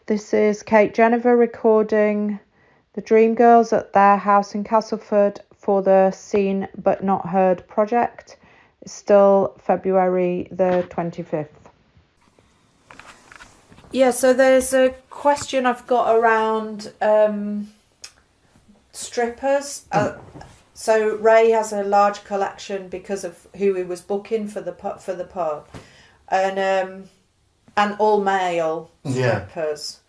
This is Kate Jennifer recording the Dreamgirls at their house in Castleford for the Seen But Not Heard project. It's still February the 25th. Yeah, so there's a question I've got around strippers. So Ray has a large collection because of who he was booking for the pub, and all male strippers.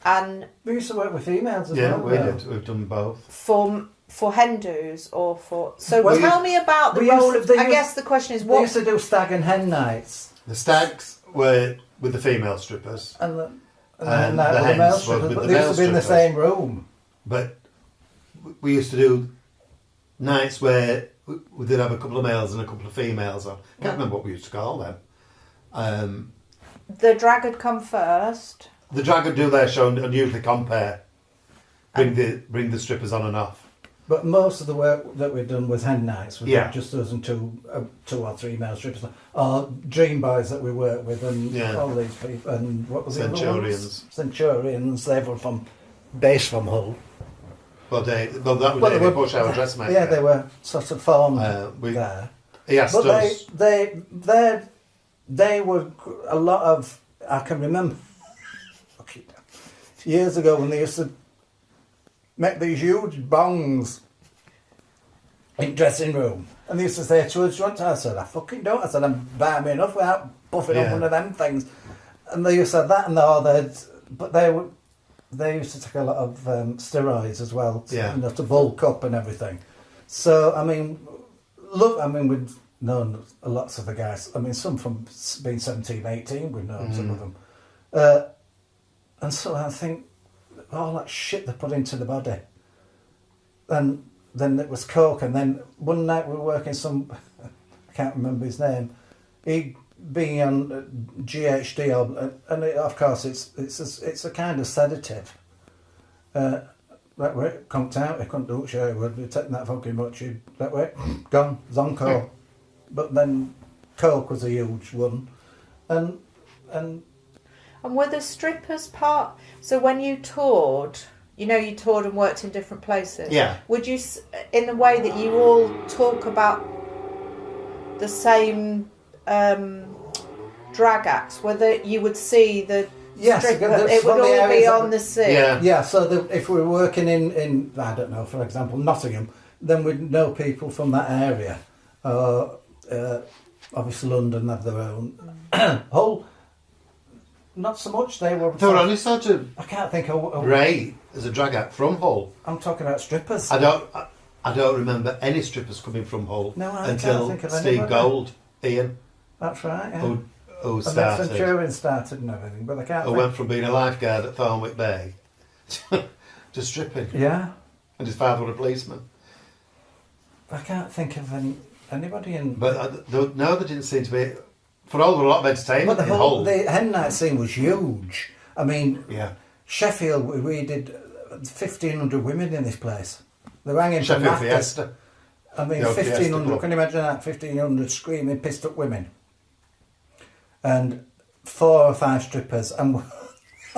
And we used to work with females as well. Yeah, we did. We've done both. For hen dos or for... So tell me about the role of... I guess the question is what... They used to do stag and hen nights. The stags were with the female strippers. And the hen night with the male strippers. But they used to be in the same room. But we used to do nights where we did have a couple of males and a couple of females on. I can't remember what we used to call them. The drag would come first. The drag would do their show and usually compare. Bring the strippers on and off. But most of the work that we've done was hen nights. We've got just us and two or three male strippers. Or Dream Boys that we work with and all these people. And what was it? Centurions. They were based from Hull. Well, that was David Bush, our dressmaker. Yeah, they were sort of formed there. He asked us. They were a lot of... I can remember years ago when they used to make these huge bongs in dressing room, and they used to say to us, I said, I fucking don't. I said, I'm buying me enough without buffing up one of them things. And they used to say that, and they used to take a lot of steroids as well, to bulk up and everything. So I mean, we've known lots of the guys. I mean, some from being 17, 18, we've known some of them. And so I think all that shit they put into the body. And then it was coke, and then one night we were working I can't remember his name, he being on GHD, and of course it's a kind of sedative. That way, conked out, he couldn't do it, sure, we'd be taking that fucking much, that way, gone, zonko. But then coke was a huge one. And were the strippers part... So when you toured, you toured and worked in different places. Yeah. Would you, in the way that you all talk about the same drag acts, whether you would see the stripper, it would all be on the sea? Yeah, so if we were working in, I don't know, for example, Nottingham, then we'd know people from that area. Obviously London have their own. Hull... Not so much. They were only sort of. I can't think of. Ray is a drag act from Hull. I'm talking about strippers. I don't remember any strippers coming from Hull until can't think of Steve anybody. Gold, Ian. That's right. Yeah. Who and started? then Centurion started and everything, but I can't. Who went from being a lifeguard at Thornwick Bay to stripping. Yeah. And his father was a policeman. I can't think of anybody in. But there didn't seem to be. For all, there were a lot of entertainment in Hull. The hen night scene was huge. I mean, Sheffield, we did 1,500 women in this place. They were hanging from Sheffield Fiesta. I mean, 1,500, can you imagine that? 1,500 screaming, pissed up women. And 4 or 5 strippers. And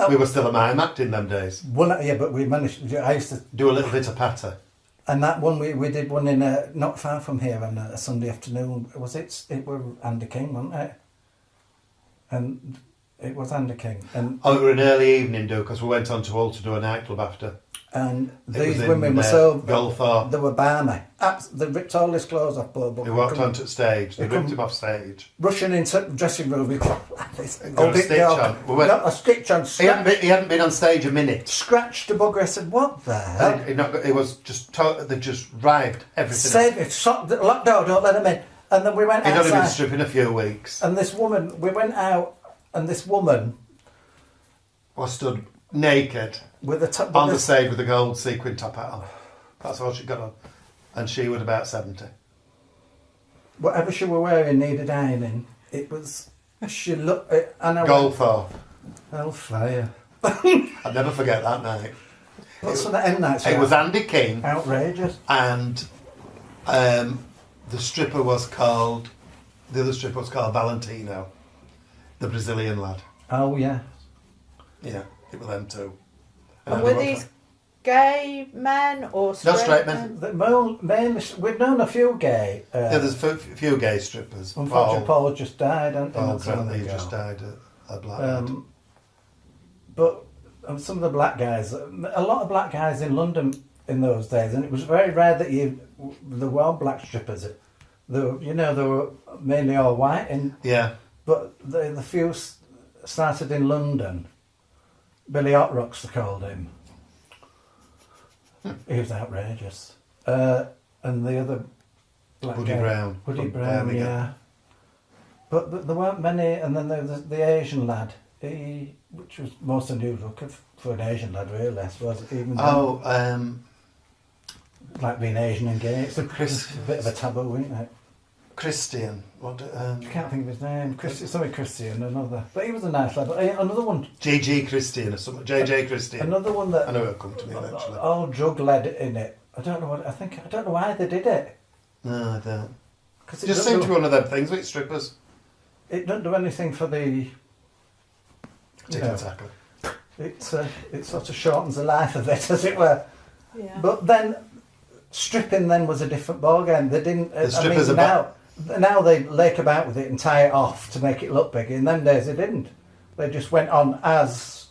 we were still a mime act in them days. But we managed, I used to... Do a little bit of patter. And that one, we did one in not far from here on a Sunday afternoon. It were Andy King, wasn't it? And it was Andy King. And it was an early evening because we went on to Hull to do a nightclub after. And these women were so... Goldthorpe. They were balmy. They ripped all his clothes off. He walked onto the stage. They ripped him off stage. Rushing into the dressing room. Got a stitch on. Not a stitch on. He hadn't been on stage a minute. Scratched the bugger. I said, what the hell? It was just... They just rived everything. Save it. Lock door, don't let him in. And then we went outside. He'd only been stripping a few weeks. And this woman... We went out and this woman... was stood naked with on the stage with a gold sequin top hat on. That's all she got on. And she was about 70. Whatever she were wearing needed ironing. It was... She looked... Goldthorpe. Hellfire. I'll never forget that night. What's the end night? It was Andy King. Outrageous. And the stripper was called... The other stripper was called Valentino. The Brazilian lad. Oh, yeah. Yeah, it was them too. And were these gay men or straight men? We've known a few gay. There's a few gay strippers. Unfortunately, Paul just died, Paul Grantley just died at Blackhead. But some of the black guys, a lot of black guys in London in those days, and it was very rare that there were black strippers. They were mainly all white, but the few started in London. Billy Hot Rocks, they called him. He was outrageous. And the other black Woody guy, Brown. Woody Brown, yeah. But there weren't many, and then there was the Asian lad, which was most unusual for an Asian lad, really, I suppose. Like being Asian and gay. It's a bit of a taboo, isn't it? Christian. I can't think of his name. Something Christian, another. But he was a nice lad. But another one. JJ Christian or something. JJ Christian. Another one that. I know it'll come to me eventually. All drug led in it. I don't know why they did it. No, I don't. Because it just seemed to be one of them things with strippers. It don't do anything for the. Tick and tackle. It sort of shortens the life of it, as it were. Yeah. But then, stripping then was a different ballgame. They didn't. The strippers now they lake about with it and tie it off to make it look big. In them days, they didn't. They just went on as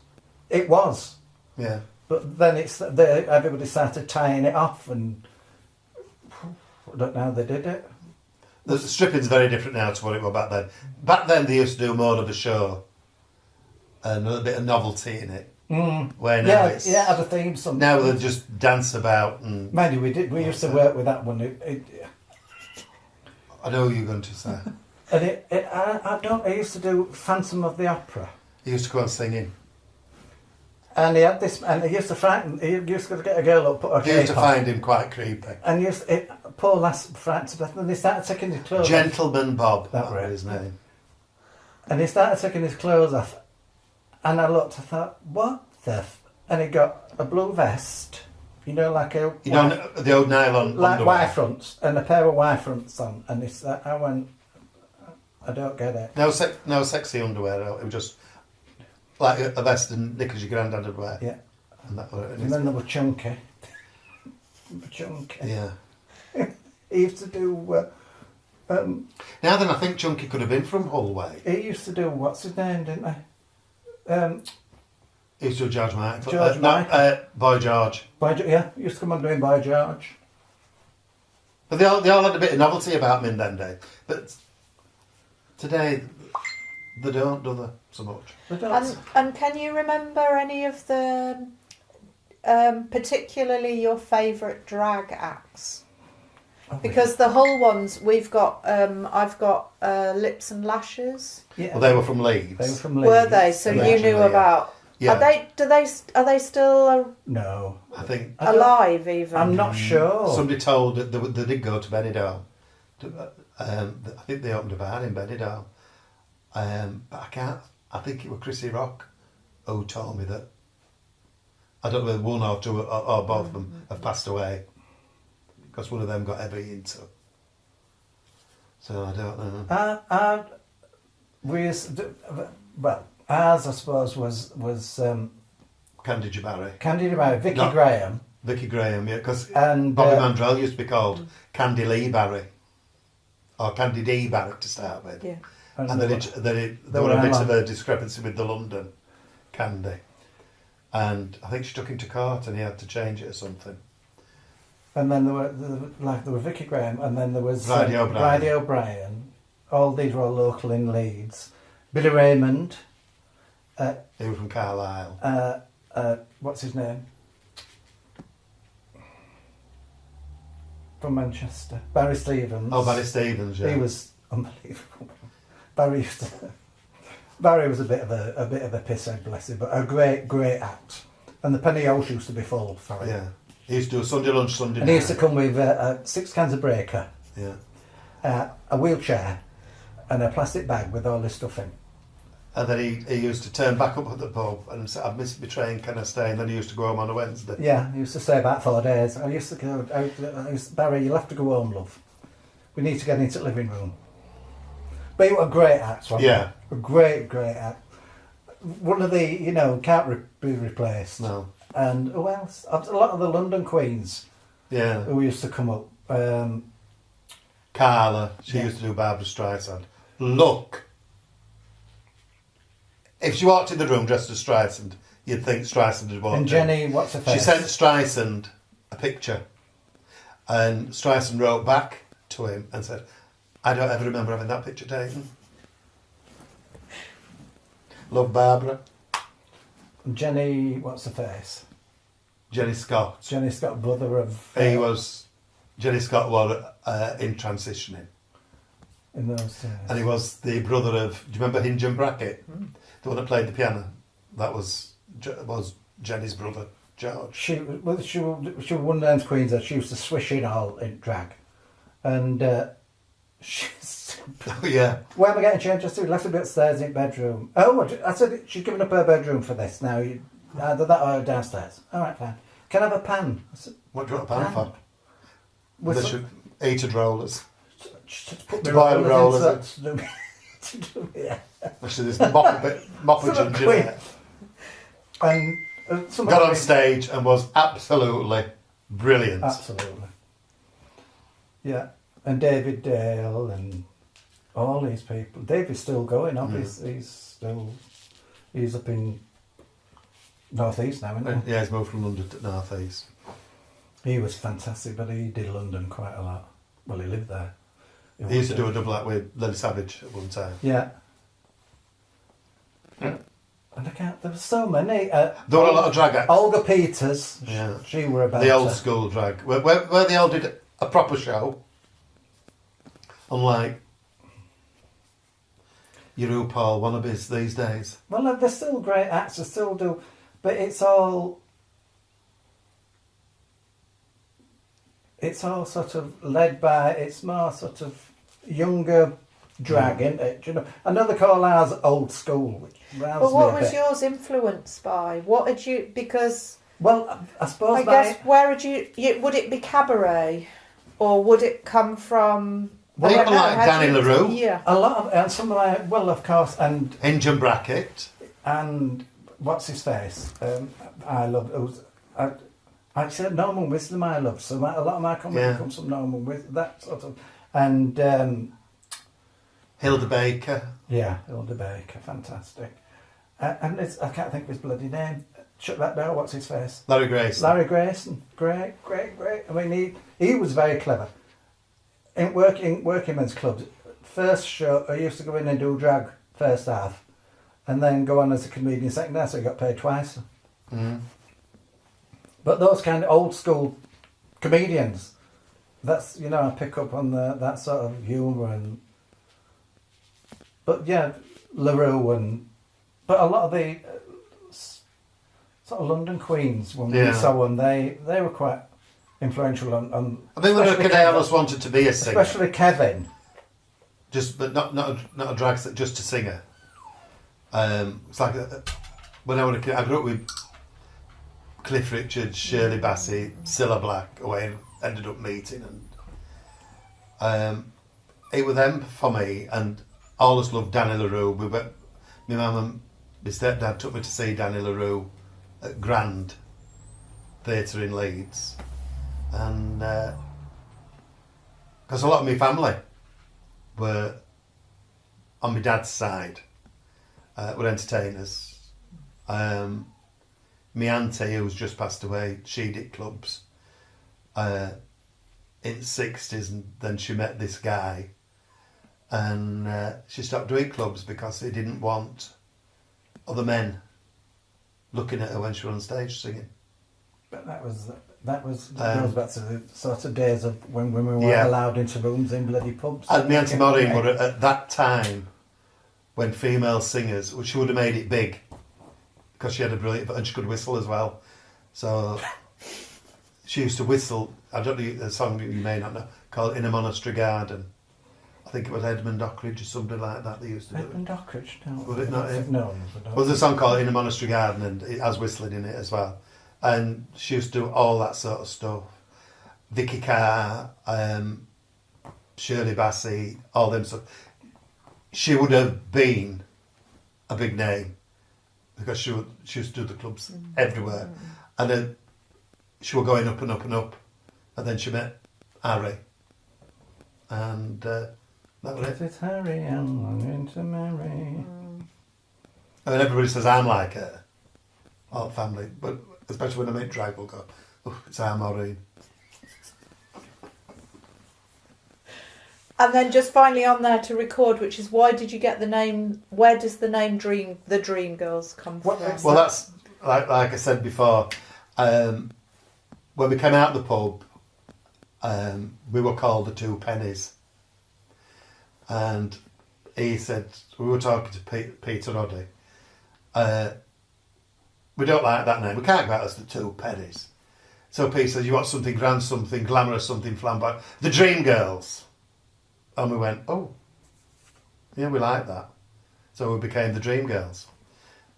it was. Yeah. But then everybody started tying it off, and I don't know how they did it. The stripping's very different now to what it was back then. Back then, they used to do more of a show and a little bit of novelty in it. Where now it's had a theme song. Now they just dance about and. Mind you, we used to work with that one. I know what you're going to say. And I used to do Phantom of the Opera. He used to go on singing. And he had this, and he used to get a girl up, put her He used to cape on. find him quite creepy. And poor lass frightened to death, and he started taking his clothes off. Gentleman Bob, that right. was his name. And he started taking his clothes off, and I looked, I thought, what the and he got a blue vest, like the old nylon like underwear. Y fronts, and a pair of Y fronts on, and I went, I don't get it. No sexy underwear, it was just like a vest and knickers your granddad would wear. Yeah. And then they were chunky. Yeah. He used to do. Now then, I think Chunky could have been from Hull way. He used to do what's his name, didn't he? He used to do George Michael. Boy George. He used to come on doing Boy George. But they all had a bit of novelty about them in them days. But today, they don't, do they, so much? They don't. And can you remember any of the, particularly your favourite drag acts? Because the Hull ones, I've got Lips and Lashes. Yeah. Well, they were from Leeds. Were they? So you knew about. Yeah. Are they still? No. I think alive even. I'm not sure. Somebody told that they did go to Benidorm. I think they opened a bar in Benidorm. But I think it was Chrissy Rock who told me that. I don't know whether one or two or both of them have passed away. Because one of them got heavy into. So I don't know. Ours, I suppose, was Candy Jabari. Candy Jabari, Vicky Graham. Vicky Graham, yeah, because Bobby Mandrell used to be called Candy Lee Barry. Or Candy D Barry to start with. Yeah. And there were a bit of a discrepancy with the London Candy. And I think she took him to court and he had to change it or something. And then there were Vicky Graham, and then there was Bridie O'Brien. All these were all local in Leeds. Billy Raymond. He was from Carlisle. What's his name? From Manchester. Barry Stevens. Oh, Barry Stevens. Yeah. He was unbelievable. Barry was a bit of a pisshead, bless him, but a great act. And the penny house used to be full for him. Yeah. He used to do a Sunday lunch, Sunday night. And he used to come with 6 cans of breaker, yeah, a wheelchair, and a plastic bag with all this stuff in. And then he used to turn back up at the pub and say, I've missed my train, can I stay? And then he used to go home on a Wednesday. Yeah, he used to stay about 4 days. I used to go, Barry, you'll have to go home, love. We need to get into the living room. But he was a great act, wasn't he? A great act. one of the, can't be replaced. No. And who else? A lot of the London queens Yeah. who used to come up. Carla, she Yeah. used to do Barbara Streisand. Look. If she walked in the room dressed as Streisand, you'd think Streisand had walked And in. Jenny, what's her face? She sent Streisand a picture, and Streisand wrote back to him and said, I don't ever remember having that picture taken. Love Barbara. And Jenny, what's her face? Jenny Scott. Jenny Scott, brother of... Jenny Scott was in transitioning. in those days. And he was the brother of, do you remember Hinge and Bracket? The one that played the piano. That was Jenny's brother, George. She was one of those queens that she used to swish in all in drag. And she's... Oh, yeah. Where am I getting changed? Just left a bit upstairs in her bedroom. Oh, I said she's given up her bedroom for this now. Either that or downstairs. All right, fine. Can I have a pan? I said, What do you want a pan for? with They some- should heated rollers. Just put To the boil rollers rollers into that- to do- yeah. Actually, there's moppage Some and queen. Gillette. And some Got on queen- stage and was absolutely brilliant. Absolutely. Yeah. And David Dale and all these people. David's still going, obviously. He's up in North East now, isn't he? Yeah, he's moved from London to North East. He was fantastic, but he did London quite a lot. Well, he lived there. He used to do a double act with Lily Savage at one time. Yeah. And I can't, there were so many. There were a lot of drag acts. Olga Peters, Yeah. she were about The old school drag. Where they all did a proper show. Unlike your RuPaul wannabes these days. Well, they're still great acts, they still do, but it's all sort of led by, it's more sort of younger drag, isn't it? Do you know? I know they call ours old school, which roused But what me a was bit. yours influenced by? What had you? Because Well, I suppose I guess where would you? Would it be cabaret, or would it come from? Well, I don't people know, like how Danny do you- LaRue. Yeah. a lot of, and some of my, well, of course, and Hinge and Bracket. what's his face? I love, it was, I said Norman Wisdom I love, so a lot of my comedy Yeah. comes from Norman Wisdom, that sort of, and Hilda Baker. yeah, Hilda Baker, fantastic. And I can't think of his bloody name. Shut that door, what's his face? Larry Grace. Larry Grayson, great. I mean, he was very clever. In working men's clubs, first show, I used to go in and do drag first half, and then go on as a comedian second half, so I got paid twice. Mm. But those kind of old school comedians, that's, I pick up on that sort of humour and. But yeah, LaRue but a lot of the sort of London queens, when we Yeah. saw them, they were quite influential on I think when especially Cadelos wanted to be a singer, especially Kevin. but not a drag, just a singer. It's like when I was a kid, I grew up with Cliff Richard, Shirley Bassey, Cilla Black, who I ended up meeting, and it was them for me. And I always loved Danny LaRue. My mum and my stepdad took me to see Danny LaRue at Grand Theatre in Leeds, and because a lot of my family were on my dad's side, were entertainers. My auntie, who's just passed away, she did clubs in the 60s, and then she met this guy, and she stopped doing clubs because he didn't want other men looking at her when she was on stage singing. But that was goes back to the sort of days of when women weren't Yeah. allowed into rooms in bloody pubs. And my auntie Maureen were at that time when female singers, which she would have made it big because she had a brilliant, and she could whistle as well. So she used to whistle. I don't know a song you may not know called "In a Monastery Garden." I think it was Edmund Dockridge or something like that. They used to do. Edmund Dockridge, no. Was it not him? No. Well, there's a song called "In a Monastery Garden" and it has whistling in it as well. And she used to do all that sort of stuff. Vicky Carr, Shirley Bassey, all them stuff. She would have been a big name because she used to do the clubs everywhere, and then she was going up and up and up, and then she met Harry, and that was it. It's Harry, I'm longing to marry. I mean, everybody says I'm like her, all family, but especially when I meet drag, we'll go, oh, it's Anne Maureen. And then just finally on there to record, which is why did you get the name? Where does the name the Dreamgirls come from? Well, that's like I said before. When we came out of the pub, we were called the Two Pennies, and he said we were talking to Peter Roddy. We don't like that name. We can't go out as the Two Pennies. So Pete said, "You want something grand, something glamorous, something flamboyant? The Dreamgirls." And we went, "Oh, yeah, we like that." So we became the Dreamgirls,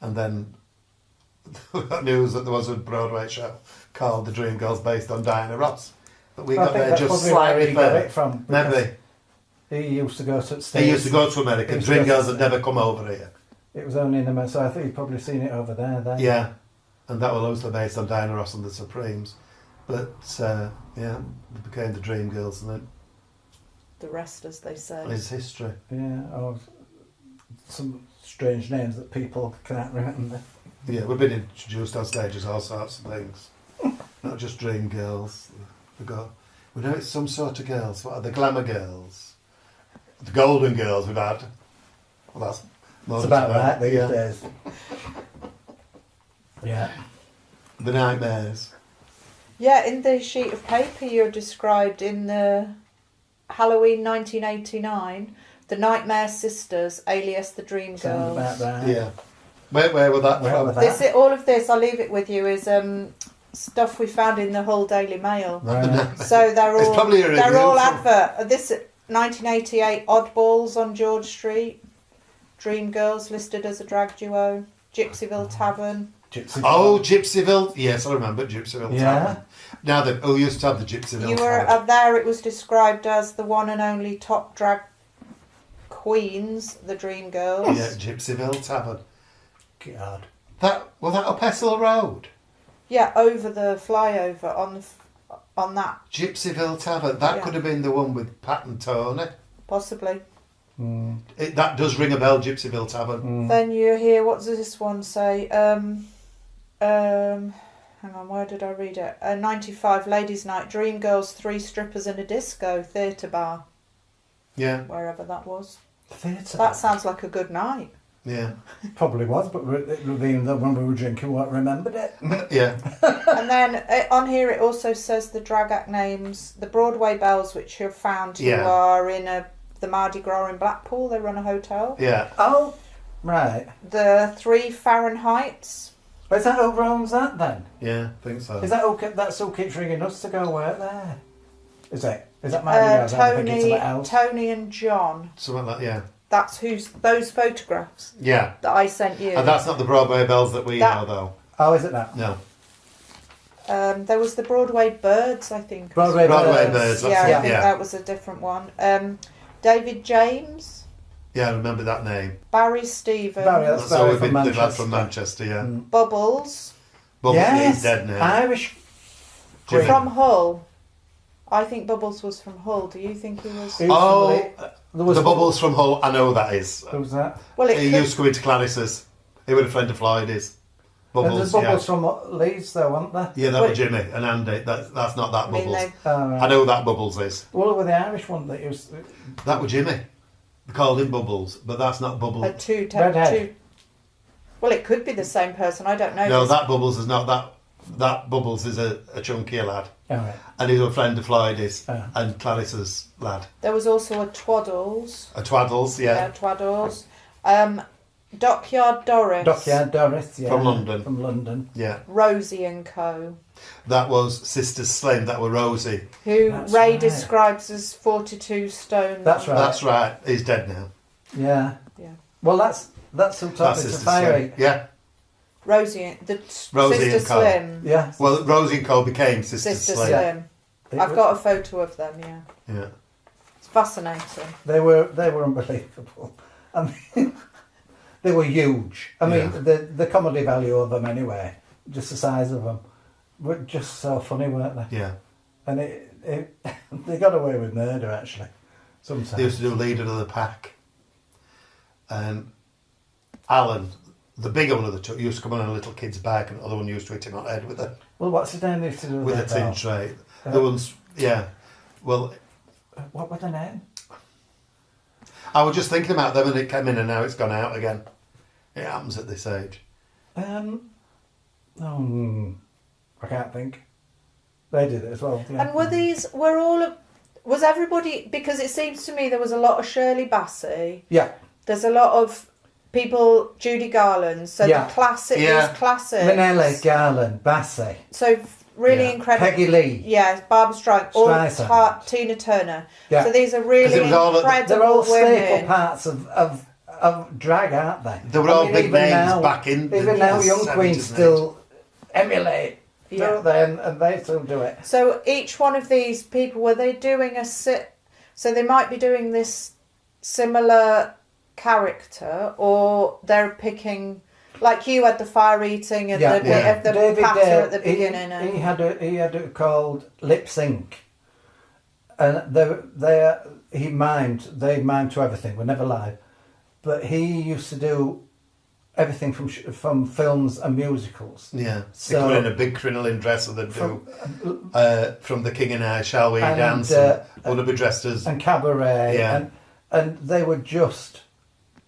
and then we got news that there was a Broadway show called The Dreamgirls based on Diana Ross. But we got there just slightly further. From. Maybe. He used to go to the States. He used to go to America. Dreamgirls had never come over here. It was only in America, so I think you've probably seen it over there then. Yeah, and that was also based on Diana Ross and the Supremes. But, yeah, we became the Dreamgirls, and then The rest, as they say. it's history. Yeah, or some strange names that people cannot remember. Yeah, we've been introduced on stage as all sorts of things. Not just Dreamgirls. We know it's some sort of girls. What are the glamour girls? The golden girls we've had. Well, that's It's about that these yeah. days. Yeah. The nightmares. Yeah, in the sheet of paper you're described in the Halloween 1989, the Nightmare Sisters, alias the Sounds Dreamgirls. about right. Yeah. Where were that Where from? were that? All of this, I'll leave it with you, is stuff we found in the Hull Daily Mail. Right. So they're It's all probably a review they're all from- advert. This 1988 Oddballs on George Street, Dreamgirls listed as a drag duo, Gypsyville Tavern. Gypsy. Oh, Gypsyville. Yes, I remember Gypsyville. Yeah. Tavern. Now that used to have the Gypsyville. You were Tavern. there. It was described as the one and only top drag queens, the Dreamgirls. Yeah, Gypsyville Tavern. God. That up Hessel Road. Yeah, over the flyover on that, Gypsyville Tavern. That Yeah. could have been the one with Pat and Tony. possibly. That does ring a bell, Gypsyville Tavern. Then you hear, what does this one say? Hang on, where did I read it? 95 Ladies' Night, Dreamgirls, 3 strippers and a disco, theatre bar, Yeah, wherever that was. Theatre. That sounds like a good night. yeah, Probably was, but it would be that when we were drinking, we remembered it. yeah. And then on here it also says the drag act names, the Broadway Bells, which you've found who Yeah. are in the Mardi Gras in Blackpool. They run a hotel. Yeah. Oh, right. The 3 Fahrenheits. Is that who owns that then? Yeah, I think so. Is that okay? That's who keeps ringing us to go work there. Is it? Is that my I think it's Tony, something else. Tony and John. Something like that, yeah. That's those photographs Yeah. that I sent you. And that's not the Broadway bells that we know, though. Oh, is it that? No. There was the Broadway Birds, I think. Broadway Broadway Birds. Birds, that's Yeah, it, I think yeah. that was a different one. David James, Yeah, I remember that name. Barry Stevens, Barry, that's That's all Barry we've from been the lad from Manchester. Manchester, yeah. Bubbles Bubbles Yes, is dead now. Irish. Jimmy. from Hull. I think Bubbles was from Hull. Do you think he was? He was Oh, somebody- there was the Bubbles from Hull, I know who that is. There was that. Well, it He could, used to go into Clarice's. He was a friend of Floyd's. And Bubbles, there's Bubbles yeah. from Leeds, though, weren't there? Yeah, that Well, was Jimmy and Andy. That's not that I mean, Bubbles. they, Right. I know who that Bubbles is. Well, with the Irish one, that it was. That was Jimmy. They called him Bubbles, but that's not Bubbles. had two. Redhead. Well, it could be the same person. I don't know. No, This- that Bubbles is not that. That Bubbles is a chunkier lad. All right. And he's a friend of Floyd's Oh. and Clarice's lad. There was also a Twaddles. A Twaddles, yeah. Twaddles. Dockyard Doris. Dockyard Doris, yeah. From London. From London. Yeah. Rosie and Co. That was Sister Slim, that were Rosie. Who That's Ray right. describes as 42 stone. That's right. That's right, he's dead now. Yeah. Yeah. Well, that's who taught That's me to Sister fire Slim. it. Yeah. Rosie, Rosie Sister and Co. Slim. Yeah. Well, Rosie and Co became Sister, Sister Slim. Slim. It I've was- got a photo of them, yeah. Yeah. It's fascinating. They were unbelievable. I mean, They were huge. I mean, Yeah. the comedy value of them anyway, just the size of them, were just so funny, weren't they? Yeah. And they got away with murder, actually, sometimes. They used to do Leader of the Pack. And Alan, the bigger one of the two, used to come on a little kid's bike, and the other one used to hit him on the head with Well, what's his name? They used to do a that, tin though? tray. The ones, yeah. Well, What was the name? I was just thinking about them, and it came in, and now it's gone out again. It happens at this age. I can't think. They did it as well. Yeah. And was everybody, because it seems to me there was a lot of Shirley Bassey, Yeah. there's a lot of people, Judy Garland, so Yeah. the classic, Yeah. these classics. Manelli, Garland, Bassey, So really Yeah. incredible. Peggy Lee. Yeah, Barbara Streisand, Streisand. Tina Turner. Yeah. So these are 'Cause really it was all incredible They're all staple women. parts of drag, aren't they? They were all big even names back in the Even now, young 70s queens and still emulate, Yeah. don't they? And they still do it. So each one of these people, were they doing so they might be doing this similar character, or they're picking, like you had the fire eating and the bit of the David, patter at the beginning. He had it called lip sync, and they mimed to everything. We're never live, but he used to do everything from films and musicals. Yeah. So- They come in a big crinoline dress, and they do from The King and I, Shall We And, Dance? And would be dressed as and cabaret, Yeah. and they were just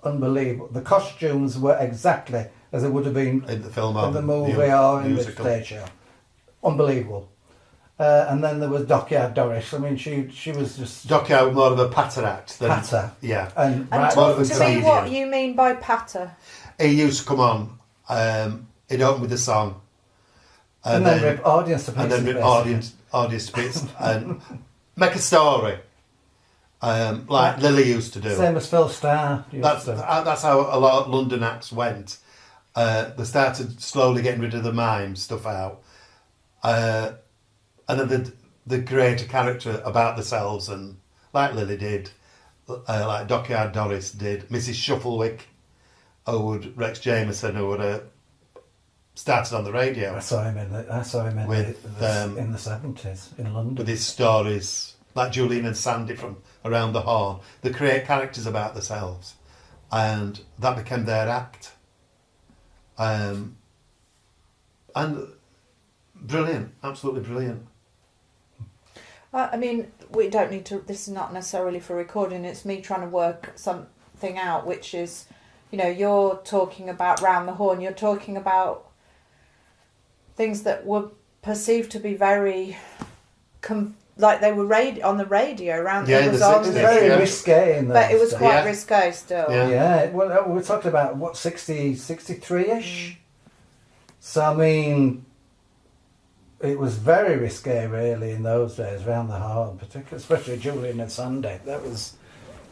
unbelievable. The costumes were exactly as they would have been in the film in or the movie or in the musical. stage show. Unbelievable. And then there was Dockyard Doris. I mean, she was just Dockyard more of a patter act than patter. Yeah. And And right, more talk of a to me comedian. what you mean by patter. He used to come on. He'd open with a song, and then rip audience to pieces. and then rip basically. audience to bits and make a story, like Lily used to do. Same as Phil Starr. That's how a lot of London acts went. They started slowly getting rid of the mime stuff out, and then they create a character about themselves, and like Lily did, like Dockyard Doris did, Mrs. Shufflewick, Rex Jameson, who would started on the radio I saw him in With, in the 70s in London. with his stories, like Julian and Sandy from Around the Horn. They create characters about themselves, and that became their act. And brilliant, absolutely brilliant. I mean, we don't need to. This is not necessarily for recording. It's me trying to work something out, which is, you're talking about Round the Horn. You're talking about things that were perceived to be very, like they were on the radio. Around Yeah, it in was the on, It was 60s, very yeah. risque in those but it was days. quite Yeah. risque still. Yeah. Yeah, well, we're talking about, 63-ish? So, I mean, it was very risque, really, in those days, Round the Horn, particularly, especially Julian and Sandy. That was,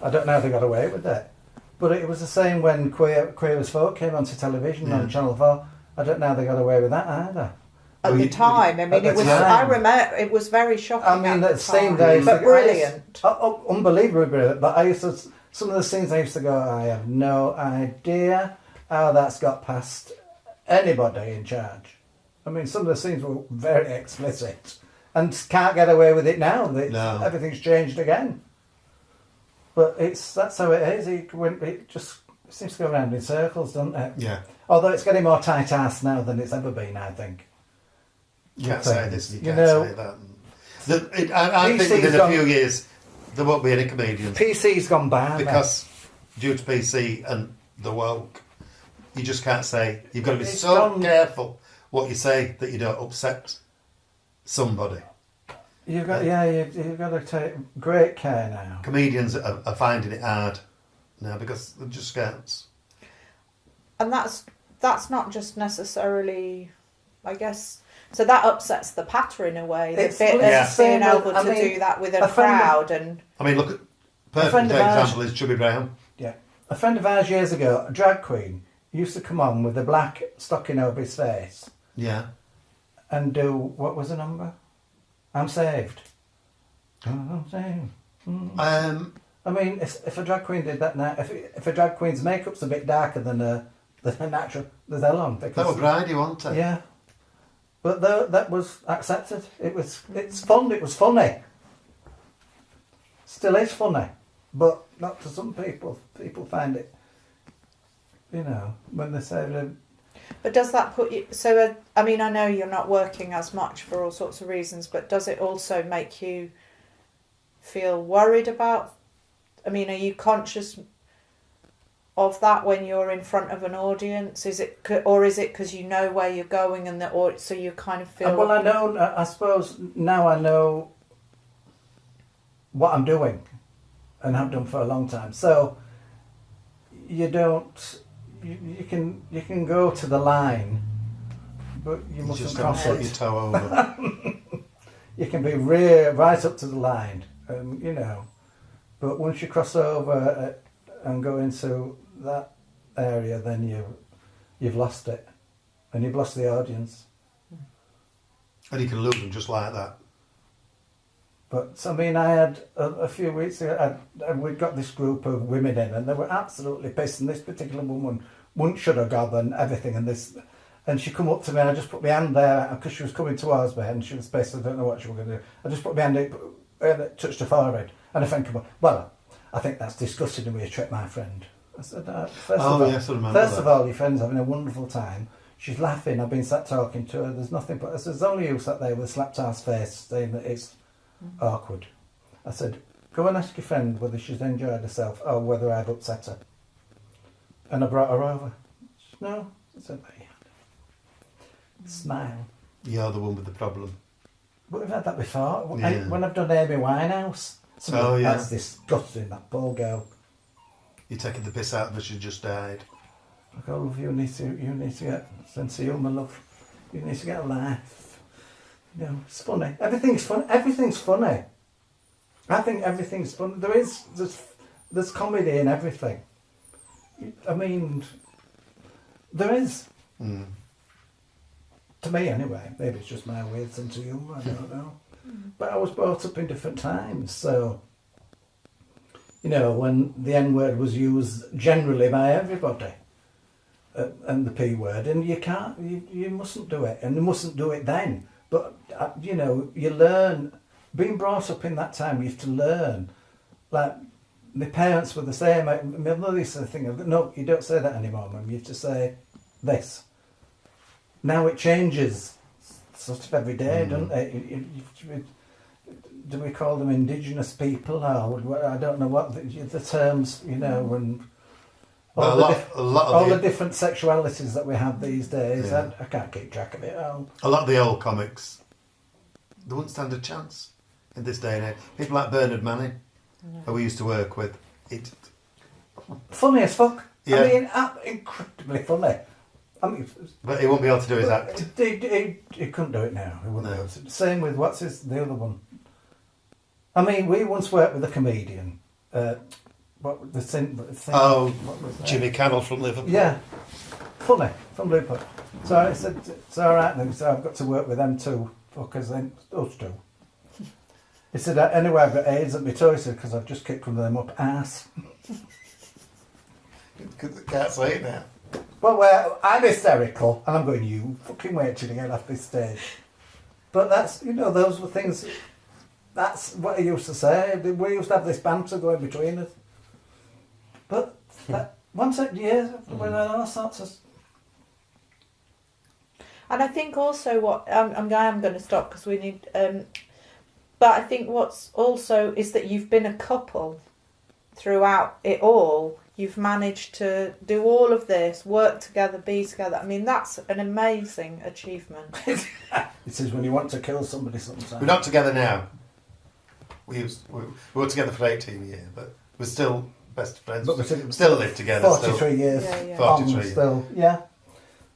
I don't know how they got away with that. But it was the same when Queer as Folk came onto television on Channel 4. I don't know how they got away with that either. At the time, I mean, at it the was. time. I remember it was very shocking. I mean, at that the same time, day, but brilliant. Unbelievably brilliant. But some of the scenes I used to go, I have no idea how that's got past anybody in charge. I mean, some of the scenes were very explicit and can't get away with it now. No. Everything's changed again. But that's how it is. It just seems to go around in circles, doesn't it? Yeah. Although it's getting more tight-assed now than it's ever been, I think. You can't say this, you You can't know, say that. I think PC's within a few years, there won't be any comedians. PC's gone bad. Because due to PC and the woke, you just can't say. You've got to be It's so gone- careful what you say that you don't upset somebody. You've got to take great care now. Comedians are finding it hard now because they just can't. And that's not just necessarily, I guess. So that upsets the patter in a way. The It's- bit of yeah. being able to I mean, do that with a a friend of- crowd and I mean, look at friend perfect of ours- example is Chubby Brown. Yeah. A friend of ours years ago, a drag queen, used to come on with a black stocking over his face Yeah. and do, what was the number? I'm saved. I'm saved. I mean, if a drag queen did that now, if a drag queen's makeup's a bit darker than a natural, there's hell on. That was Bridie, wasn't it? Yeah. But that was accepted. It's fun. It was funny. Still is funny, but not to some people. People find it, when they say that. But does that put you... So, I mean, I know you're not working as much for all sorts of reasons, but does it also make you feel worried about... I mean, are you conscious of that when you're in front of an audience? Is it because you know where you're going so you kind of feel... Well, I know, I suppose now I know what I'm doing and have done for a long time. So you don't... You can go to the line, but you mustn't just cross don't it. put your toe over. You can be right up to the line, but once you cross over and go into that area, then you've lost it, and you've lost the audience. And you can lose them just like that. But I mean, I had a few weeks ago, we'd got this group of women in, and they were absolutely pissed. And this particular woman wouldn't shut her gob and everything, and she come up to me, and I just put my hand there because she was coming towards me, and she was pissed. I don't know what she was going to do. I just put my hand in, touched her forehead, and I think, well, I think that's disgusting the way you treat my friend. I said, first of all, your friend's having a wonderful time. She's laughing. I've been sat talking to her. There's nothing but. I said, there's only you sat there with a slapped ass face, saying that it's awkward. I said, go and ask your friend whether she's enjoyed herself or whether I've upset her. And I brought her over. She said, no. I said, yeah. Smile. You're the one with the problem. But we've had that before. Yeah. When I've done Amy Winehouse. That's disgusting, that poor girl. You're taking the piss out of her, she just died. I go, love, you need to get a sense of humour, love. You need to get a life. It's funny. Everything's fun. Everything's funny. I think everything's funny. There's comedy in everything. I mean, there is. Mm. To me, anyway. Maybe it's just my weird sense of humour. I don't know. But I was brought up in different times, so when the N word was used generally by everybody, and the P word, and you mustn't do it, and you mustn't do it then. But, you learn, being brought up in that time, you have to learn. Like, the parents were the same. My mother used to think, no, you don't say that anymore, Mum. You have to say this. Now it changes sort of every day, doesn't it? Do we call them indigenous people? Or I don't know what the terms, and... All the different sexualities that we have these days, Yeah. I can't keep track of it all. A lot of the old comics, they wouldn't stand a chance in this day and age. People like Bernard Manning, who we used to work with, Funny as fuck. Yeah. I mean, incredibly funny. but he won't be able to do his act. He couldn't do it now. He wouldn't be able to. Same with the other one. I mean, we once worked with a comedian. What was the thing? What was that? Jimmy Carroll from Liverpool. Yeah, funny from Liverpool. So I said, it's all right then. So I've got to work with them two fuckers. Then us two. He said, anyway, I've got AIDS at my toe. He said, because I've just kicked them up ass. Can't say it now. Well, I'm hysterical, and I'm going, you fucking wait till you get off this stage. But that's, those were things. That's what I used to say. We used to have this banter going between us. But once a year, we had all sorts of... And I think also what I'm going to stop because we need. But I think what's also is that you've been a couple throughout it all. You've managed to do all of this, work together, be together. I mean, that's an amazing achievement. It is when you want to kill somebody sometimes. We're not together now. We were together for 18 years, but we're still best friends. But we still live together. 43 years. Yeah. 43. Still, yeah.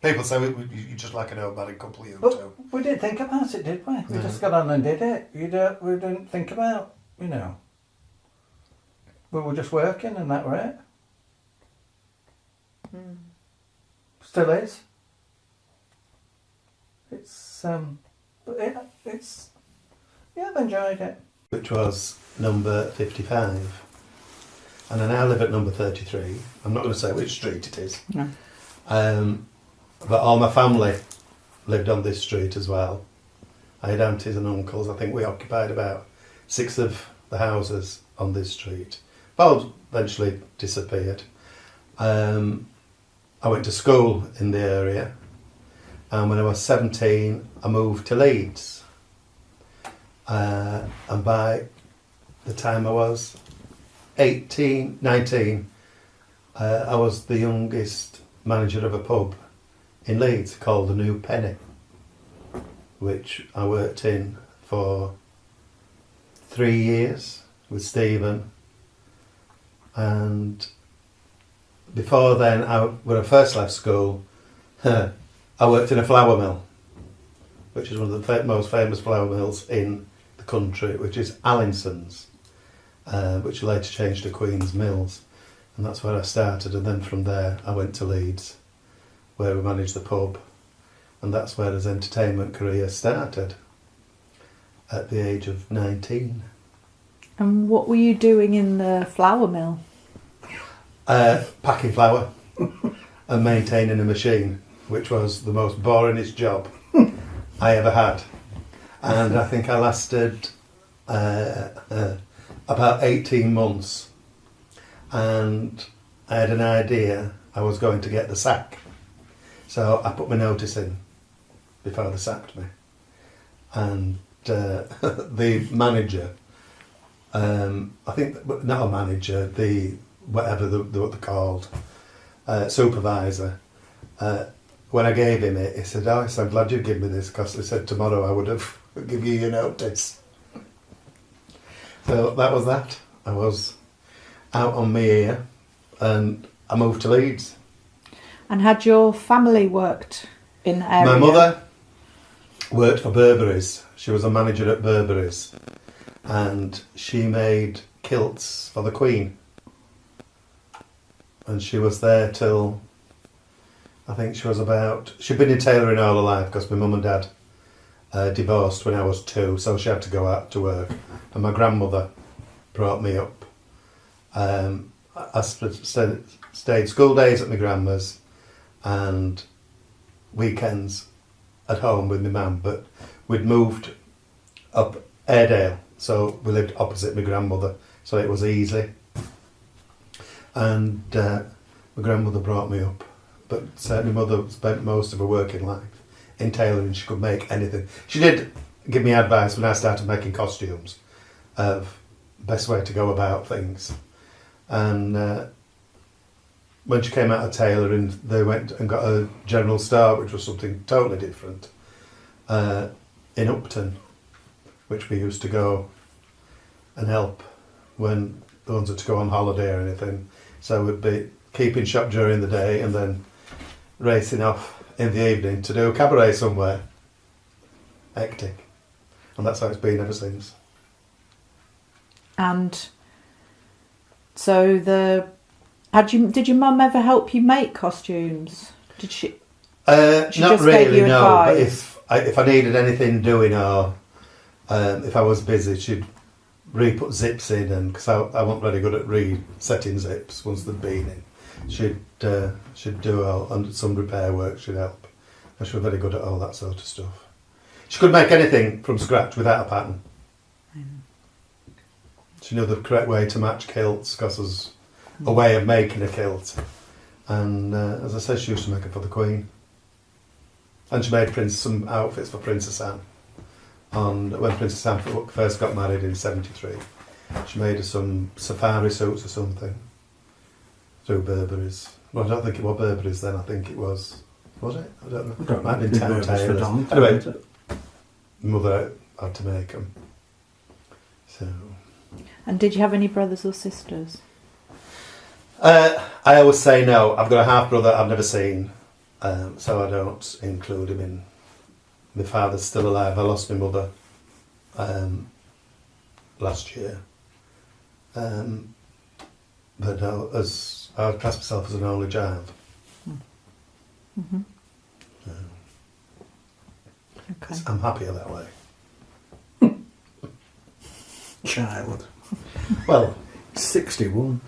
People say you're just like an old married couple, you But two. we didn't think about it, did we? We No. just got on and did it. We didn't think about, We were just working and that were it. Still is. It's but it's I've enjoyed it. Which was number 55. and I now live at number 33. I'm not going to say which street it is. No. But all my family lived on this street as well. I had aunties and uncles. I think we occupied about 6 of the houses on this street. Both eventually disappeared. I went to school in the area, and when I was 17 I moved to Leeds, and by the time I was 19 I was the youngest manager of a pub in Leeds called the New Penny, which I worked in for 3 years with Stephen. And before then, when I first left school, I worked in a flour mill, which is one of the most famous flour mills in the country, which is Allinson's, which later changed to Queen's Mills. And that's where I started. And then from there, I went to Leeds, where we managed the pub. And that's where his entertainment career started, at the age of 19. And what were you doing in the flour mill? Packing flour and maintaining a machine, which was the most boringest job I ever had. And I think I lasted about 18 months. And I had an idea I was going to get the sack. So I put my notice in before they sacked me. And the manager, I think, not a manager, the whatever what they're called, supervisor, when I gave him it, he said, "Oh, I'm glad you give me this, because he said tomorrow I would have given you your notice." So that was that. I was out on my ear, and I moved to Leeds. And had your family worked in the area? My mother worked for Burberry's. She was a manager at Burberry's, and she made kilts for the Queen. And she was there till, I think she'd been in tailoring all her life, because my mum and dad divorced when I was 2, so she had to go out to work. And my grandmother brought me up. I stayed school days at my grandma's and weekends at home with my mum, but we'd moved up Airedale, so we lived opposite my grandmother, so it was easy. And my grandmother brought me up, but certainly mother spent most of her working life in tailoring. She could make anything. She did give me advice when I started making costumes of best way to go about things. And when she came out of tailoring, they went and got a general store, which was something totally different, in Upton, which we used to go and help when they wanted to go on holiday or anything. So we'd be keeping shop during the day and then racing off in the evening to do a cabaret somewhere. Hectic. And that's how it's been ever since. And so did your mum ever help you make costumes? Did she? Not just really, gave you no. advice? But if I needed anything doing, or if I was busy, she'd re-put zips in, and because I wasn't very good at resetting zips once they'd been in, she'd do some repair work. She'd help, and she was very good at all that sort of stuff. She could make anything from scratch without a pattern. She knew the correct way to match kilts, because there's a way of making a kilt. And as I said, she used to make it for the Queen. And she made some outfits for Princess Anne. When Princess Anne first got married in '73, she made her some safari suits or something through Burberry's. Well, I don't think it was Burberry's then. I think it was it? I don't know. It might have been Town Tailors. Anyway, mother had to make them. So. And did you have any brothers or sisters? I always say no. I've got a half brother I've never seen, so I don't include him in. My father's still alive. I lost my mother last year. But no, I would class myself as an only child. Mm-hmm. Okay. I'm happier that way. Child. Well, 61.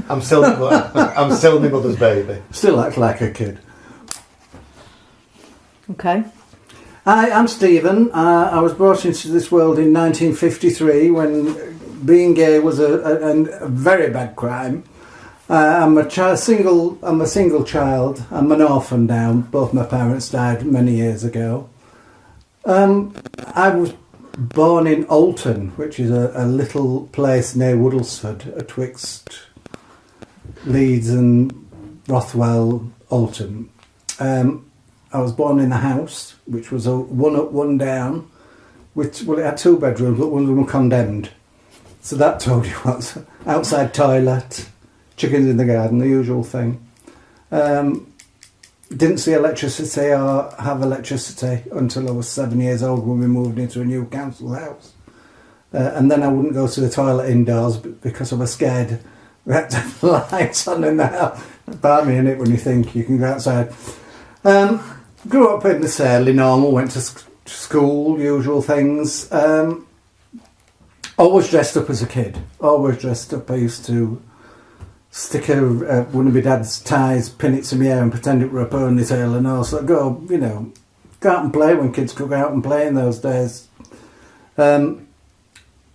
I'm still my mother's baby. Still act like a kid. Okay. Hi, I'm Stephen. I was brought into this world in 1953 when being gay was a very bad crime. I'm a single child. I'm an orphan now. Both my parents died many years ago. I was born in Alton, which is a little place near Woodlesford, atwixt Leeds and Rothwell, Alton. I was born in a house which was a one up, one down. It had 2 bedrooms, but one of them were condemned. So that told you what's outside toilet, chickens in the garden, the usual thing. Didn't see electricity or have electricity until I was 7 years old when we moved into a new council house. And then I wouldn't go to the toilet indoors because I was scared. We had to have the lights on in the house. Pardon me, innit, when you think you can go outside. Grew up in the fairly normal, went to school, usual things. Always dressed up as a kid. Always dressed up. I used to stick one of my dad's ties, pin it to my hair and pretend it were a ponytail and all. So go out and play when kids could go out and play in those days.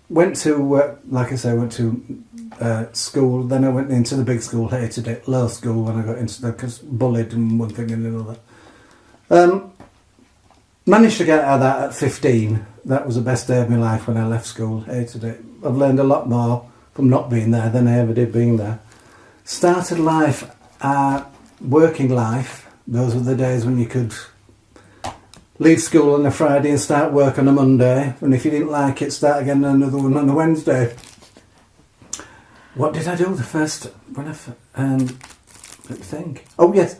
Went to, like I say, went to school. Then I went into the big school, hated it. Low school when I got into because bullied and one thing and another. Managed to get out of that at 15. That was the best day of my life when I left school. Hated it. I've learned a lot more from not being there than I ever did being there. Started life, working life. Those were the days when you could leave school on a Friday and start work on a Monday. And if you didn't like it, start again another one on a Wednesday. What did I do the first? Let me think. Oh yes,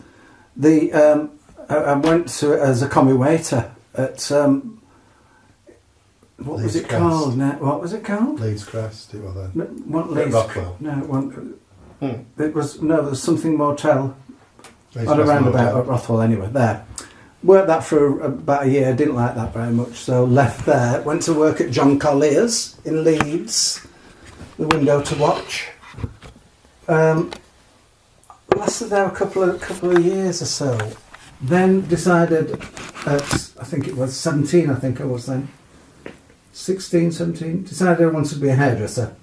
I went to as a commis waiter at what was it called? What was it called? Leeds Crest. It was then. No, what Leeds? Rockwell. No, it was no. There was something motel Leeds on a Crest roundabout Motel. at Rothwell. Anyway, there. Worked that for about a year. Didn't like that very much, so left there. Went to work at John Collier's in Leeds. The window to watch. Lasted there a couple of years or so. Then decided at, I think it was 17, I think I was then. 16, 17. Decided I wanted to be a hairdresser.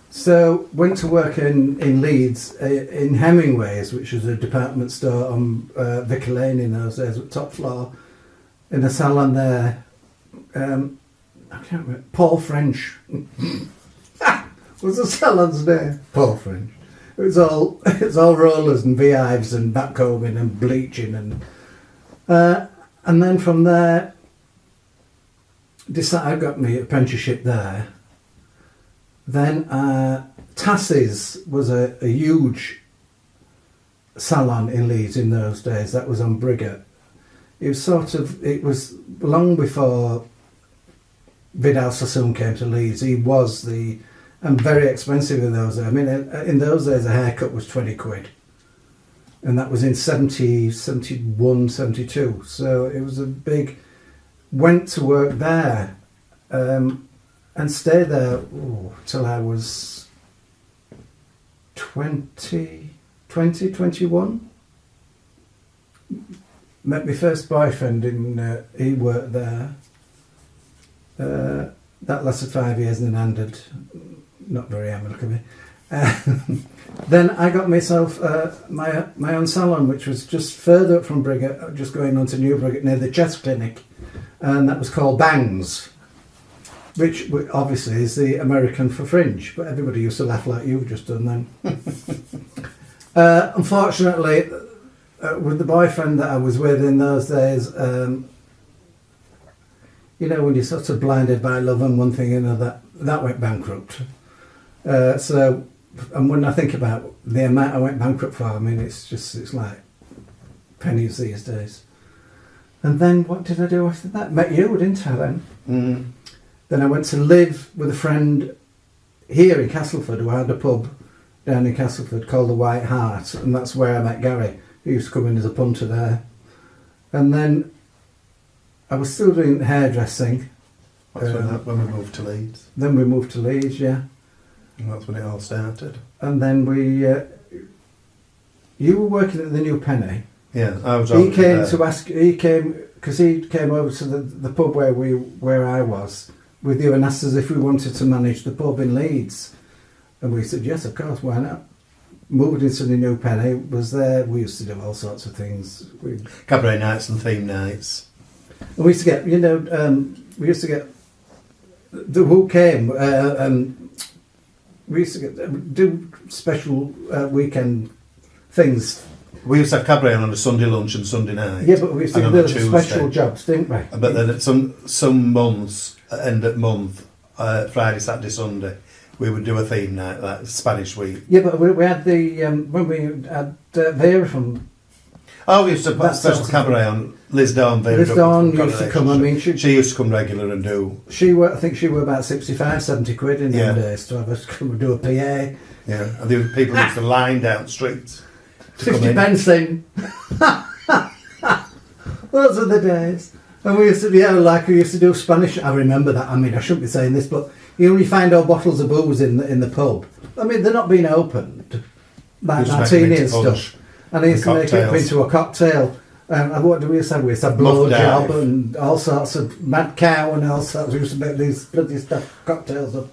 So went to work in Leeds, in Hemingway's, which was a department store on Vicar Lane in those days, top floor, in a salon there. I can't remember. Paul French. Was the salon's name? Paul French. It was all rollers and beehives and backcombing and bleaching and then from there I got my apprenticeship there. Then Tass's was a huge salon in Leeds in those days. That was on Briggate. It was long before Vidal Sassoon came to Leeds. He was and very expensive in those days. I mean, in those days a haircut was 20 quid. And that was in 70, 71, 72. So it was a big... Went to work there and stayed there till I was 21. Met my first boyfriend he worked there. That lasted 5 years and then ended. Not very amicably. Then I got myself my own salon, which was just further up from Briggate, just going on to New Briggate near the chest clinic, and that was called Bangs, which obviously is the American for fringe, but everybody used to laugh like you've just done then. Unfortunately, with the boyfriend that I was with in those days, when you're sort of blinded by love and one thing and another, that went bankrupt. And when I think about the amount I went bankrupt for, I mean, it's like pennies these days. And then what did I do after that? Met you, didn't I then? Mm. Then I went to live with a friend here in Castleford who had a pub down in Castleford called the White Hart, and that's where I met Gary, who used to come in as a punter there. And then I was still doing hairdressing. That's when we moved to Leeds. Then we moved to Leeds, yeah. And that's when it all started. And then you were working at the New Penny. Yeah, I was. He came to ask. He came because he came over to the pub where I was with you and asked us if we wanted to manage the pub in Leeds, and we said yes, of course, why not? Moved into the New Penny, was there. We used to do all sorts of things. Cabaret nights and theme nights. And we used to get, we used to get the who came. We used to do special weekend things. We used to have cabaret on a Sunday lunch and Sunday night. Yeah, but we used to and do on a special Tuesday. jobs, didn't we? But then at some months, end of month, Friday, Saturday, Sunday, we would do a theme night, like Spanish Week. Yeah, but we had the when we had Vera from. Oh, we used to put special cabaret on. Liz Dawn, Vera Liz Dawn from used to come. I mean, she used to come regular and do. I think she were about 65, 70 quid in them days to have us come and do a PA. Yeah, and there were people used to line down the streets. 50 pence in. Those are the days. And we used to, we used to do Spanish. I remember that. I mean, I shouldn't be saying this, but you only find all bottles of booze in the pub. I mean, they're not being opened, like martini and stuff. And I used to make it up into a cocktail. And what do we used to have? We used to have blowjob and all sorts of mad cow and all sorts. We used to make these bloody stuff cocktails up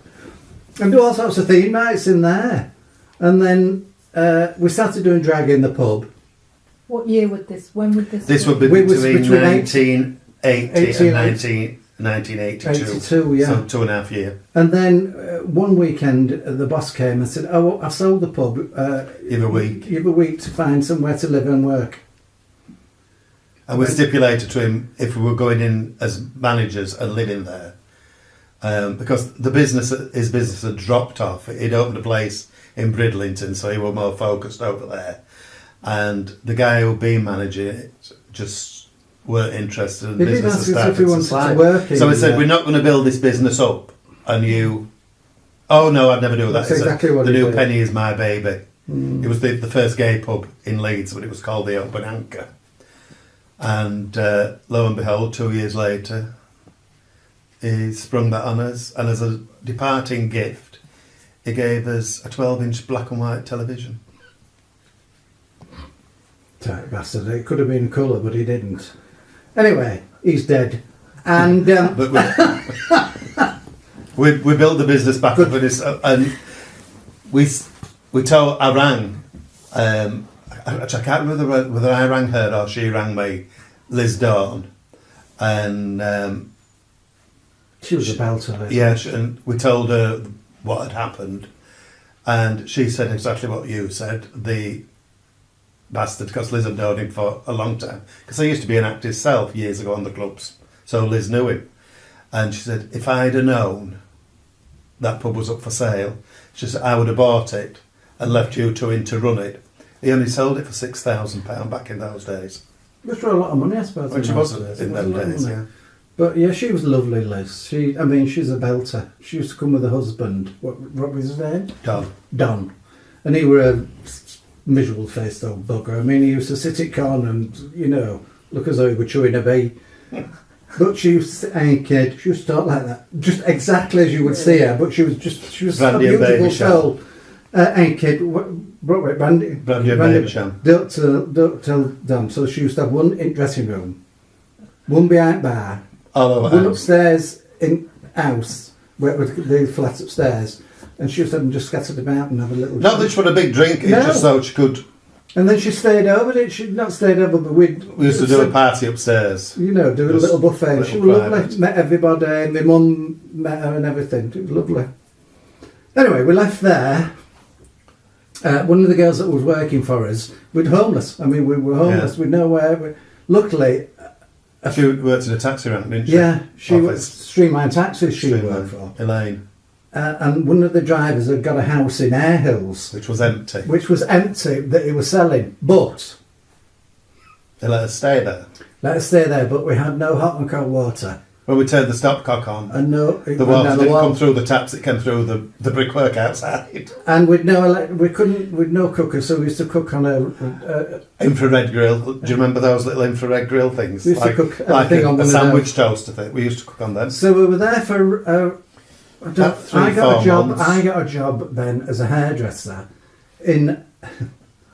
and do all sorts of theme nights in there. And then we started doing drag in the pub. What year would this? When would this? This would be between 1980 and 1982. 82, yeah. So 2.5 years. And then one weekend, the boss came and said, "Oh, I've sold the pub. You have a week. You have a week to find somewhere to live and work." And we stipulated to him if we were going in as managers and living there, because his business had dropped off. He'd opened a place in Bridlington, so he was more focused over there. And the guy who'd been managing it just weren't interested in He did business. ask us if we wanted to work in. So he said, "We're not going to build this business up." And you, "Oh no, I'd never do that." That's He said, exactly what the he New did. Penny is my baby. It was the first gay pub in Leeds, but it was called the Open Anchor. And lo and behold, 2 years later, he sprung that on us. And as a departing gift, he gave us a 12-inch black and white television. Tight bastard. It could have been colour, but he didn't. Anyway, he's dead. And But we built the business back up, and we told. I rang. I can't remember whether I rang her or she rang me, Liz Dawn, and she was a belter. Liz. yeah, and we told her what had happened, and she said exactly what you said. The bastard, because Liz had known him for a long time, because I used to be an actor herself years ago on the clubs, so Liz knew him, and she said if I'd have known that pub was up for sale, she said I would have bought it and left you two in to run it. He only sold it for £6,000 back in those days. Which were a lot of money, I suppose. Which wasn't in them days, yeah. But yeah, she was lovely, Liz. She's a belter. She used to come with her husband. What was his name? Don. And he were a miserable-faced old bugger. I mean, he used to sit at corner and, look as though he were chewing a bee. But she used to say, "Hey kid," she used to talk like that. Just exactly as you would see her, but she was a beautiful soul. Hey kid, Brandy and Baby Sham. Don't tell Don. So she used to have one in dressing room, one behind bar, one upstairs in house, where the flat upstairs, and she used to have them just scattered about and have a little. Not that she had a big drink, No. just so she could. And then she stayed over. She'd not stayed over, but we used to do a party upstairs. do a little buffet. She was lovely. Met everybody. My mum met her and everything. It was lovely. Anyway, we left there. One of the girls that was working for us, we'd homeless. I mean, we were homeless. Yeah. We'd nowhere. Luckily, She worked in a taxi rank, didn't she? yeah, she was Office. Streamline Taxis. She worked for, Elaine, and one of the drivers had got a house in Air Hills, which was empty. that he was selling. But They let us stay there. let us stay there. But we had no hot and cold water, When we turned the stopcock on, and the water didn't come through the taps; it came through the brickwork outside. And we'd no cooker, so we used to cook on a Infrared grill. Do you remember those little infrared grill things? We used to cook like everything on one a of sandwich toaster thing. We used to cook on them. So we were there for About I 3-4 got a job. months. I got a job then as a hairdresser in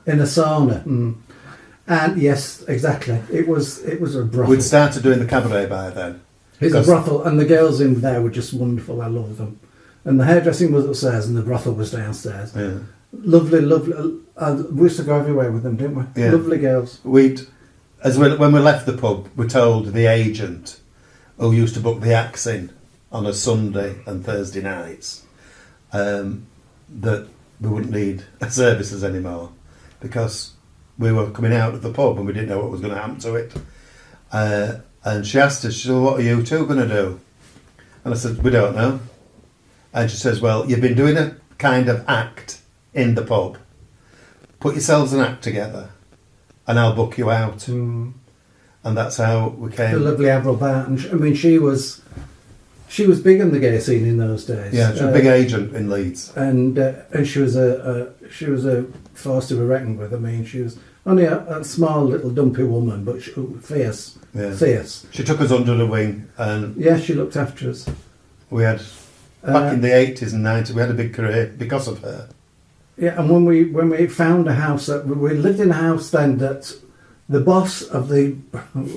a sauna. And yes, exactly. It was a brothel. We'd started doing the cabaret by then. It's a brothel, and the girls in there were just wonderful. I loved them. And the hairdressing was upstairs, and the brothel was downstairs. Yeah. Lovely. We used to go everywhere with them, didn't we? Yeah. Lovely girls. When we left the pub, we told the agent who used to book the acts in on a Sunday and Thursday nights that we wouldn't need services anymore because we were coming out of the pub and we didn't know what was going to happen to it. And she asked us, she said, what are you two going to do? And I said, we don't know. And she says, well, you've been doing a kind of act in the pub. Put yourselves an act together and I'll book you out. And that's how we came. The lovely Avril Barton. I mean, she was big in the gay scene in those days. Yeah, she was a big agent in Leeds. And she was a force to be reckoned with. I mean, she was only a small little dumpy woman, but fierce. Yeah. Fierce. She took us under the wing and Yeah, she looked after us. we had, back in the 80s and 90s, we had a big career because of her. Yeah, and when we found a house that we lived in a house then that the boss of who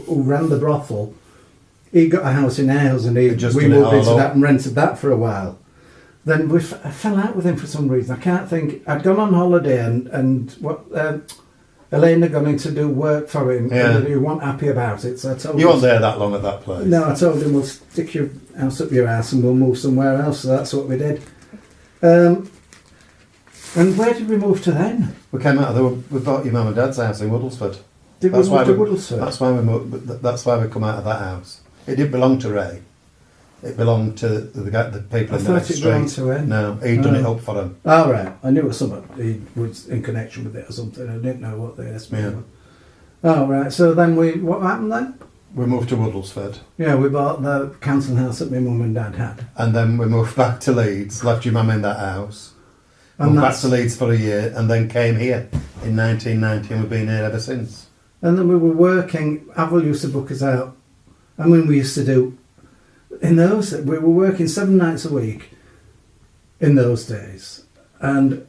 ran the brothel, he got a house in Ailes and we moved into that and rented that for a while. Then I fell out with him for some reason. I can't think. I'd gone on holiday and what Elaine had gone in to do work for him. Yeah. And he wasn't happy about it. So I told You him, weren't there that long at that place. No, I told him we'll stick your house up your ass and we'll move somewhere else. So that's what we did. And where did we move to then? We came out of there, we bought your mum and dad's house in Woodlesford. Did we move to Woodlesford? That's why we moved, that's why we come out of that house. It didn't belong to Ray. It belonged to the people I in the thought next it belonged street. to him. No, he'd done it up for him. Oh, right. I knew it was something. He was in connection with it or something. I didn't know what the SB was. Oh, right. So then what happened then? We moved to Woodlesford. Yeah, we bought the council house that my mum and dad had. And then we moved back to Leeds, left your mum in that house. And Moved back to Leeds for a year and then came here in 1990 and we've been here ever since. And then we were working. Avril used to book us out. I mean, we used to do... In those... We were working 7 nights a week in those days. And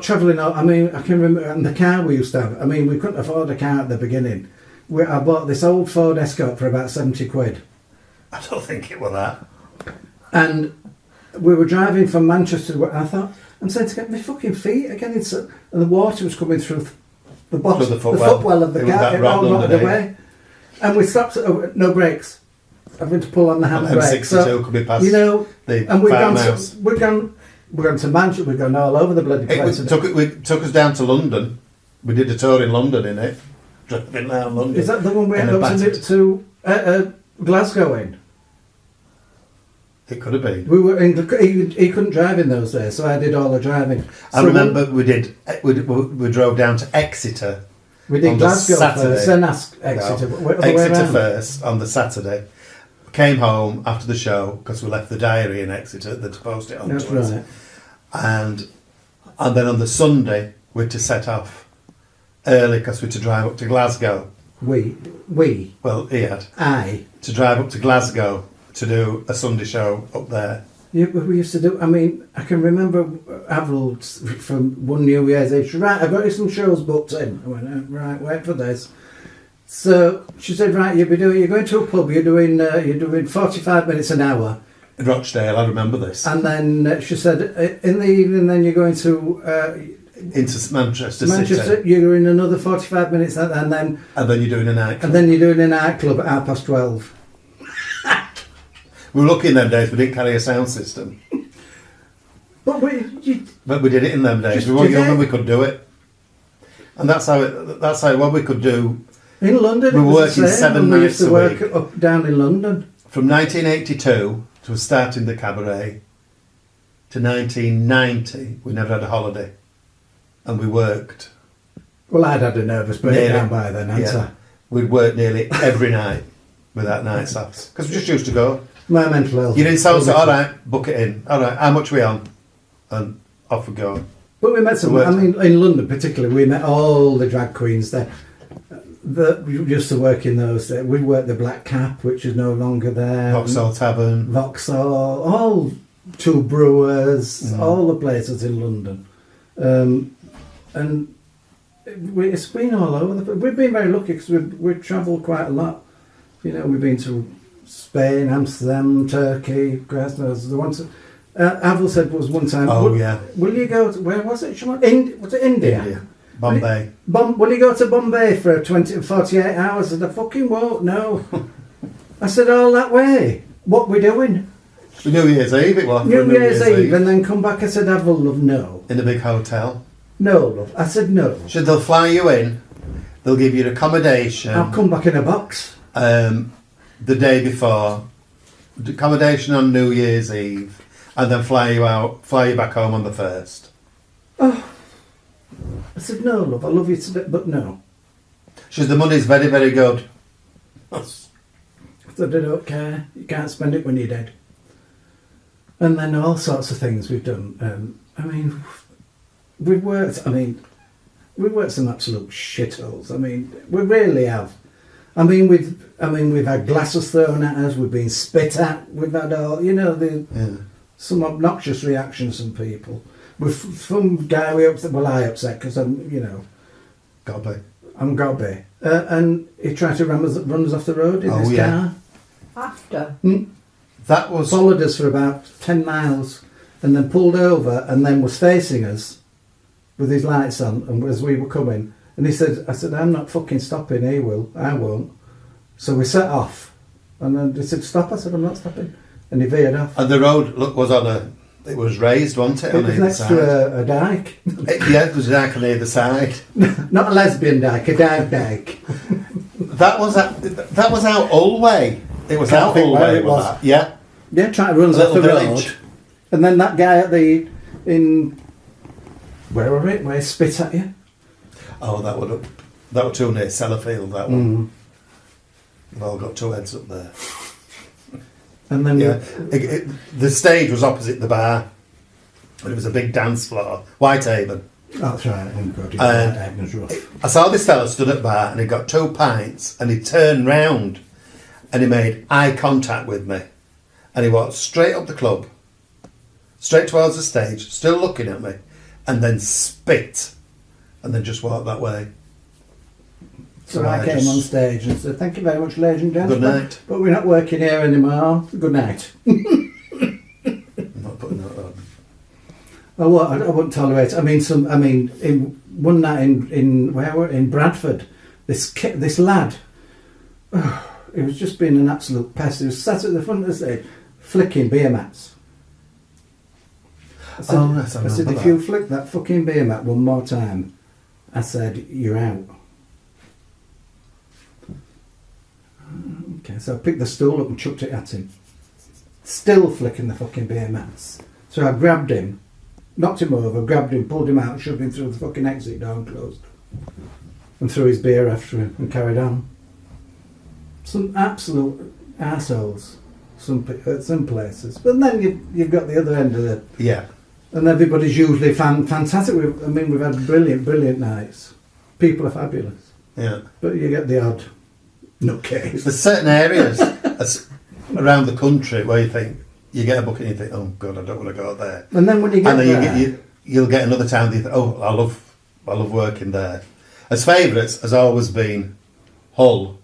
travelling out... I mean, I can remember... And the car we used to have... I mean, we couldn't afford a car at the beginning. I bought this old Ford Escort for about 70 quid. I don't think it was that. And we were driving from Manchester to... I thought... I'm saying to get my fucking feet again. And the water was coming through the bottom, the footwell of the car. It all rotted away. And we stopped at no brakes. Having to pull on the handbrake. M62 could be past and we'd gone to Manchester. We'd gone all over the bloody place. It took us down to London. We did a tour in London in it. Driving down London. Is that the one we ended up to Glasgow in? It could have been. We were he couldn't drive in those days, so I did all the driving. I remember we drove down to Exeter. We did on Glasgow the Saturday. first, then Exeter. No, Exeter first on the Saturday. Came home after the show because we left the diary in Exeter to post it on That's to us. right. And then on the Sunday we had to set off early because we had to drive up to Glasgow. Well, he had. To drive up to Glasgow to do a Sunday show up there. Yeah, we used to do. I mean, I can remember Avril from one New Year's Eve. She said, right, I've got you some shows booked in. I went, right, wait for this. So she said, right, you're going to a pub. You're doing 45 minutes an hour. In Rochdale, I remember this. And then she said, in the evening, then you're going to into Manchester City. You're doing another 45 minutes, and then you're doing a nightclub. And then you're doing a nightclub at 12:30. We were lucky in them days. We didn't carry a sound system. But we did it in them days. We were young and we could do it. And that's how what we could do. In London, we were working 7 nights a week. We used to work up down in London. From 1982 to starting the cabaret to 1990, we never had a holiday, and we worked. Well, I'd had a nervous breakdown by then, hadn't I? We'd work nearly every night without nights off because we just used to go. My mental health. You're in South, all right, book it in. All right, how much are we on? And off we go. But we met some. I mean, in London particularly, we met all the drag queens there. We used to work in those. We worked the Black Cap, which is no longer there. Vauxhall Tavern. Vauxhall, all Two Brewers, all the places in London. And it's been all over. We've been very lucky because we've travelled quite a lot. You know, we've been to Spain, Amsterdam, Turkey, Christ knows. The ones Avril said was one time. Oh, will you go to, where was it? Was it India? India. Bombay. Will you go to Bombay for 48 hours? I said, I fucking won't, no. I said, all that way. What we doing? New Year's Eve it was. New Year's Eve and then come back. I said, Avril, love, no. In a big hotel. No, love. I said, no. So they'll fly you in, they'll give you accommodation. I'll come back in a box. The day before, accommodation on New Year's Eve, and then fly you back home on the 1st. Oh. I said, no, love, I love you today, but no. She said, the money's very, very good. I said, I don't care. You can't spend it when you're dead. And then all sorts of things we've done. We've worked some absolute shitholes. We really have. We've had glasses thrown at us, we've been spit at, we've had all, some obnoxious reactions from people. With some guy I upset because I'm Gobby. I'm Gobby. And he tried to run us off the road in his car. After? That was... Followed us for about 10 miles and then pulled over and then was facing us with his lights on and as we were coming. And I said, I'm not fucking stopping, he will, I won't. So we set off. And then he said, stop. I said, I'm not stopping. And he veered off. And the road was it was raised, wasn't it? It was next to a dike. It was a dike on either side. Not a lesbian dike, a dike. That was out Ulway. It was out think where Ulway. it was. That. Yeah. Yeah, trying to run us off the road. And then that guy where were it? Where he spit at you? Oh, that were too near Sellafield, that one. We've all got two heads up there. And then the stage was opposite the bar. And it was a big dance floor. Whitehaven. That's right. Oh God, Whitehaven's rough. I saw this fella stood at the bar and he got 2 pints and he turned round and he made eye contact with me. And he walked straight up the club, straight towards the stage, still looking at me, and then spit, and then just walked that way. So I came on stage and said, thank you very much, ladies and gentlemen. Good night. But we're not working here anymore. Good night. I'm not putting that on. I wouldn't tolerate it. One night in Bradford, this lad, he was just being an absolute pest. He was sat at the front of the stage, flicking beer mats. I said, if you flick that fucking beer mat one more time, I said, you're out. Okay, so I picked the stool up and chucked it at him. Still flicking the fucking beer mats. So I grabbed him, knocked him over, grabbed him, pulled him out, shoved him through the fucking exit door and closed. And threw his beer after him and carried on. Some absolute assholes, some places. But then you've got the other end of it. Yeah. And everybody's usually fantastic. We've had brilliant nights. People are fabulous. Yeah. But you get the odd nutcase. There's certain areas around the country where you think, you get a book and you think, oh God, I don't want to go there. And then when you get there... you'll get another town that you think, oh, I love working there. As favourites has always been Hull,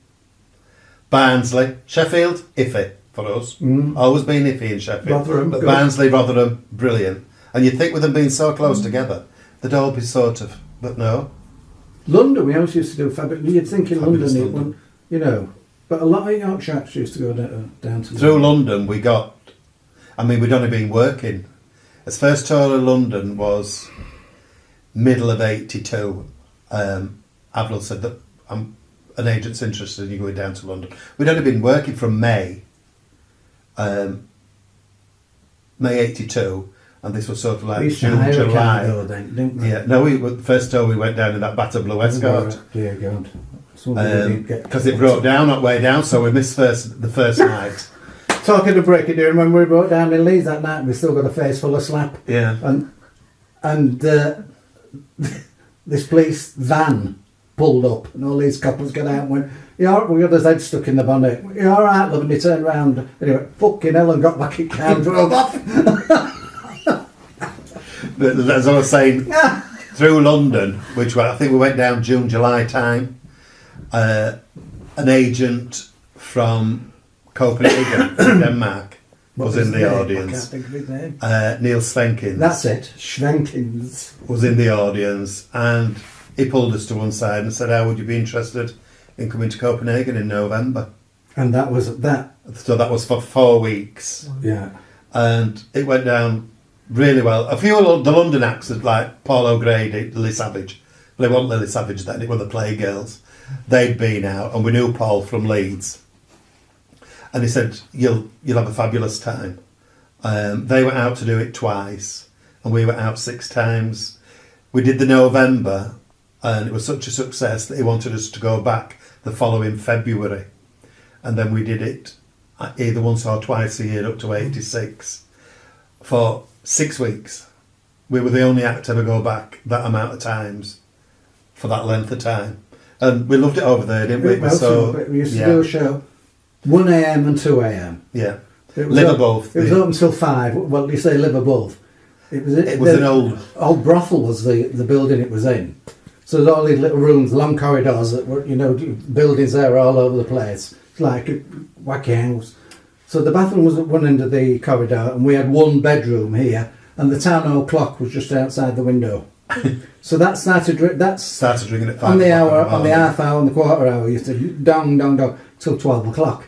Barnsley, Sheffield, iffy for us. Always been iffy in Sheffield. Rotherham, but good. Barnsley, Rotherham, brilliant. And you'd think with them being so close together, they'd all be sort of, but no. London, we always used to do fabulous. You'd think in Fabulous London, London. you know, but a lot of Yorkshire acts used to go down to Through London, we'd only been working. His first tour of London was middle of 82. Avril said that an agent's interested in you going down to London. We'd only been working from May 82, and this was sort of like we used to June, hire a car July. though then, didn't we? Yeah, no, the first tour we went down in that Batter Blue Escort. Dear God. Because it broke down that way down, so we missed the first night. Talking of breaking, do you remember we brought down in Leeds that night and we still got a face full of slap? Yeah. And this police van pulled up, and all these couples got out and went, "Yeah, we got his head stuck in the bonnet. You all right, love?" And he turned round, and he went, "Fucking hell," and got back in car and drove off. But as I was saying, through London, which I think we went down June, July time, an agent from Copenhagen, from Denmark, was in the I audience. can't think of his name. Neil Svenkins. That's it, Schwenkins. Was in the audience, and he pulled us to one side and said, "How would you be interested in coming to Copenhagen in November?" And that was that. So that was for 4 weeks, Yeah. and it went down really well. A few of the London acts, like Paul O'Grady, Lily Savage. Well, it wasn't Lily Savage then, it was the Playgirls. They'd been out, and we knew Paul from Leeds. And he said, you'll have a fabulous time. They went out to do it twice, and we went out 6 times. We did the November, and it was such a success that he wanted us to go back the following February. And then we did it either once or twice a year up to 86 for 6 weeks. We were the only act to ever go back that amount of times for that length of time. And we loved it over there, didn't we? We used to do a show 1 a.m. and 2 a.m. Yeah. It was Live up- above. It was open till 5. Well, you say live above. It was an old brothel was the building it was in. So there's all these little rooms, long corridors that were, buildings there all over the place. It's like a wacky house. So the bathroom was at one end of the corridor, and we had one bedroom here, and the town hall clock was just outside the window. So that started ringing at 5 on the hour, on the half hour, and the quarter hour. You used to dong dong dong till 12 o'clock.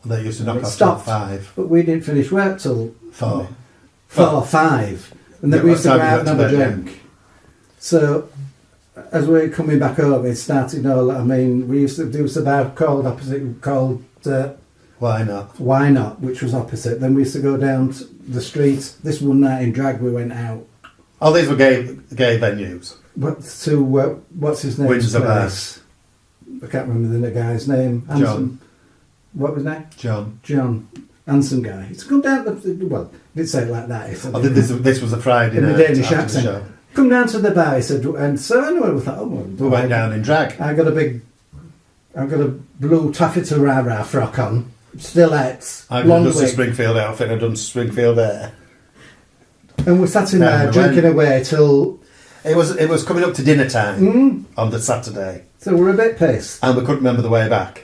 They used to knock It off till stopped. 5. But we didn't finish work till 4. 5, and then Yeah, we used to what go time out and you have went a to bed, drink. So as we were coming back home, it started all. I mean, we used to do a bar called Why not? Why Not, which was opposite. Then we used to go down to the street. This one night in drag, we went out. Oh, these were gay venues. But to what's his name? Windsor Bar. I can't remember the guy's name. John. What was his name? John. Handsome guy. He's come down. Well, he didn't say it like that. He said, This was a Friday in night the Danish after the accent. show. Come down to the bar. He said, and so anyway, we thought, oh, well, We went down in drag. I've got a blue taffeta rah-rah frock on, stilettos, I've long done just a wig, Springfield outfit. I've done Springfield hair. and we sat in Down there the drinking way. away till. It was coming up to dinner time on the Saturday, So we're a bit pissed. and we couldn't remember the way back.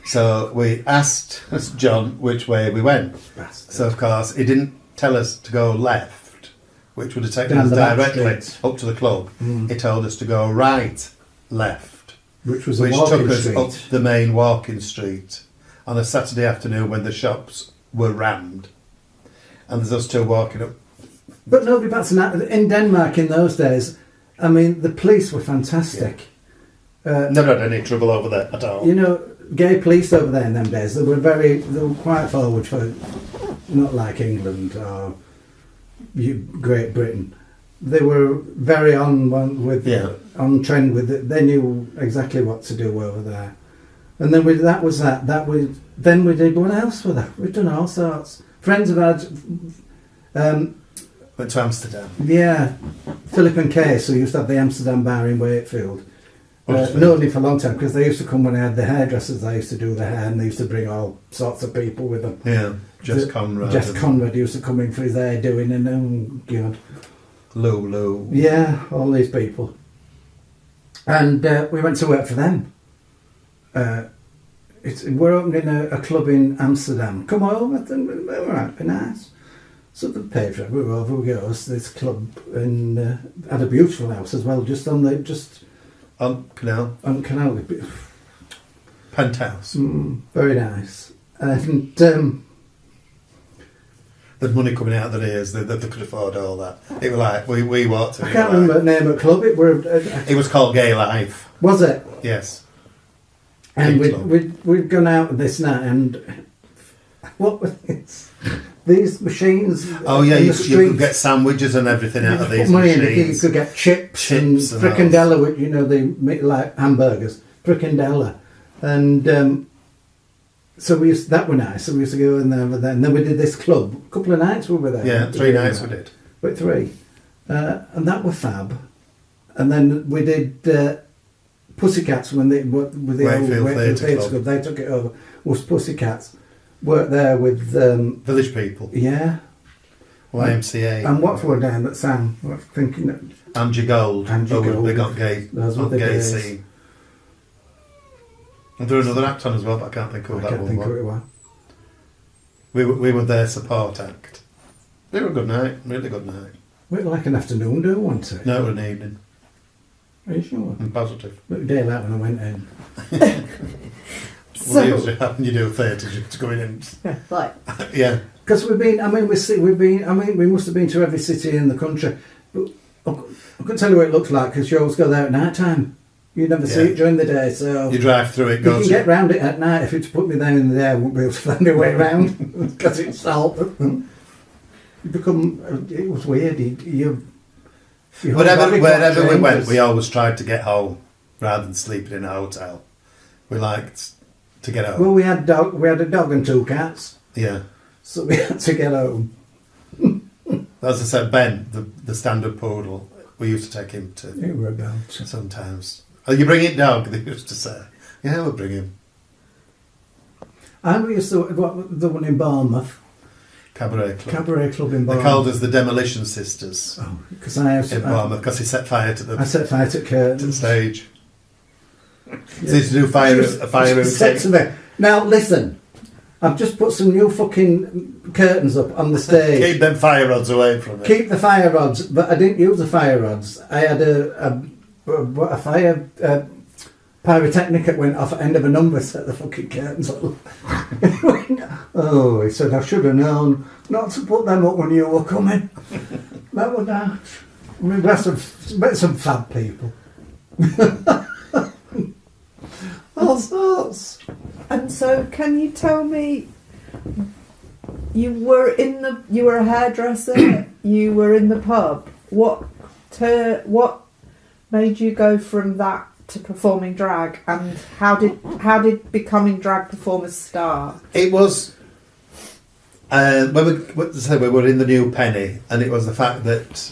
So we asked John which way we went. Bastard. So of course he didn't tell us to go left, which would have taken Down us the back directly street. up to the club. He told us to go right, left, Which was a which walking took us street. up the main walking street on a Saturday afternoon when the shops were rammed, and there's us two walking up. But nobody bats an eye. In Denmark in those days, I mean, the police were fantastic. Never had any trouble over there at all. You know, gay police over there in them days, they were quite forward for, not like England or Great Britain. They were very on trend with it. They knew exactly what to do over there. And then then we did, what else with that? We've done all sorts. Friends of ours, Went to Amsterdam. yeah, Philip and Case, who used to have the Amsterdam bar in Wakefield. What's Known him for a long time because they used to come when I had the hairdressers. They used to do the hair, and they used to bring all sorts of people with them. Yeah, Jess Conrad. Jess and Conrad used to come in for his hair doing, and oh god, Lulu. yeah, all these people. And we went to work for them. We're opening a club in Amsterdam. Come over, then all right, be nice. So they paid for it. We were over. We go to this club and had a beautiful house as well, just on Canal. Canal. Penthouse. Very nice. And The money coming out of their ears, they could afford all that. It was like, we walked in. I can't remember the name of the club. It was called Gay Life. Was it? Yes. And Big club. we'd gone out this night, and what was this? These machines. Oh yeah, in you the could streets. get sandwiches and everything out of Put these money in it, machines. you could get chips and Chips and fricandella, which they make like hamburgers. Fricandella, and so that were nice. So we used to go in there, and then we did this club. A couple of nights we were there. Yeah, 3 nights we did. But 3, and that were fab. And then we did Pussycats when they with the Wakefield old Theatre Theatre Club. Club. They took it over. Was Pussycats worked there with Village People, yeah, YMCA. and what were down that sang? I was thinking that Angie Gold. Angie oh, Gold. They got gay. Those were on the gay days. scene. And there was another act on as well, but I can't think of I that can't one. think who it was. We were their support act. They were a good night, really good night. It was like an afternoon do, wasn't it? No, it was an evening. Are you sure? I'm positive. It was daylight when I went in. Well, usually happen you do theatre just going in. Like, Yeah. Because we've been. I mean, we must have been to every city in the country. But I couldn't tell you what it looks like because you always go there at night time. You never see Yeah. it during the day, so You drive through it, you go can to get round it at night. If you put me there in the day, I wouldn't be able to find my way round because it's salt. You become. It was weird. You Wherever we went, we always tried to get home rather than sleeping in a hotel. We liked to get home. Well, we had a dog and 2 cats, Yeah. so we had to get home. As I said, Ben, the standard poodle, we used to take him to You were about. sometimes. Oh, you bring it dog, they used to say. Yeah, we'll bring him. And we used to what the one in Bournemouth, Cabaret Club. Cabaret Club in They Bournemouth. called us the Demolition Sisters Oh, because I in Bournemouth because he set fire to I the set fire to curtains. stage. So he used to do a fire Said to routine. me, now listen, I've just put some new fucking curtains up on the stage. Keep them fire rods away from it. Keep the fire rods, but I didn't use the fire rods. I had a fire pyrotechnic that went off at the end of a number, set the fucking curtains up. Oh, he said, I should have known not to put them up when you were coming. That would that. I mean, we had some fab people. All sorts. And so, can you tell me, you were a hairdresser, you were in the pub. What made you go from that to performing drag, and how did becoming drag performers start? It was when we were in the New Penny, and it was the fact that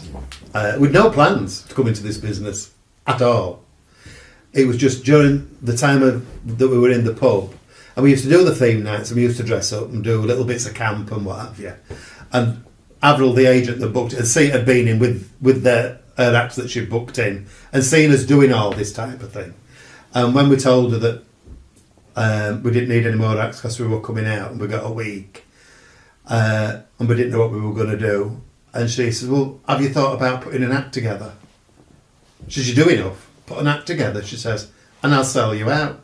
we'd no plans to come into this business at all. It was just during the time that we were in the pub, and we used to do the theme nights, and we used to dress up and do little bits of camp and what have you. And Avril, the agent that booked it, had been in with her acts that she'd booked in, and seen us doing all this type of thing. And when we told her that we didn't need any more acts because we were coming out and we got a week, and we didn't know what we were going to do, and she said, well, have you thought about putting an act together? She said, you do enough, put an act together, she says, and I'll sell you out.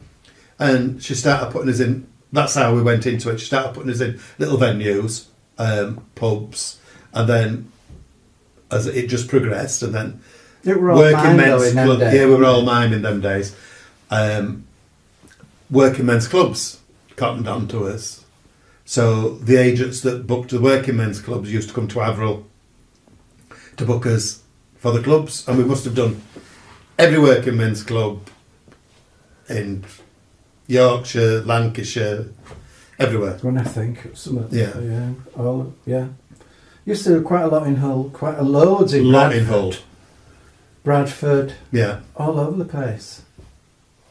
And she started putting us in, that's how we went into it, she started putting us in little venues, pubs, and then as it just progressed, and then It were all working mine, though, men's in them club, days, yeah, we were weren't all mime in them days. Working men's clubs cottoned on to us, so the agents that booked the working men's clubs used to come to Avril to book us for the clubs, and we must have done every working men's club in Yorkshire, Lancashire, everywhere. When I think some Yeah. yeah. Used to do quite a lot in Hull, quite a loads in Lot Bradford. in Hull. Bradford, Yeah. all over the place.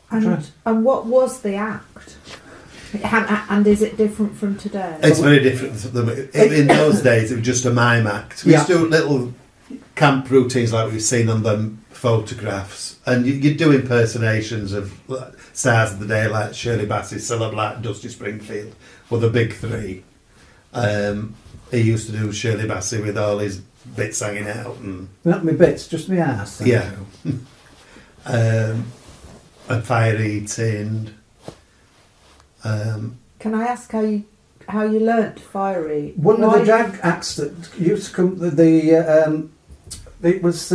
And what was the act? And is it different from today? It's very different. In those days, it was just a mime act. We used to do little camp routines like we've seen on them photographs, and you'd do impersonations of stars of the day like Shirley Bassey, Cilla Black, Dusty Springfield were the big three. He used to do Shirley Bassey with all his bits hanging out, and Not my bits, just my ass. thank Yeah. you. and fire eating. Can I ask how you learnt fire eat? One of the drag acts that used to come, it was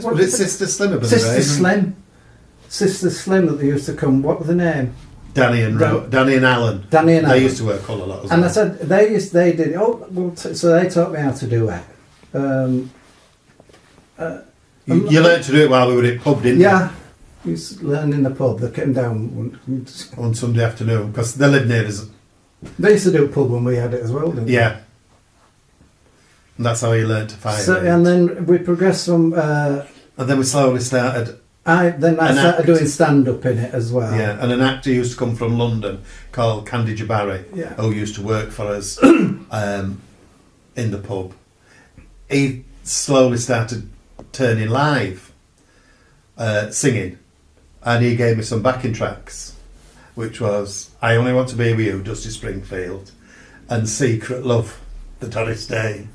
Was it Sister Slim? I believe, Sister right? Slim. Sister Slim that they used to come. What was the name? Danny and Alan. Danny and They Alan. used to work Hull a lot as And well. I said they did. Oh, well, so they taught me how to do it. You learned to do it while we were at pub, didn't Yeah, we used to learn in the pub. They came down. you? On Sunday afternoon, because they lived near us. They used to do pub when we had it as well, didn't Yeah. And that's how he learned to fire. So, and then we progressed from. And then we slowly started. I started act. doing stand up in it as well. Yeah, and an actor used to come from London called Candy Jabari, Yeah. who used to work for us in the pub. He slowly started turning live, singing, and he gave me some backing tracks, which was I Only Want to Be With You, Dusty Springfield, and Secret Love, the Doris Day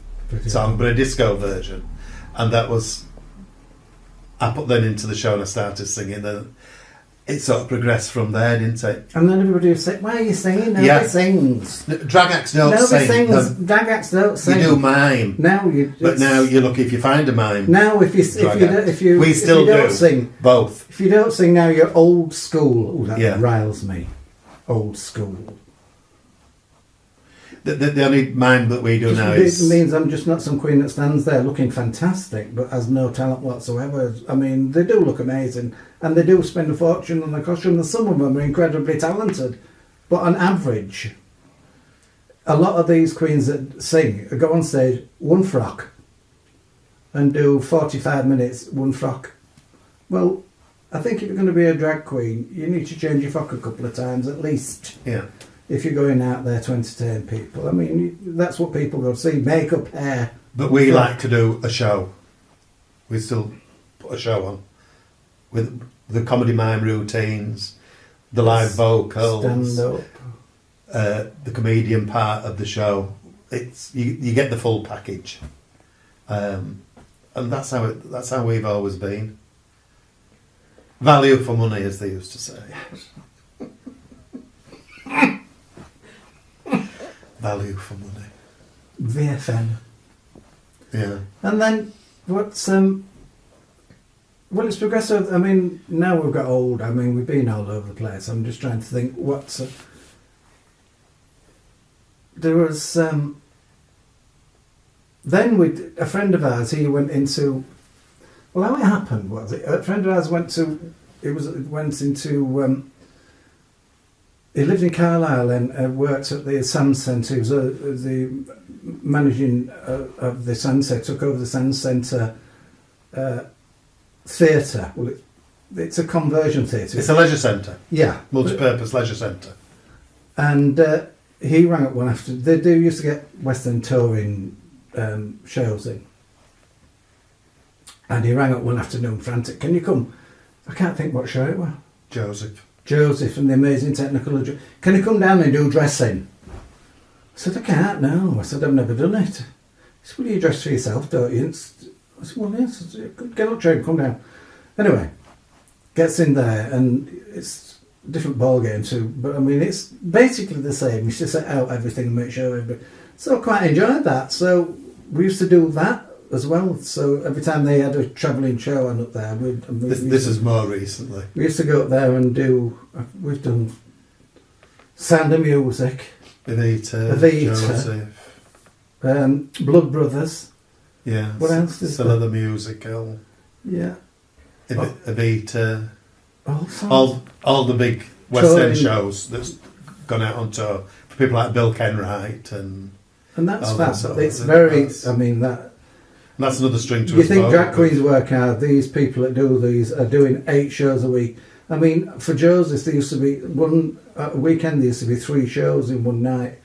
song, but a disco version. And that was, I put them into the show and I started singing, and it sort of progressed from there, didn't it? And then everybody would say, "Why are you singing? Nobody sings. Drag acts don't Nobody sing. sings. Drag acts don't sing. You do mime. Now you. But now you're lucky if you find a mime. Now if you We still don't do. sing, Both. if you don't sing now, you're old school. Oh, that Yeah. riles me. Old school. The only mime that we do now It is... means I'm just not some queen that stands there looking fantastic but has no talent whatsoever. I mean, they do look amazing and they do spend a fortune on the costume, and some of them are incredibly talented. But on average, a lot of these queens that sing go on stage one frock and do 45 minutes one frock. Well, I think if you're going to be a drag queen, you need to change your frock a couple of times at least. Yeah. If you're going out there to entertain people. I mean, that's what people go to see. Makeup, hair. But we like to do a show. We still put a show on. With the comedy mime routines, the live vocals, Stand up. the comedian part of the show. It's you get the full package. And that's how we've always been. Value for money, as they used to say. Value for money. VFN. Yeah. And then what's well, it's progressive. I mean, now we've got old. I mean, we've been all over the place. I'm just trying to think what's. There was then with a friend of ours. He went into. Well, how it happened was it? A friend of ours went to. Went into. He lived in Carlisle and worked at the Sand Centre. He was the managing of the Sand Centre, took over the Sand Centre theatre. Well, it's a conversion theatre. It's a leisure centre. Yeah. Multi-purpose leisure centre. And he rang up one after... They used to get West End touring shows in. And he rang up one afternoon frantic. Can you come? I can't think what show it was. Joseph and the Amazing Technical. Can you come down and do dressing? I said, I can't, no. I said, I've never done it. He said, well, you dress for yourself, don't you? I said, well, yes. I said, get up, train, come down. Anyway, gets in there and it's a different ball game too. But I mean, it's basically the same. You just set out everything and make sure everybody... So I quite enjoyed that. So we used to do that as well. So every time they had a travelling show on up there, This is more recently. we used to go up there and do. We've done Sound of Music, Evita. Joseph. Blood Brothers. Yeah. What else is Still there? the musical. Yeah, Evita. all songs. All the big West End Touring. shows that's gone out on tour for people like Bill Kenwright and And that's all fab. that sort of It's thing. very. That's- I mean that. that's another string to You his think bow. drag queens work hard? These people that do these are doing 8 shows a week. I mean, for Joseph, there used to be a weekend. There used to be 3 shows in one night.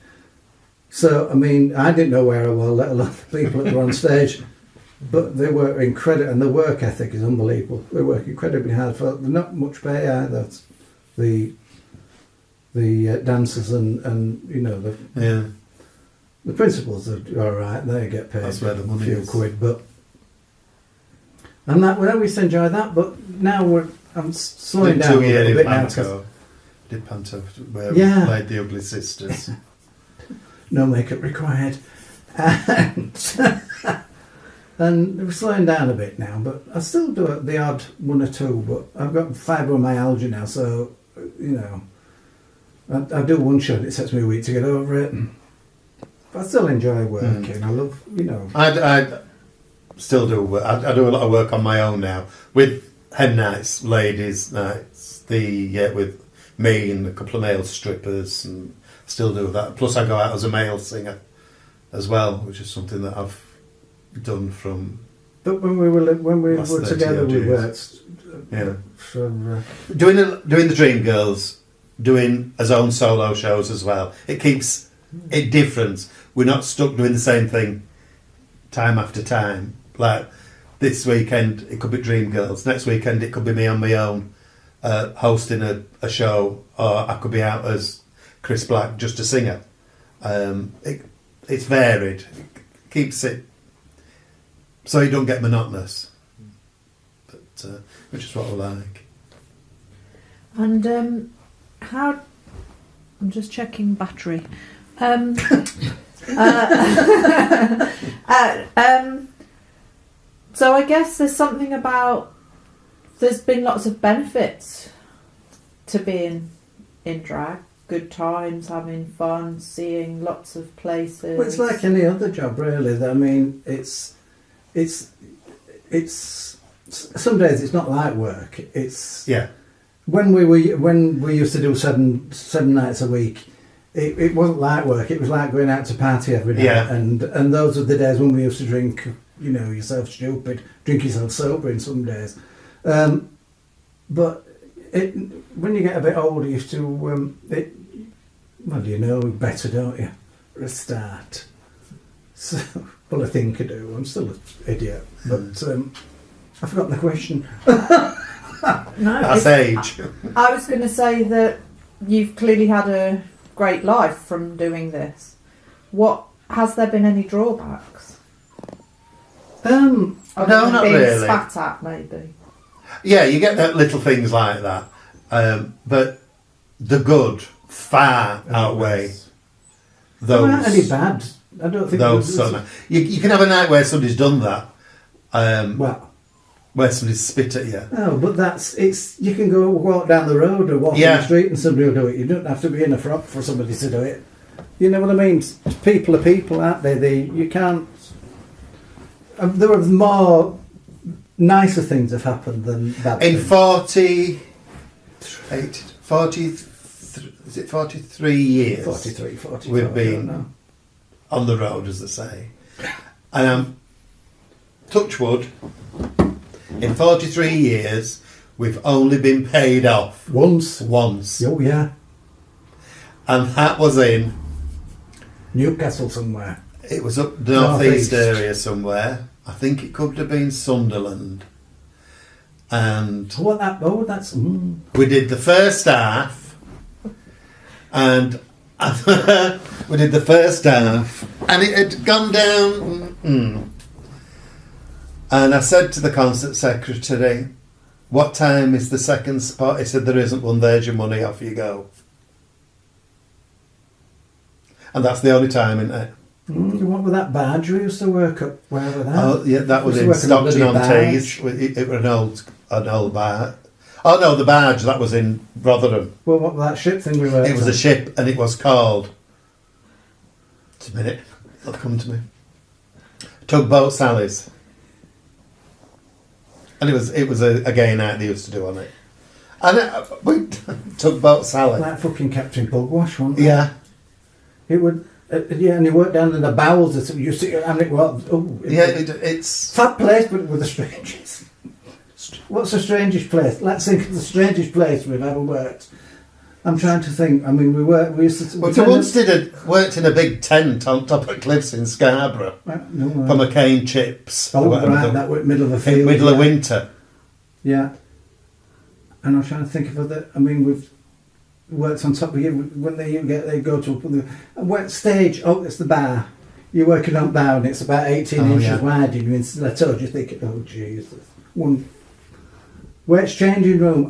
So I mean, I didn't know where I was, let alone the people that were on stage. But they were incredible, and the work ethic is unbelievable. They work incredibly hard for. They're not much pay either. The dancers and you know the principals are all right. They get paid That's where the money a few is. quid, but and that we always enjoy that. But now I'm slowing Did down 2 a year little in bit now. 'Cause Panto. Did Panto where Yeah. we played the Ugly Sisters. no makeup required, and and we're slowing down a bit now. But I still do the odd 1 or 2. But I've got fibromyalgia now, so you know. I do one show and it takes me a week to get over it. But I still enjoy working. I love, you know. I still do work. I do a lot of work on my own now with hen nights, ladies nights, with me and a couple of male strippers, and still do that. Plus, I go out as a male singer as well, which is something that I've done from. But when we were Last 30 together, odd we years. worked. Yeah. For, Doing the Dreamgirls, doing his own solo shows as well. It keeps it different. We're not stuck doing the same thing time after time. Like this weekend, it could be Dreamgirls. Next weekend, it could be me on my own, hosting a show, or I could be out as Chris Black, just a singer. It's varied. It keeps it so you don't get monotonous. But which is what I like. And how? I'm just checking battery. So I guess there's something about. There's been lots of benefits to being in drag. Good times, having fun, seeing lots of places. well, it's like any other job, really. I mean, it's some days it's not like work. It's Yeah. when we used to do seven nights a week. It wasn't like work. It was like going out to party every night. Yeah. And those were the days when we used to drink. You know, yourself stupid, drink yourself sober in some days. But when you get a bit older, you have to. Well, you know better, don't you? For a start. So, well, I think I do. I'm still an idiot, but I've forgotten the question. No, That's age. I was going to say that you've clearly had a great life from doing this. What has there been any drawbacks? No, not being really. spat at, maybe. Yeah, you get that little things like that, but the good far outweigh Those those. not any bad. I don't think Those sort of, you can have a night where somebody's done that, well. where somebody's spit at you. Oh, but it's. You can go walk down the road or walk in Yeah. the street and somebody will do it. You don't have to be in a frock for somebody to do it. You know what I mean? People are people, aren't they? You can't. There are more nicer things have happened than bad In things. 43 years 43, 44, we've I don't been know. on the road, as they say. And touch wood, in 43 years, we've only been paid off Once. once. Oh, yeah. And that was in, Newcastle somewhere. it was up the northeast Northeast. area somewhere. I think it could have been Sunderland. And That's. we did the first half, and we did the first half, and it had gone down. And I said to the concert secretary, "What time is the second spot?" He said, "There isn't one. There's your money. Off you go." And that's the only time, isn't it? What was that barge we used to work up? Where were that? Oh, yeah, that was We in used to work on a Stockton on bloody Tees. It was an old barge. Oh no, the barge that was in Rotherham. Well, what was that ship thing we worked It was on? a ship, and it was called. Just a minute, it'll come to me. Tugboat Sally's, and it was a gay night they used to do on it. And we Tugboat Sally. Like fucking Captain Bugwash, wasn't it? Yeah, It would. Yeah, and he worked down in the bowels. You see, and it was. it's Fab place, but with the strangest. What's the strangest place? Let's think of the strangest place we've ever worked. I'm trying to think. I mean, we used to. Well, we once worked in a big tent on top of cliffs in Scarborough for McCain chips. Oh, or whatever right, the- that was middle of a in field. middle of winter. Yeah. And I'm trying to think of other. I mean, we've worked on top of you when they go to a wet stage. Oh, it's the bar. You're working on bar, and it's about 18 Oh, inches yeah. wide. And I told you, thinking, oh Jesus, one. Where's changing room?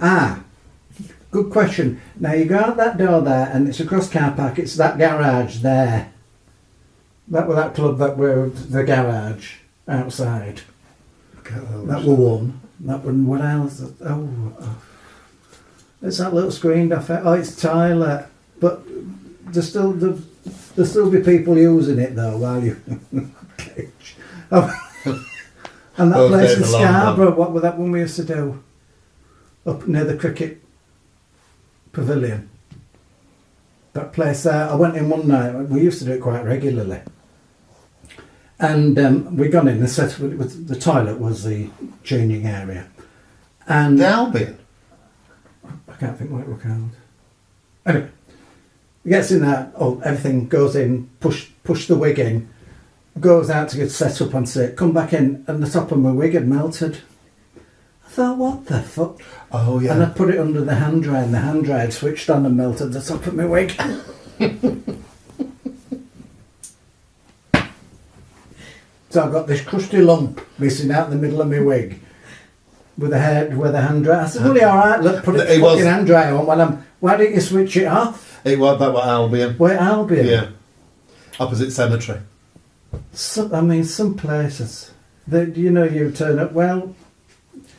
Good question. Now you go out that door there, and it's across car park. It's that garage there. That was that club that were the garage outside. That were one. That one. What else? Oh. It's that little screened off it. Oh, it's Tyler. But there'll still be people using it though while you. Oh. And that Those place days in are long gone. Scarborough. What was that one we used to do? Up near the cricket pavilion. That place there. I went in one night. We used to do it quite regularly. And we'd gone in and set with the toilet was the changing area. And The Albion. I can't think what it was called. Anyway, he gets in there, everything goes in, push the wig in, goes out to get set up on set, come back in, and the top of my wig had melted. I thought, what the fuck? Oh, yeah. And I put it under the hand dryer, and the hand dryer had switched on and melted the top of my wig. So I've got this crusty lump missing out in the middle of my wig with the hand dryer. I said, well, all right, look, put it fucking hand dryer on. Why didn't you switch it off? It was that was Albion. Where Albion? Yeah. Opposite cemetery. Some places, you turn up, well...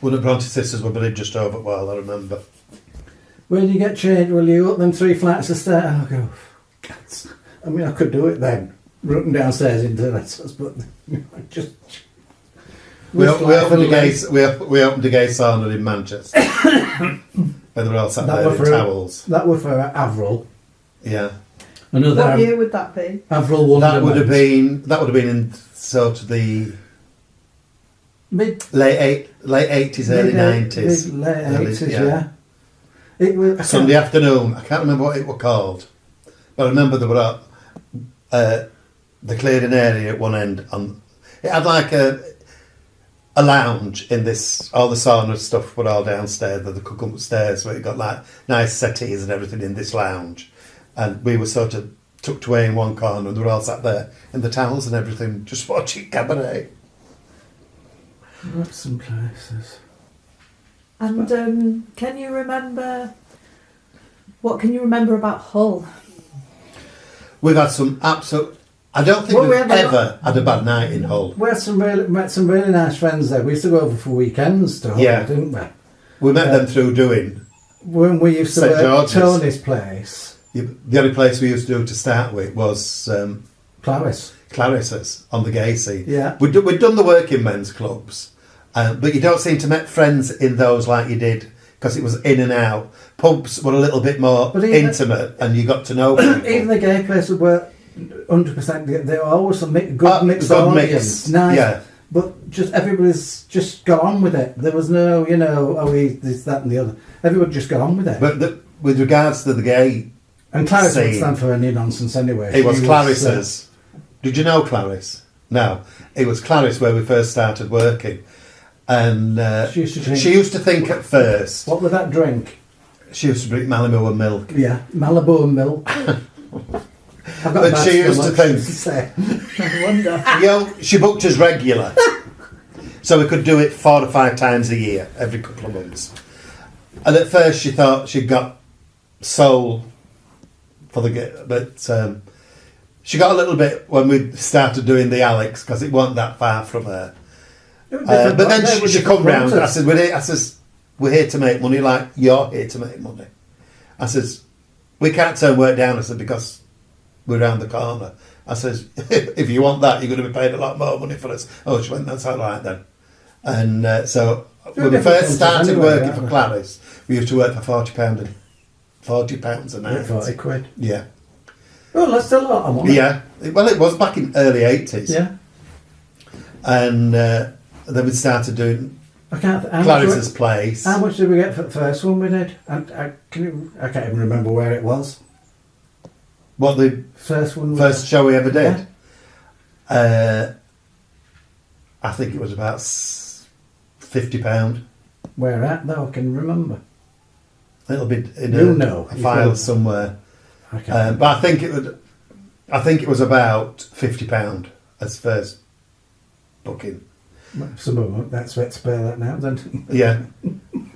One of Bronte sisters were buried just over, well, I remember. When you get changed, will you up them 3 flights of stairs? I'll go, I mean, I could do it then, running downstairs into the but just... We opened a gay sauna in Manchester. Where they were all sat there in towels. That was for Avril. Yeah. What year would that be? Avril Wonderland. That would have been in sort of the late 80s, early 90s. Late 80s, yeah. It was Sunday afternoon. I can't remember what it was called, but I remember there were the clearing area at one end. It had like a lounge in this. All the sauna stuff were all downstairs. They could come upstairs, where you got like nice settees and everything in this lounge. And we were sort of tucked away in one corner, and they were all sat there in the towels and everything, just watching cabaret. That's some places. And can you remember about Hull? We've had some absolute... I don't think we've ever had a bad night in Hull. We had met some really nice friends there. We used to go over for weekends to Hull, didn't we? We met them through doing... When we used to work at Tony's place... The only place we used to do to start with was Clarissa's on the gay scene. Yeah. We'd done the working men's clubs, but you don't seem to make friends in those like you did, because it was in and out. Pubs were a little bit more intimate, and you got to know people. Even the gay places were 100%. They were always a good mixed audience. Nice. Yeah. But just everybody's just got on with it. There was no, this, that and the other. Everybody just got on with it. But with regards to the gay... And Clarice would stand for any nonsense anyway. It was Clarissa's. Did you know Clarice? No. It was Clarice where we first started working. And she used to think at first... What was that drink? She used to drink Malibu and milk. Yeah, Malibu and milk. But she used to think... I wonder. She booked us regular. So we could do it 4 or 5 times a year, every couple of months. And at first she thought she'd got soul... but she got a little bit when we started doing the Alex, because it wasn't that far from her. But then she come round. I said, we're here to make money like you're here to make money. I says, we can't turn work down. I said, because we're round the corner. I says, if you want that, you're going to be paid a lot more money for us. Oh, she went, that's all right then. And so when we first started working for Clarice, we used to work for £40 a night. 40 quid. Yeah. Well, that's still a lot of money. Yeah. Well, it was back in early 80s. Yeah. And then we started doing Clarice's Place. How much did we get for the first one we did? I can't even remember where it was. What, the first show we ever did? Yeah. I think it was about £50. Where at though? I can remember. It'll be in a file somewhere. Okay. But I think it was about £50 as first booking. Some of them, that's where to spare that now, don't you? Yeah.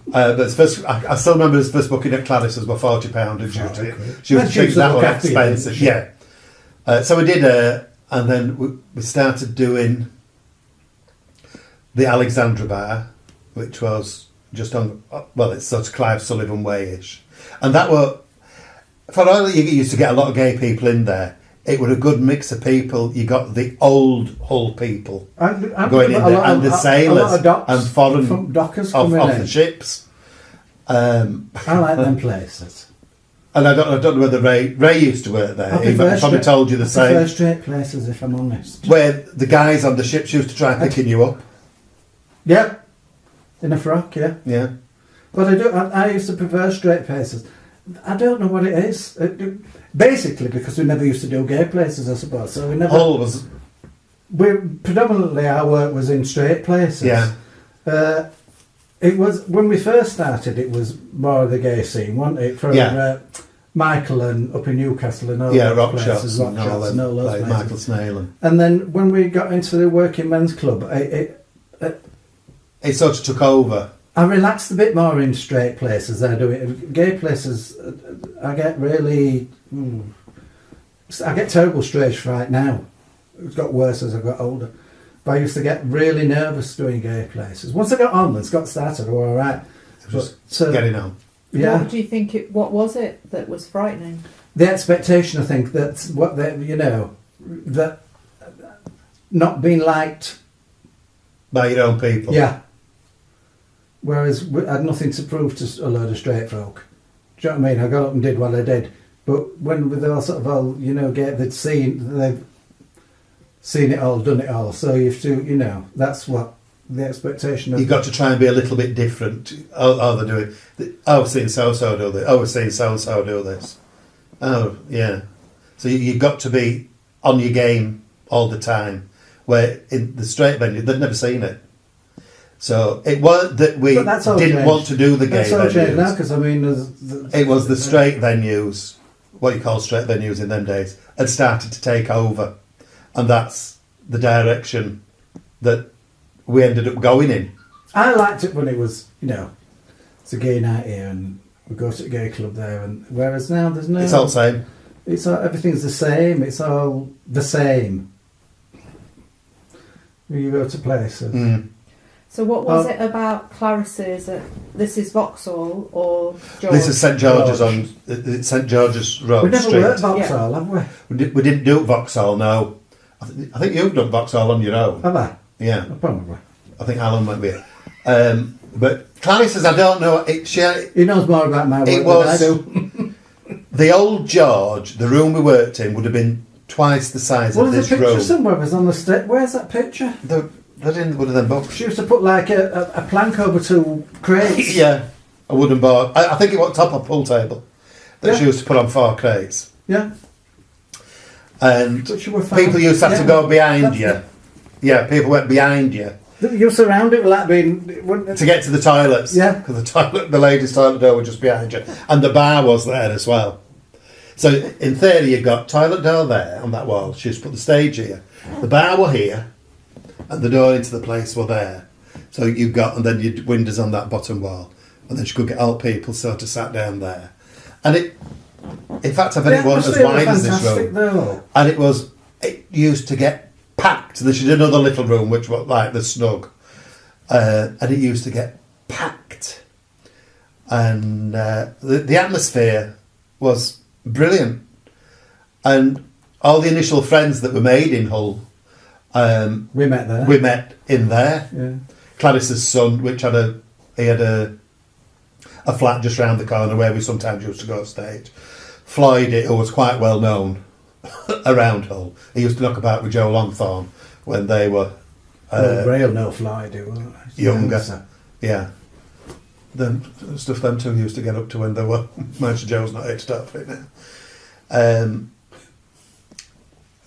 But first, I still remember his first booking at Clarissa's were £40, and she was treating that one expensive. Yeah. So we did and then we started doing the Alexandra Bar, which was just on, well, it's sort of Clive Sullivan way-ish. And that were, for all you used to get a lot of gay people in there, it was a good mix of people. You got the old Hull people going in there, and the sailors and foreign dockers off the ships. I like them places. And I don't know whether Ray used to work there. He probably told you the same. I prefer straight places, if I'm honest. Where the guys on the ships used to try picking you up. Yeah. In a frock, yeah. Yeah. But I used to prefer straight places. I don't know what it is. Basically, because we never used to do gay places, I suppose. So we never. Hull was. Predominantly our work was in straight places. Yeah. It was when we first started. It was more of the gay scene, wasn't it? From Michael and up in Newcastle and all those rock places, shots and all those like places. Michael Snail. And then when we got into the working men's club, It sort of took over. I relaxed a bit more in straight places. I do it. Gay places, I get really. I get terrible stage fright now. It's got worse as I got older. But I used to get really nervous doing gay places. Once I got on and got started, I was all right. Just getting on. Yeah. What do you think? What was it that was frightening? The expectation, I think, that's what they, that not being liked by your own people. Yeah. Whereas I had nothing to prove to a load of straight folk. Do you know what I mean? I got up and did what I did. But when they all sort of all, they've seen it all, done it all. So you have to, that's what the expectation of. You've got to try and be a little bit different. Oh, they're doing. I've seen so-so do this. Oh, I've seen so-so do this. Oh, yeah. So you've got to be on your game all the time. Where in the straight venue, they'd never seen it. So it wasn't that we didn't want to do the gay venues. Now, because I mean, it was the straight venues, what you call straight venues in them days, had started to take over, and that's the direction that we ended up going in. I liked it when it was, it's a gay night here, and we go to a gay club there, and whereas now there's no. It's all the same. It's all, everything's the same. It's all the same. You go to places. Mm. So what was it about Clarice's? This is Vauxhall or George? This is St George's on St George's Road. We never Street. worked Vauxhall, have we? We didn't do Vauxhall. No, I think you've done Vauxhall on your own. Have I? Yeah, probably. I think Alan went with it. But Clarice's, I don't know. He knows more about my work than I do. The old George, the room we worked in, would have been twice the size of this room. There's a picture somewhere. It was on the step. Where's that picture? They're in one of them books. She used to put like a plank over two crates. Yeah, a wooden board. I think it was top of a pool table that she used to put on 4 crates. Yeah. And people used to have to go behind you. Yeah, people went behind you. You surround it with that being... To get to the toilets. Yeah. Because the ladies' toilet door was just behind you. And the bar was there as well. So in theory, you've got toilet door there on that wall. She used to put the stage here. The bar were here. And the door into the place were there. So you've got... And then your windows on that bottom wall. And then she could get old people sort of sat down there. And it... In fact, I bet it wasn't as wide as this room. Though. And it used to get packed. She did another little room, which was like the snug. And it used to get packed. And the atmosphere was brilliant. And all the initial friends that were made in Hull... we met there. We met in there. Yeah. Clarice's son, which had a flat just round the corner where we sometimes used to go stage. Floyd, who was quite well known around Hull, he used to knock about with Joe Longthorne when they were Rail no Floyd, younger. Yeah. The stuff them two used to get up to when they were. Most of Joe's not here to talk for it now.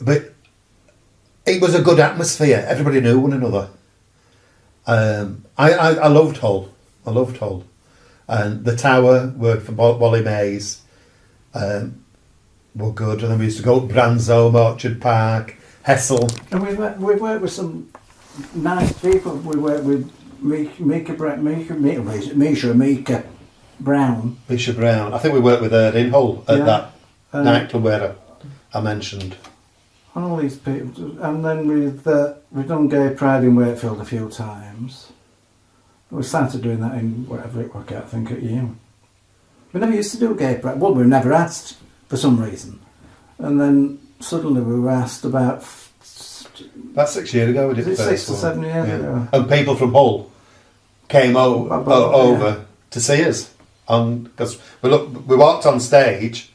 But it was a good atmosphere. Everybody knew one another. I loved Hull. I loved Hull. And the Tower worked for Wally Mays. Were good, and then we used to go up Bransholme, Orchard Park, Hessel. And we worked with some nice people. We worked with Mika Brown. Misha Brown. I think we worked with her in Hull at that nightclub where I mentioned. All these people, and then we've done Gay Pride in Wakefield a few times. We started doing that in whatever it was, I think at you. We never used to do Gay Pride. Well, we were never asked for some reason, and then suddenly we were asked about 6 years ago. We did the first 6 or 7 years ago. And people from Hull came over to see us. because we walked on stage,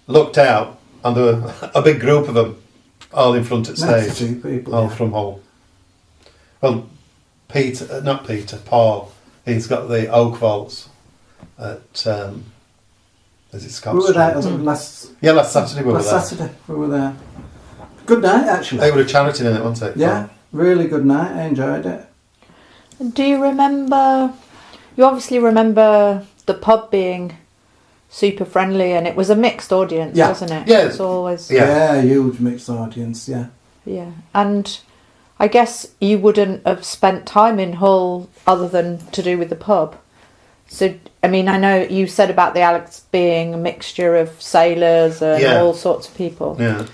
looked out, and there were a big group of them, all in front at Nice to stage, see people, all yeah. from Hull. Well, Paul. He's got the Oak Vaults at is it Scott We were there Street? last Saturday we were there. Saturday. We were there. Good night, actually. They were a charity in it, wasn't it? Yeah, really good night. I enjoyed it. Do you remember? You obviously remember the pub being super friendly, and it was a mixed audience, Yeah. wasn't it? Yeah. It's always Yeah. Huge mixed audience. Yeah. yeah. And I guess you wouldn't have spent time in Hull other than to do with the pub. So I mean, I know you said about the Alex being a mixture of sailors and Yeah. all sorts of people. Yeah.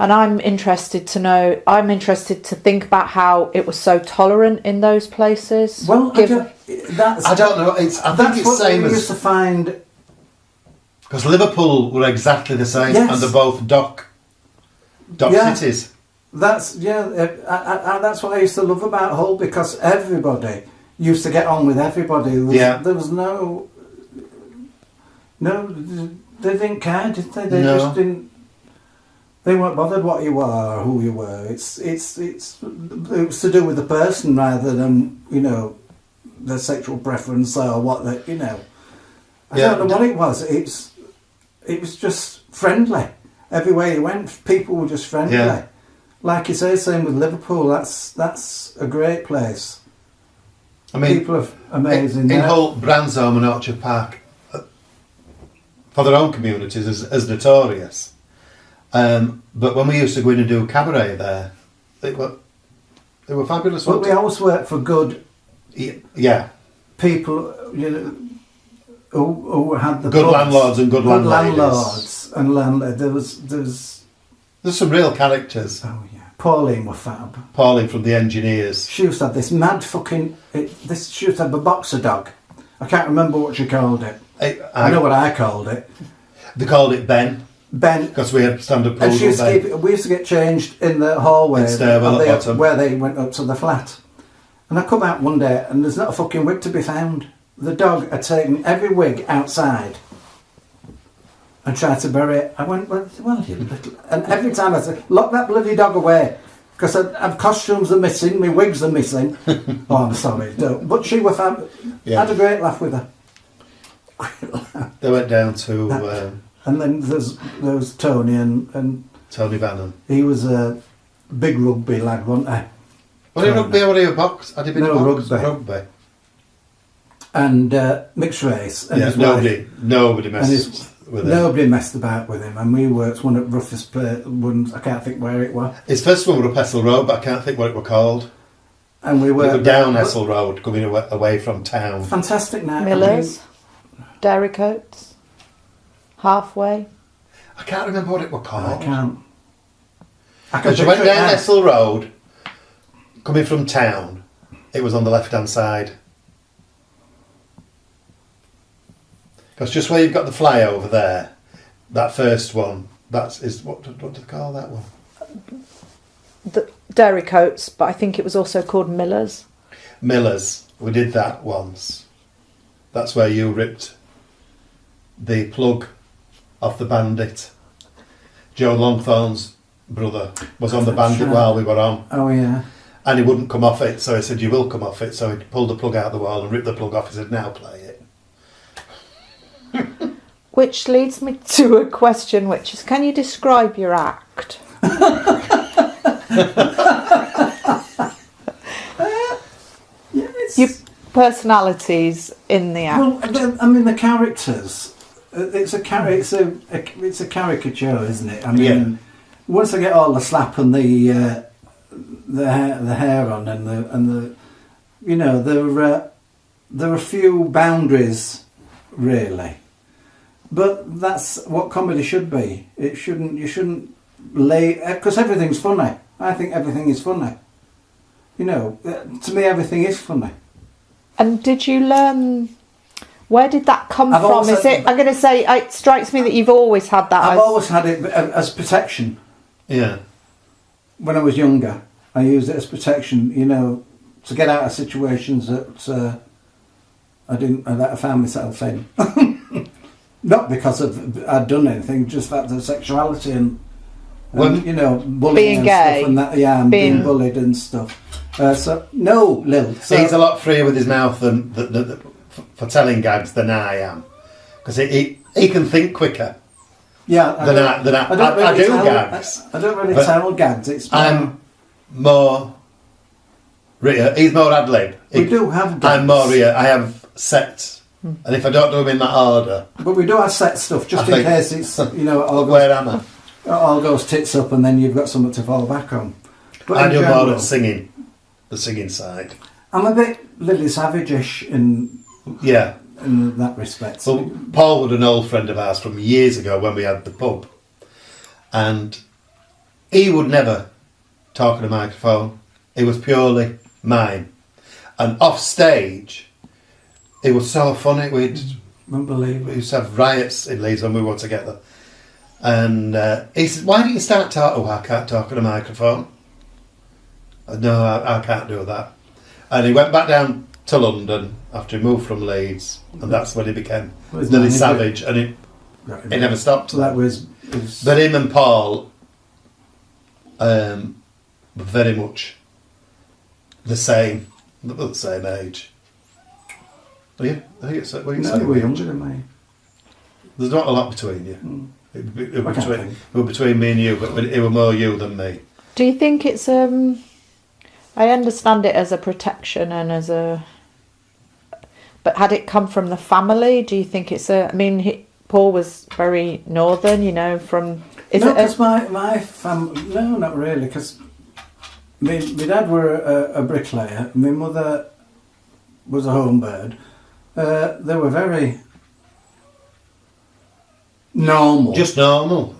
And I'm interested to think about how it was so tolerant in those places. Well, I don't know. I think That's it's what same we used as to find. because Liverpool were exactly the same, Yes. and they're both dock Yeah. cities. That's that's what I used to love about Hull, because everybody used to get on with everybody. There was no, they didn't care, did they? They No. just didn't. They weren't bothered what you were or who you were. It was to do with the person rather than their sexual preference or what they I don't know what it was. It was just friendly. Everywhere you went, people were just friendly. Yeah. Like you say, same with Liverpool. That's a great place. I mean, People are amazing. in there. Hull, Bransholme and Orchard Park, for their own communities, as notorious. But when we used to go in and do cabaret there, they were fabulous. But we always worked for good Yeah, people, who had the good pubs. landlords and good landladies. landlords and landlords. There was There's some real characters. oh yeah, Pauline were fab. Pauline from the Engineers. She used to have this mad fucking. She used to have a boxer dog. I can't remember what she called it. I know what I called it. They called it Ben Ben. because we had standard And poodle she used to Ben. keep it, we used to get changed in the hallway In stairwell at of bottom. where they went up to the flat. And I come out one day and there's not a fucking wig to be found. The dog had taken every wig outside and tried to bury it. I went, well you little... And every time I said, lock that bloody dog away. Because costumes are missing, my wigs are missing. Oh, I'm sorry, don't. But she was fab. Yeah. Had a great laugh with her. They went down to And then there was Tony and Tony Bannon. he was a big rugby lad, wasn't he? What did rugby or a box? Had he been No, a box? rugby. And mixed race. And Yeah, his wife. nobody And messed with him. nobody messed about with him. And we worked one at roughest ones. I can't think where it was. His first one was up Essel Road, but I can't think what it were called. And we We were worked down there. Essel Road, coming away from town. Fantastic night. Millers, Dairy Coats, Halfway. I can't remember what it were I called. can't. I can Because you went picture it down now. Essel Road, coming from town, it was on the left-hand side. Because just where you've got the flyover there, that first one, what do they call that one? The Dairy Coats, but I think it was also called Millers. Millers. We did that once. That's where you ripped the plug off the Bandit. Joe Longthorne's brother was on the Bandit Sure. while we were on. Oh, yeah. And he wouldn't come off it, so I said, you will come off it. So he pulled the plug out of the wall and ripped the plug off. He said, now play it. Which leads me to a question, which is, can you describe your act? Your personalities in the act. Well, I mean, the characters. It's a caricature, isn't it? I mean, Yeah. once I get all the slap and the hair on and the there are few boundaries, really. But that's what comedy should be. You shouldn't lay, because everything's funny. I think everything is funny. To me, everything is funny. And did you learn? Where did that come I've from? always Is had- it? I'm going to say it strikes me that you've always had that. I've as- always had it as protection. Yeah. When I was younger, I used it as protection, to get out of situations that I found myself in. Not because I'd done anything, just that the sexuality and you know, bullying Being and gay. stuff and that, yeah, and being bullied and stuff. So no, Lil. So, He's a lot freer with his mouth than for telling gags than I am, because he can think quicker. Yeah, I do gags. I don't really but tell gags. It's more, I'm more rear. He's more ad lib. we do have gags. I'm more rear. I have sets, and if I don't do them in that order, But we do have set stuff just I in think- case it's, you know, where am I? it all goes tits up and then you've got something to fall back on. But I in do more general, at singing, the singing side. I'm a bit Lily Savage-ish in Yeah. that respect. So Paul was an old friend of ours from years ago when we had the pub, and he would never talk on a microphone. It was purely mine, and off stage, it was so funny. We Unbelievable. used to have riots in Leeds when we were together, and he said, "Why don't you start talking?" "Oh, I can't talk on a microphone." "No, I can't do that." And he went back down to London after he moved from Leeds, and that's when he became Well, his Lily manager- Savage, and it never stopped. So that was But him and Paul were very much the same. They were the same age. Are you? Were you no, the you same were age? younger than me. There's not a lot between you. It I was can't between, think. it was between me and you, but it was more you than me. Do you think it's I understand it as a protection and as a, but had it come from the family? Do you think it's a? I mean, Paul was very northern, you know. From is No, it? because my family. No, not really. Because my dad were a bricklayer. My mother was a home bird. They were very normal. Just normal.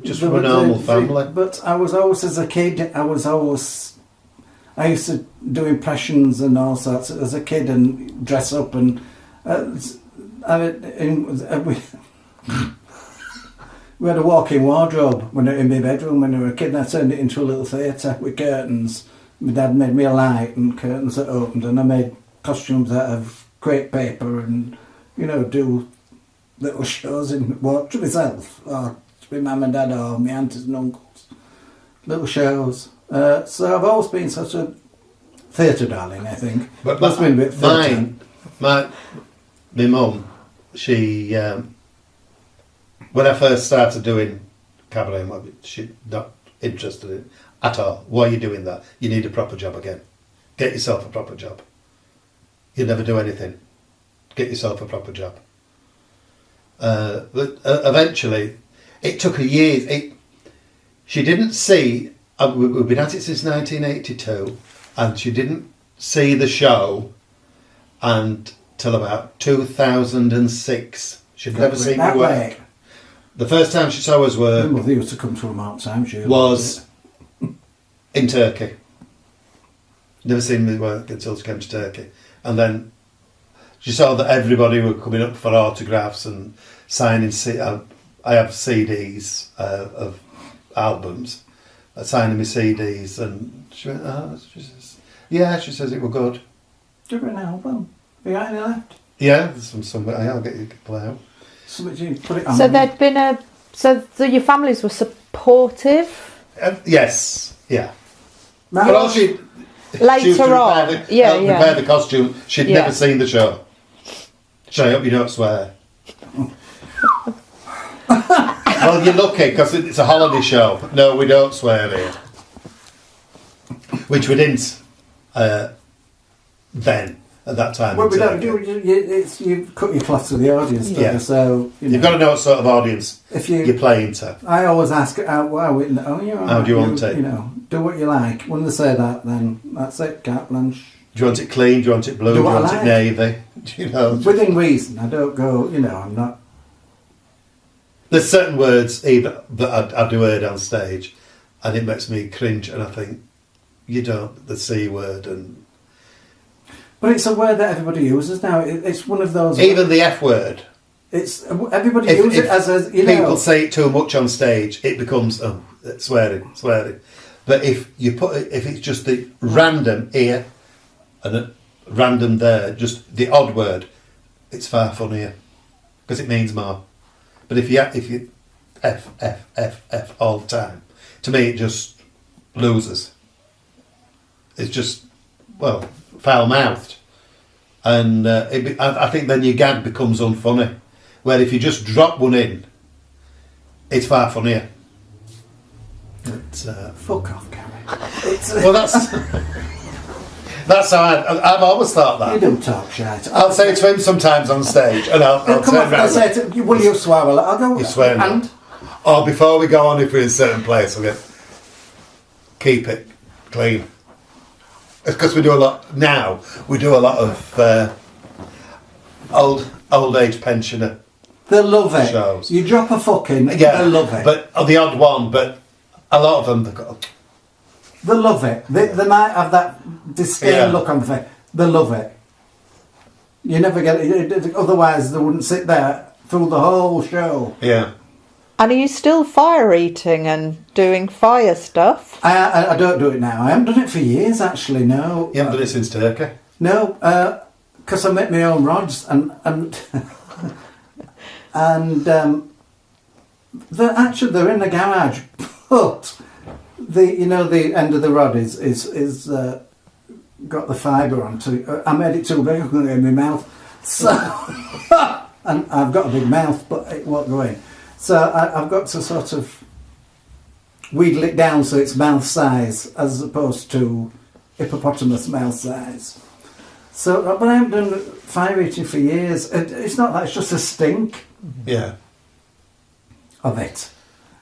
Just from a normal family. But I was always, as a kid, I used to do impressions and all sorts as a kid and dress up and we had a walk-in wardrobe in my bedroom when I was a kid, and I turned it into a little theatre with curtains. My dad made me a light and curtains that opened, and I made costumes out of crepe paper and, you know, do little shows in work to myself or to my mum and dad or my aunties and uncles. Little shows. So I've always been such a theatre darling, I think. But that's been a bit theatre. my mum, she when I first started doing cabaret, she's not interested in it at all. Why are you doing that? You need a proper job again. Get yourself a proper job. You'll never do anything. Get yourself a proper job. But eventually, it took her years. She didn't see. We've been at it since 1982, and she didn't see the show until about 2006. She'd never seen me work. The first time she saw us My work mother used to come to them all the time. She was in Turkey. Never seen me work until she came to Turkey, and then she saw that everybody were coming up for autographs and signing. I have CDs of albums, signing me CDs, and she went, "Oh," she says, "Yeah," she says, "it were good." Do you have an album? Have you got any left? Yeah, there's some. I'll get you to play out. Something you put it on. So there'd been a. So your families were supportive. Yes, yeah. My But all she Later used to on, prepare the, yeah, help yeah. prepare the costume. She'd Yeah. never seen the show. I hope you don't swear. Well, you're lucky because it's a holiday show. But no, we don't swear here. Which we didn't then, at that time. Well, in we don't Turkey. do. You cut your cloth to the audience, don't Yeah. you? So You've got to know what sort of audience if you're playing to. I always ask, how do you want it? You know, do what you like. When they say that, then that's it, carte blanche. Do you want it clean? Do you want it blue? Do Do you what I want it like. navy? Do you know? Within reason. I don't go, I'm not. There's certain words even that I do heard on stage, and it makes me cringe. And I think you don't the C word, and But it's a word that everybody uses now. It's one of those. even the F word. It's everybody If, uses it as a people say it too much on stage, it becomes swearing. But if it's just the random here and a random there, just the odd word, it's far funnier because it means more. But if you F all the time, to me it just loses. It's just, well, foul-mouthed. And I think then your gag becomes unfunny. Where if you just drop one in, it's far funnier. Fuck off, Gary. Well, that's how I've always thought that. You don't talk shit. I'll say it to him sometimes on stage, and I'll Come turn on, I'll round. say to you, will you swear? Well, I'll go. You swear and not. Or before we go on, if we're in a certain place, I'll go, keep it clean. It's because we do a lot now. We do a lot of old age pensioner. they love it. Shows. You drop a fucking, Yeah, they love it. But the odd one, but a lot of them they've got. They love it. They might have that disdain Yeah. look on their face. They love it. You never get it. Otherwise, they wouldn't sit there through the whole show. Yeah. And are you still fire eating and doing fire stuff? I don't do it now. I haven't done it for years, actually. No. You haven't done it since Turkey. No, because I make my own rods and and they're in the garage, but the end of the rod is got the fibre onto. I made it too big. I couldn't get it in my mouth, so and I've got a big mouth, but it won't go in. So I've got to sort of wheedle it down so it's mouth size as opposed to hippopotamus mouth size. So, but I haven't done fire eating for years. It's not that, it's just a stink Yeah. of it.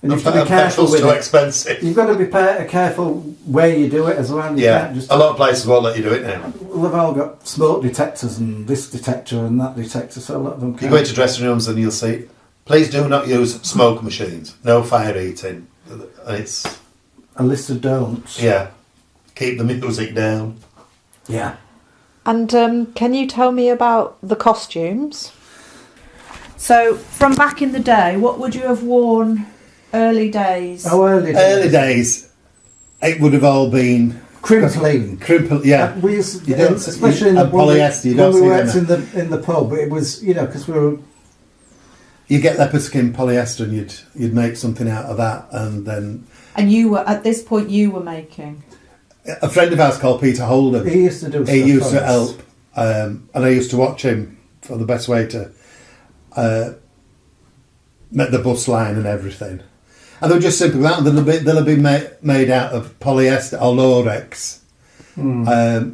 And And you have to be careful petrol's with too it. expensive. You've got to be careful where you do it as well. You Yeah. can't just, A lot of places won't let you do it now. well, they've all got smoke detectors and this detector and that detector, so a lot of them You can't. go into dressing rooms and you'll see, please do not use smoke machines. No fire eating. And it's, A list of don'ts. yeah. Keep the music down. Yeah. And can you tell me about the costumes? So, from back in the day, what would you have worn early days? Oh, early days. Early days, it would have all been Crimpling. yeah. We used, You don't- especially in and the, when polyester, you we, don't when we see worked them in the pub, it was, because we were. You get leopard skin polyester and you'd make something out of that, and then And you were, at this point, you were making. a friend of ours called Peter Holden. He used to do. He stuff used for to us. help, and I used to watch him for the best way to make the bus line and everything. And they were just simple. That they'll be made out of polyester or Lorex.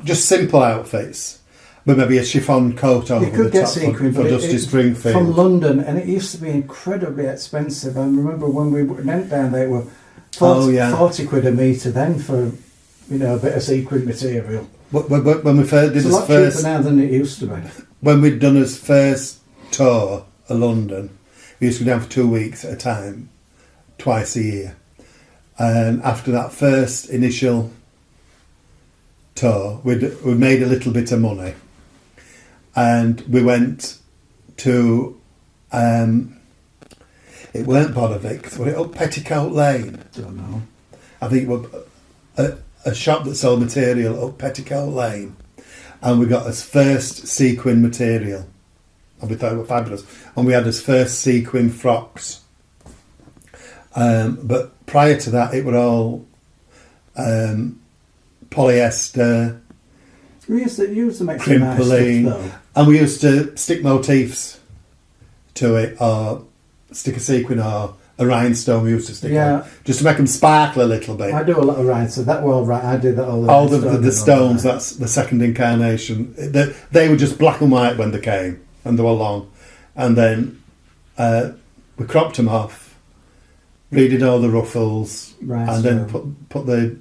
Just simple outfits, but maybe a chiffon coat over You could the get top sequin, for but Dusty it's Springfield. from London, and it used to be incredibly expensive. I remember when we went down there, it were 40 quid a metre then for a bit of sequin material. When we first did It's a his lot first, cheaper now than it used to be. when we'd done his first tour of London, we used to go down for 2 weeks at a time, twice a year. And after that first initial tour, we'd made a little bit of money, and we went to it weren't Bodovic, was it up Petticoat Lane? Don't know. I think it was a shop that sold material up Petticoat Lane, and we got his first sequin material, and we thought it was fabulous, and we had his first sequin frocks. But prior to that, it were all polyester, We used to make some nice crimpling, stuff though. and we used to stick motifs to it, or stick a sequin or a rhinestone. We used to stick on, just to make them sparkle a little bit. I do a lot of rides, so that well, right. I did that all the All rhinestones the and stones, all that's the second incarnation. They were just black and white when they came, and they were long. And then we cropped them off, redid all the ruffles, and then put the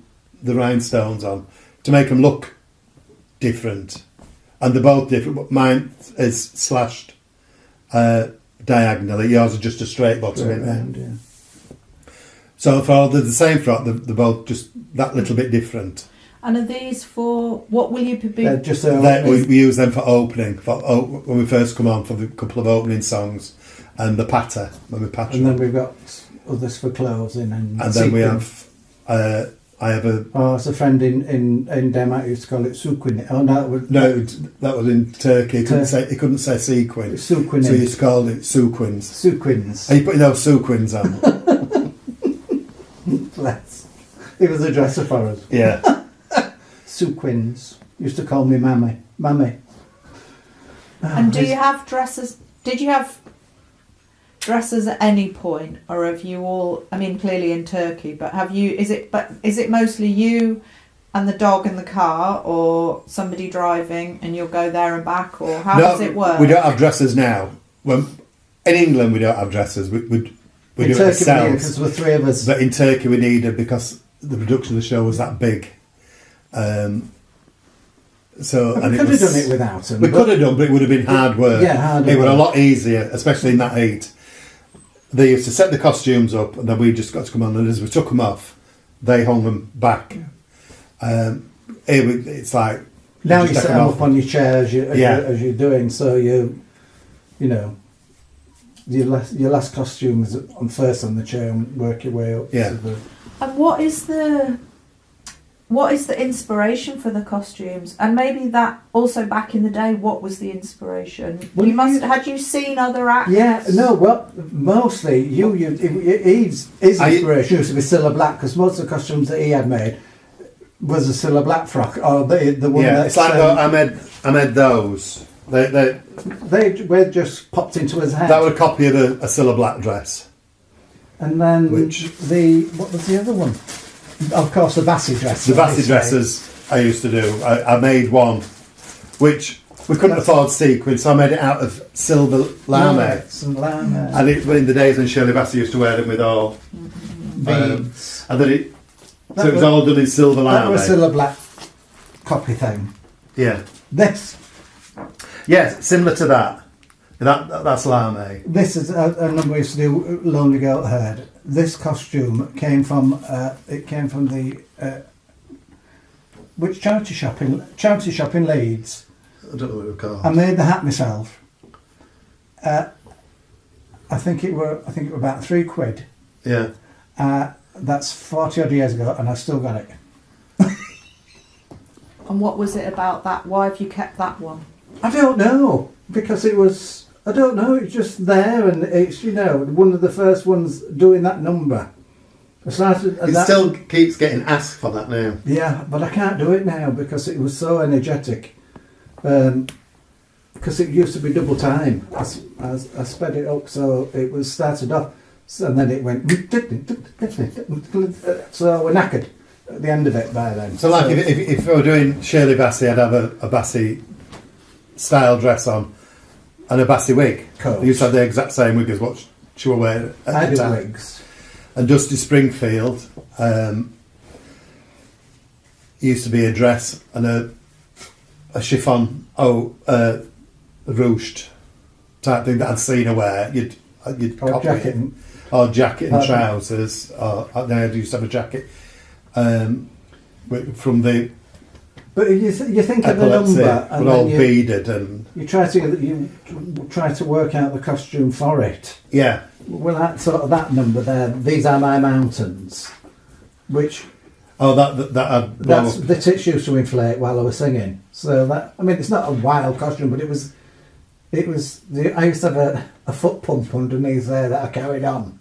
rhinestones on to make them look different. And they're both different, but mine is slashed diagonally. Yours is just a straight bottom in there. round, yeah. So for all the same frock, they're both just that little bit different. And are these for, what will you be... Just We use them for opening, when we first come on for the couple of opening songs, and the patter, when we patter. and then we've got others for clothing and then we sequin. have I have a... Oh, it's a friend in Denmark used to call it suquin. Oh, no, that was in Turkey. He couldn't say sequin. Suquin. So he used to call it suquins. Suquins. Are you putting those suquins on? He was a dresser for us. Yeah. Suquins. Used to call me Mammy. Mammy. And do you have dresses? Did you have dresses at any point, or have you all? I mean, clearly in Turkey, but have you? Is it mostly you and the dog in the car, or somebody driving, and you'll go there and back, or how does it work? We don't have dressers now. In England, we don't have dressers. We do it Turkey, ourselves. because there were 3 of us. But in Turkey, we needed, because the production of the show was that big. So we could have done it without them. We could have done, but it would have been hard work. Yeah, hard It work. was a lot easier, especially in that heat. They used to set the costumes up, and then we just got to come on, and as we took them off, they hung them back. It's like... Now you just set take them off. up on your chair as you're doing, so you know, your last costume is first on the chair and work your way up. Yeah. To the, And what is the inspiration for the costumes? And maybe that also back in the day, what was the inspiration? Well, had you seen other acts? yeah, no, well, mostly his inspiration used to be Cilla Black, because most of the costumes that he had made was a Cilla Black frock, or the one Yeah, that's... it's like I made those. They were just popped into his head. That was a copy of a Cilla Black dress. And then Which? what was the other one? Of course, the Bassy dress. The Bassy dresses I used to do. I made one, which we couldn't afford sequins, so I made it out of silver lame. Some lame. And it was in the days when Shirley Bassey used to wear them with all Beads. and then it was all done in silver That lame. was still a black copy thing. Yeah. This Similar to that. That's lame. This is a number we used to do. Lonely Girl Herd. This costume came from the which charity shop in Leeds. I don't know what it was called. I made the hat myself. I think it were about £3. Yeah. That's 40 odd years ago, and I've still got it. And what was it about that? Why have you kept that one? I don't know, because it was. I don't know. It's just there, and it's one of the first ones doing that number. I started. It still keeps getting asked for that now. Yeah, but I can't do it now because it was so energetic. Because it used to be double time. I sped it up, so it was started off, and then it went. So we're knackered at the end of it by then. So like if I were doing Shirley Bassey, I'd have a Bassey style dress on and a Bassey wig. Coat. I used to have the exact same wig as what she was wearing at I the did time. wigs. And Dusty Springfield used to be a dress and a chiffon ruched type thing that I'd seen her wear. You'd Or copy jacket. it. Or jacket and trousers. Or I used to have a jacket from the But you think of the epilepsy, number, but and all then beaded and you try to work out the costume for it. yeah. Well, that number there. These are my mountains, which Oh, that I'd blow that's up. the tits used to inflate while I was singing. So that it's not a wild costume, but it was. I used to have a foot pump underneath there that I carried on,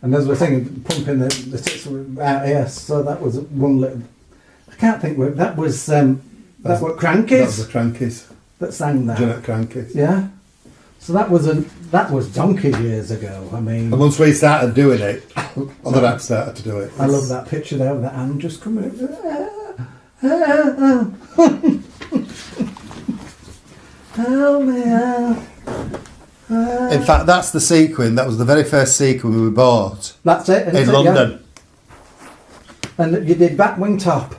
and as we're singing, pumping the tits were out here. So that was one little. I can't think what that was. That's what Crankies. That was the Crankies. That sang that. Jeanette Crankies. Yeah. So that was donkey years ago. I mean, And once we started doing it, other acts started to do it. I love that picture there with that hand just coming. Help me out. In fact, that's the sequin. That was the very first sequin we bought That's it. isn't in it? London. Yeah. And you did back wing top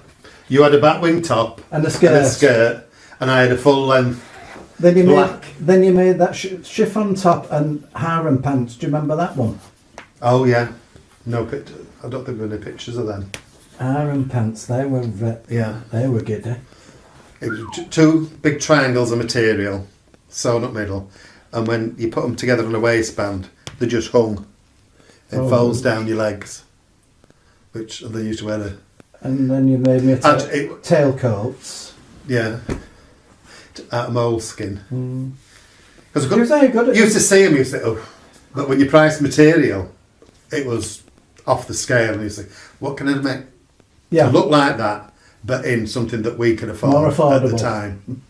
You had a batwing top and a skirt. and I had a full length. Then you black. made that chiffon top and harem pants. Do you remember that one? Oh yeah, no picture. I don't think there were any pictures of them. Harem pants. They were Yeah, giddy. it was two big triangles of material sewn up middle, and when you put them together on a waistband, they just hung. It folds down your legs. which they used to wear And then you made me tailcoats. yeah, out of moleskin. Because You was very good at you used to see them, you used to think, oh, but when you priced material, it was off the scale. And you think, what can I make to look like that, but in something that we can afford More affordable. at the time?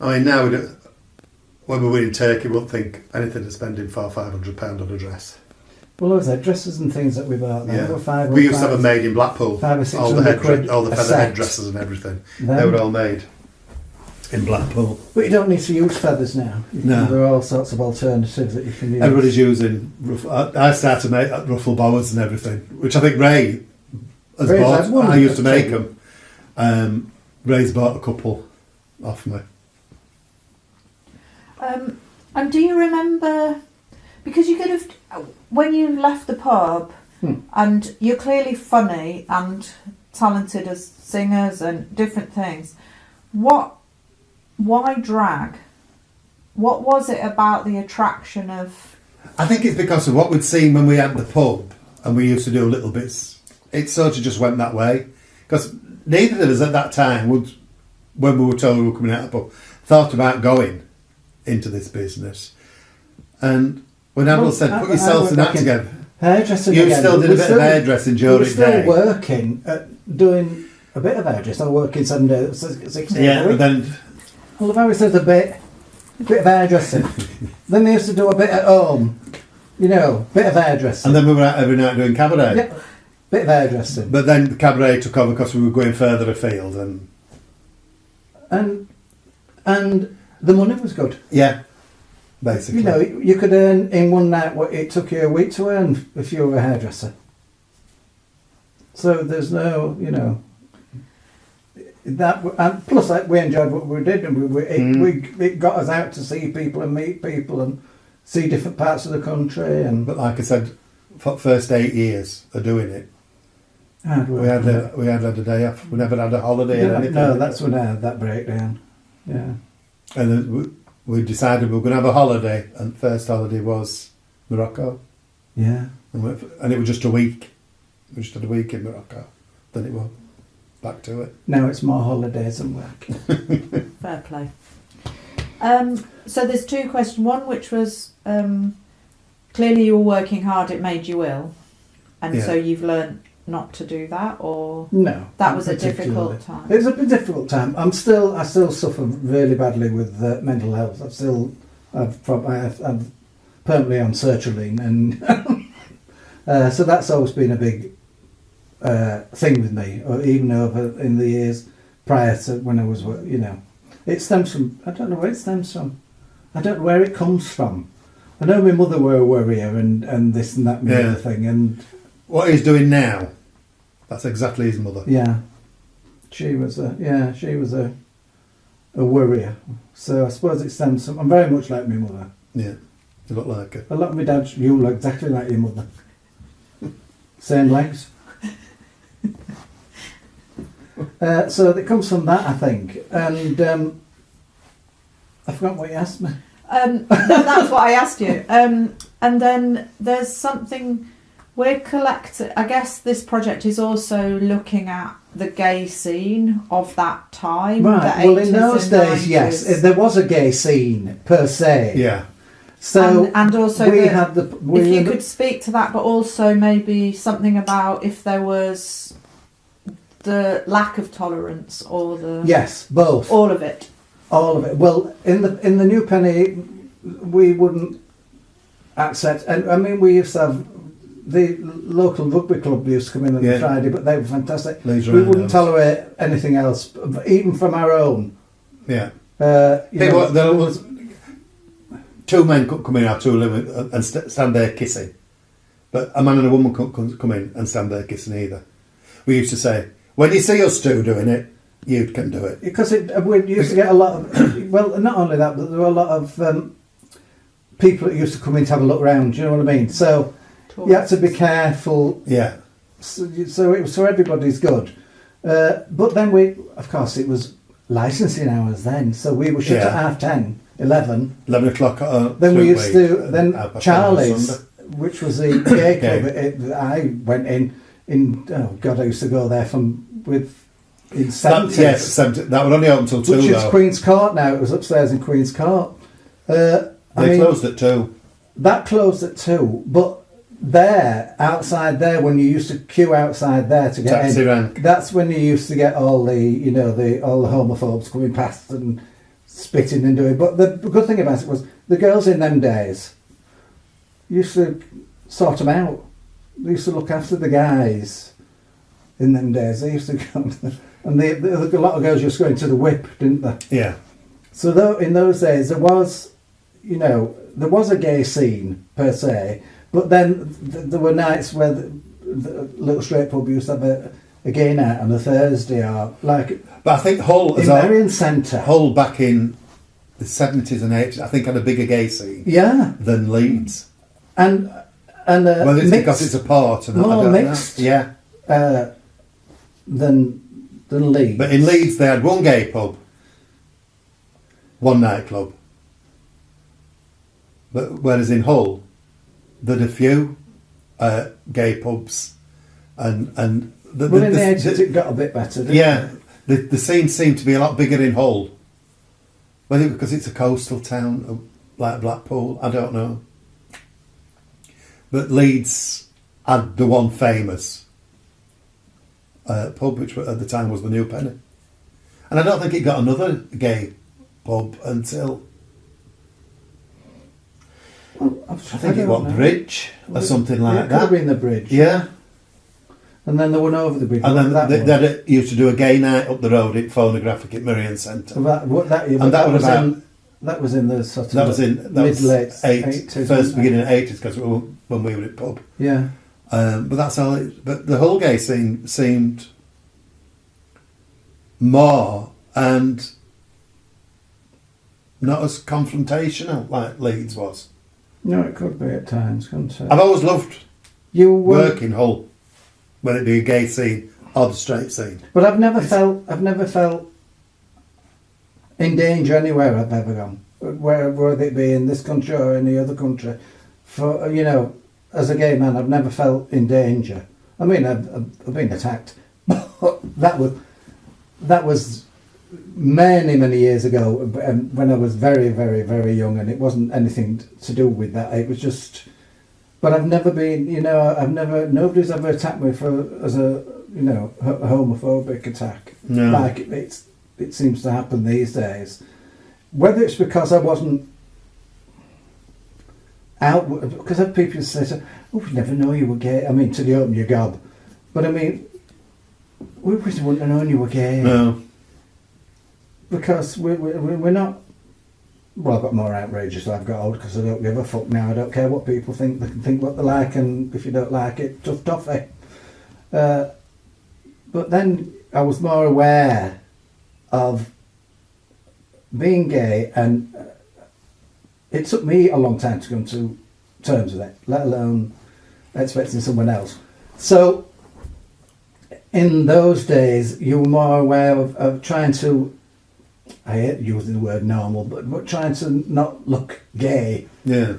I mean, now when we were in Turkey, we wouldn't think anything to spending £400-500 on a dress. Well, what was that? Dresses and things that we bought then. Yeah. Were five We or used to have five- them made in Blackpool. 500 or 600 all the quid all the a feather set. headdresses and everything. Then- They were all made in Blackpool. But you don't need to use feathers now. No. There are all sorts of alternatives that you can use. Everybody's using. I started to make ruffle boas and everything, which I think Ray has Ray's bought. had one, I used to make actually. them. Ray's bought a couple off me. And do you remember, because you could have, when you left the pub, and you're clearly funny and talented as singers and different things, why drag? What was it about the attraction of... I think it's because of what we'd seen when we had the pub and we used to do little bits. It sort of just went that way. Because neither of us at that time would, when we were told we were coming out of the pub, thought about going into this business. And when Avril said, put yourself in that together, Hairdressing you again. still did a bit of hairdressing during We the were still day. working at doing a bit of hairdressing. I was working 7 days, 6 days Yeah, a but week. then Well, I've always said a bit of hairdressing. Then they used to do a bit at home, bit of hairdressing. and then we were out every night doing cabaret. Yeah, bit of hairdressing. But then the cabaret took over because we were going further afield and And the money was good. yeah, basically. You could earn in one night what it took you a week to earn if you were a hairdresser. So there's no, that. And plus, we enjoyed what we did, and it got us out to see people and meet people and see different parts of the country. And But like I said, for the first 8 years of doing it, hard we work. had a day off. We never had a holiday or anything. No, that's when I had that breakdown. Yeah. And then we decided we were going to have a holiday, and the first holiday was Morocco, Yeah. and it was just a week. We just had a week in Morocco. Then it was back to it. Now it's more holidays than work. Fair play. So there's two questions. One which was, clearly you were working hard, it made you ill. And so you've learnt not to do that, or No. that was a particularly. difficult time? It was a difficult time. I still suffer really badly with mental health. I'm permanently on sertraline, and so that's always been a big thing with me. Or even over in the years prior to when I was, it stems from. I don't know where it stems from. I don't know where it comes from. I know my mother were a worrier and this and that and the other thing, and What he's doing now, that's exactly his mother. yeah, she was a worrier. So I suppose it stems from. I'm very much like my mother. Yeah, you look like her. A lot of my dad, you look exactly like your mother. Same legs. So it comes from that, I think. And I forgot what you asked me. No, that's what I asked you. And then there's something we're collecting. I guess this project is also looking at the gay scene of that time. Right. the Well, in 80s those and days, 90s. yes, there was a gay scene per se. Yeah. So and also we the- had the. if you could speak to that, but also maybe something about if there was the lack of tolerance or the Yes, both. all of it. All of it. Well, in the New Penny, we wouldn't accept. And I mean, we used to have the local rugby club used to come in on the Friday, but they were fantastic. Leeds We Rhinos. wouldn't tolerate anything else, even from our own. Yeah. You know, There was two men could come in, our two women, and stand there kissing. But a man and a woman couldn't come in and stand there kissing either. We used to say, when you see us two doing it, you can do it. because we used to get a lot of. Well, not only that, but there were a lot of people that used to come in to have a look round. Do you know what I mean? So you had to be careful. Yeah. So it was so everybody's good. But then of course, it was licensing hours then. So we were shut at 10:30, 11. 11 o'clock. Then we used to. Then Charlie's which was the gay club that I went in. Oh God, I used to go there in 70s. Yes, 70. That would only open till 2 Which is though. Queen's Court now. It was upstairs in Queen's Court. They closed at 2. That closed at 2, but there, outside there, when you used to queue outside there to get Taxi in, rank. that's when you used to get all the all the homophobes coming past and spitting and doing. But the good thing about it was the girls in them days used to sort them out. They used to look after the guys in them days. They used to go, and a lot of girls used to go into the whip, didn't they? Yeah. So though in those days there was, there was a gay scene per se, but then there were nights where the little straight pub used to have a gay night on a Thursday or like. But I think Hull in Marion Centre. Hull back in the 70s and 80s, I think had a bigger gay scene. Yeah. Than Leeds. And well, it's mixed, because it's a port and more mixed. Yeah. Than Leeds. But in Leeds they had one gay pub, one nightclub. But whereas in Hull, there'd a few gay pubs, and in the 80s it got a bit better. Didn't it? The scene seemed to be a lot bigger in Hull. Whether because it's a coastal town like Blackpool, I don't know. But Leeds had the one famous pub, which at the time was the New Penny, and I don't think it got another gay pub until. Well, I think it was Bridge or something like it that. Could have been the Bridge. Yeah. And then they went over the bridge. And then that they used to do a gay night up the road at Phonographic at Marion Centre. That was in the sort of mid-late 80s. First beginning of 80s, because when we were at pub. Yeah. But that's all. But the whole gay scene seemed more and not as confrontational like Leeds was. No, it could be at times, couldn't it? I've always loved you work in Hull, whether it be a gay scene or the straight scene. But I've never felt in danger anywhere I've ever gone, whether it be in this country or any other country. For as a gay man, I've never felt in danger. I mean, I've been attacked, but that was many years ago, when I was very, very, very young, and it wasn't anything to do with that. It was just. But I've never been, nobody's ever attacked me as a homophobic attack. No. Like it seems to happen these days. Whether it's because I wasn't out, because I've people say, "Oh, we never know you were gay." I mean, till you open your gob. But I mean, we wouldn't have known you were gay. No. Because we're not. Well, I got more outrageous as I've got old because I don't give a fuck now. I don't care what people think. They can think what they like, and if you don't like it, tough toffee. But then I was more aware of being gay, and it took me a long time to come to terms with it, let alone expecting someone else. So in those days, you were more aware of trying to. I hate using the word normal, but trying to not look gay. Yeah.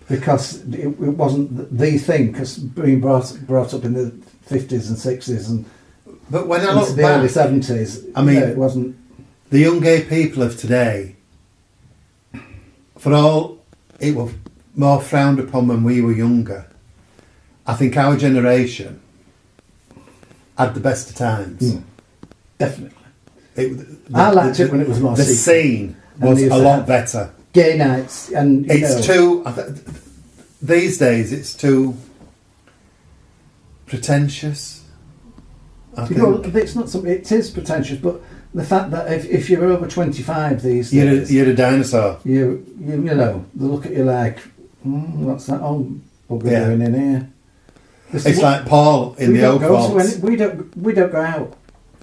Because it wasn't the thing, because being brought up in the 50s and 60s and but when I look the back, early 70s, I mean, it wasn't. The young gay people of today, for all it was more frowned upon when we were younger, I think our generation had the best of times. Definitely. I liked it when it was more the secret. scene was a lot better. Gay nights and it's too these days it's too pretentious. I think. Well, it's not something. It is pretentious, but the fact that if you're over 25 these days, you're a dinosaur. You they look at you like, what's that old bugger doing in here? It's like Paul in the Oak Vaults. We don't go out.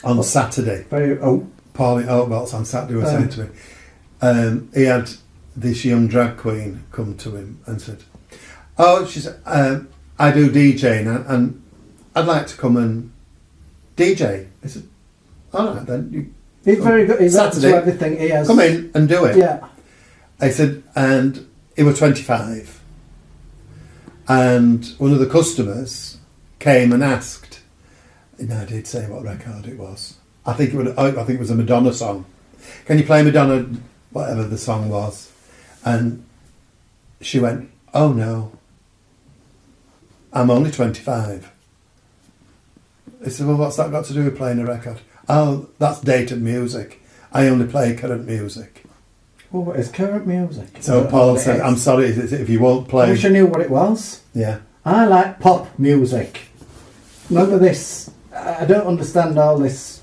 On Saturday. Paul in Oak Vaults on Saturday was saying to me, he had this young drag queen come to him and said, she said, I do DJing and I'd like to come and DJ. I said, all right then. He's very good. He's Saturday, to everything he has. Come in and do it. Yeah. I said, and he was 25. And one of the customers came and asked, and I did say what record it was. I think it was a Madonna song. Can you play Madonna, whatever the song was? And she went, oh no, I'm only 25. I said, well, what's that got to do with playing a record? Oh, that's dated music. I only play current music. Well, what is current music? So Paul said, I'm sorry if you won't play. I wish I knew what it was. Yeah. I like pop music. None of this. I don't understand all this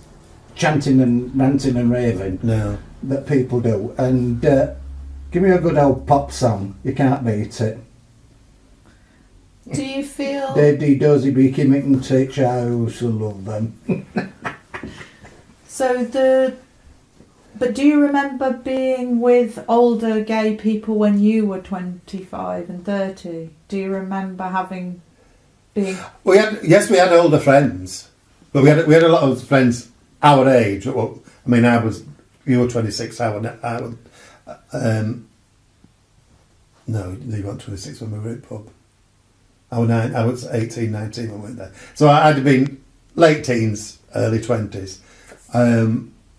chanting and ranting and raving that people do. And give me a good old pop song. You can't beat it. Do you feel... Daddy dozy beaky mitten take house and love them. But do you remember being with older gay people when you were 25 and 30? Do you remember being... We had older friends, but we had a lot of friends our age. Well, I mean, you were 26, I was, no, you weren't 26 when we were at the pub. I was 18, 19 when we went there. So I'd have been late teens, early 20s.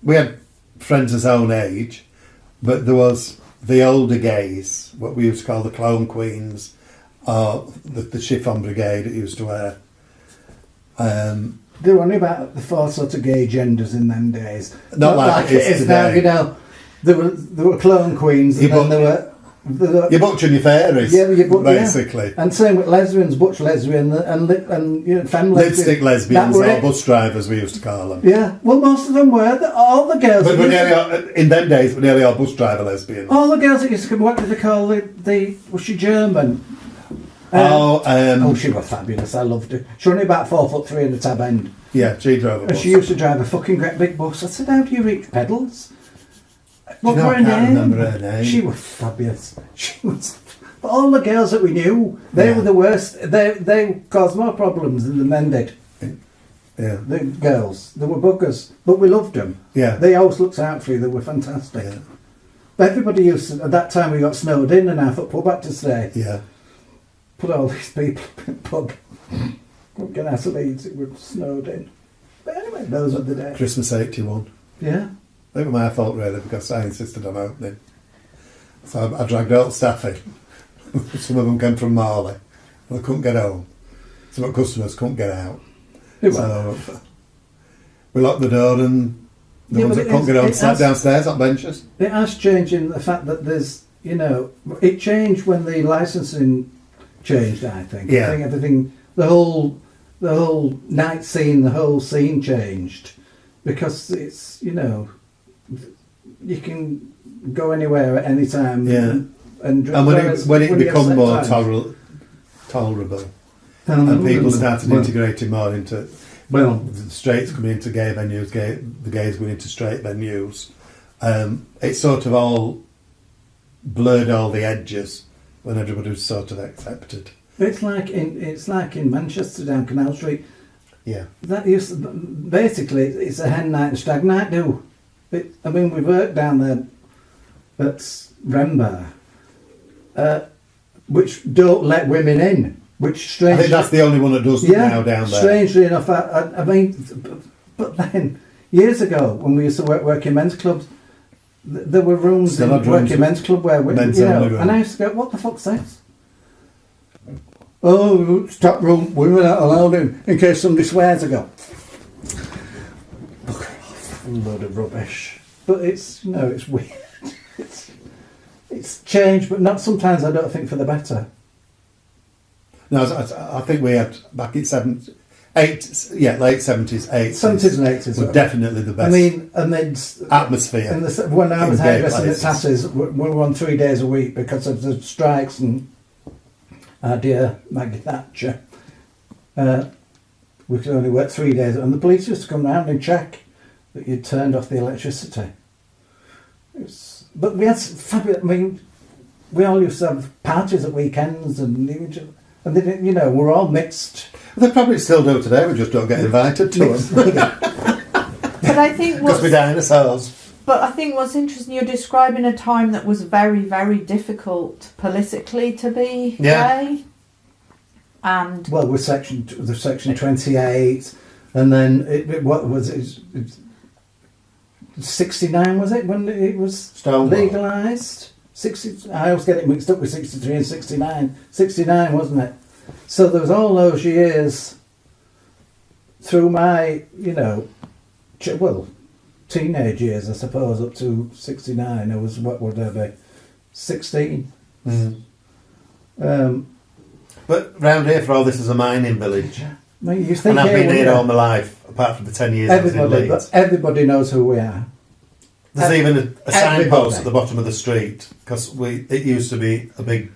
We had friends his own age, but there was the older gays, what we used to call the clone queens, or the chiffon brigade that used to wear. There were only about the 4 sort of gay genders in them days. Not like it is now, today. you know. There were clone queens, and then there were your butch and your fairies, basically. Yeah. And same with lesbians, butch lesbian, and you know, femme lesbian. Lipstick lesbians or bus drivers, we used to call them. Yeah, well, most of them were. All the girls... But in them days, we're nearly all bus driver lesbians. All the girls that used to come, what did they call was she German? She was fabulous, I loved her. She was only about 4'3" in the tab end. Yeah, she drove a bus. And she used to drive a fucking great big bus. I said, how do you reach pedals? What were her name? I can't remember her name. She was fabulous. She was... But all the girls that we knew, they were the worst. They caused more problems than the men did. Yeah. The girls. They were buggers. But we loved them. Yeah. They always looked out for you. They were fantastic. Yeah. But everybody used to... At that time we got snowed in and I thought, pub had to stay. Yeah. Put all these people in the pub. Couldn't get out of Leeds. It was snowed in. But anyway, those were the days. Christmas 81. Yeah. It was my fault really because I insisted on opening. So I dragged all the staff in. Some of them came from Marley. They couldn't get home. Some of the customers couldn't get out. So we locked the door and the ones that couldn't get home sat downstairs on benches. It has changed in the fact that there's, you know, it changed when the licensing changed, I think. Yeah. I think everything, the whole night scene, the whole scene changed. Because it's, you know, you can go anywhere at any time. Yeah. And when it becomes more tolerable, and people started integrating more into, the straights coming into gay venues, the gays going into straight venues, it sort of all blurred all the edges when everybody was sort of accepted. It's like in Manchester down Canal Street. Yeah. That basically it's a hen night and stag night do. I mean, we worked down there at Rembar, which don't let women in. Which strangely, I think that's the only one that does now down there. Strangely enough, I mean, but then years ago when we used to work in men's clubs, there were rooms in working men's club where women, you know, and I used to go, what the fuck's this? Oh, stop room, women aren't allowed in case somebody swears. I go, a load of rubbish. But it's, you know, it's weird. It's changed, but not sometimes. I don't think for the better. No, I think we had back in late 70s, 80s. 70s and 80s were definitely the best. I mean, and then atmosphere. When I was hairdressing at Tass's, we were on 3 days a week because of the strikes and our dear Maggie Thatcher. We could only work 3 days, and the police used to come round and check that you'd turned off the electricity. But we had fabulous. I mean, we all used to have parties at weekends, and they, you know, we're all mixed. They probably still do today. We just don't get invited to them. But I think because we're dinosaurs. But I think what's interesting, you're describing a time that was very, very difficult politically to be gay. And Well, with section 28, and then what was it? 69 was it when it was Stonewall. legalised? 60. I always get it mixed up with 63 and 69. 69, wasn't it? So there was all those years through my, teenage years, I suppose, up to 69. I was, what would I be? 16. But round here, for all this is a mining village. Well, you think And I've here, been here wouldn't all you? my life, apart from the 10 years I was in Everybody, Leeds. but everybody knows who we are. There's even a signpost Everybody. at the bottom of the street, because it used to be a big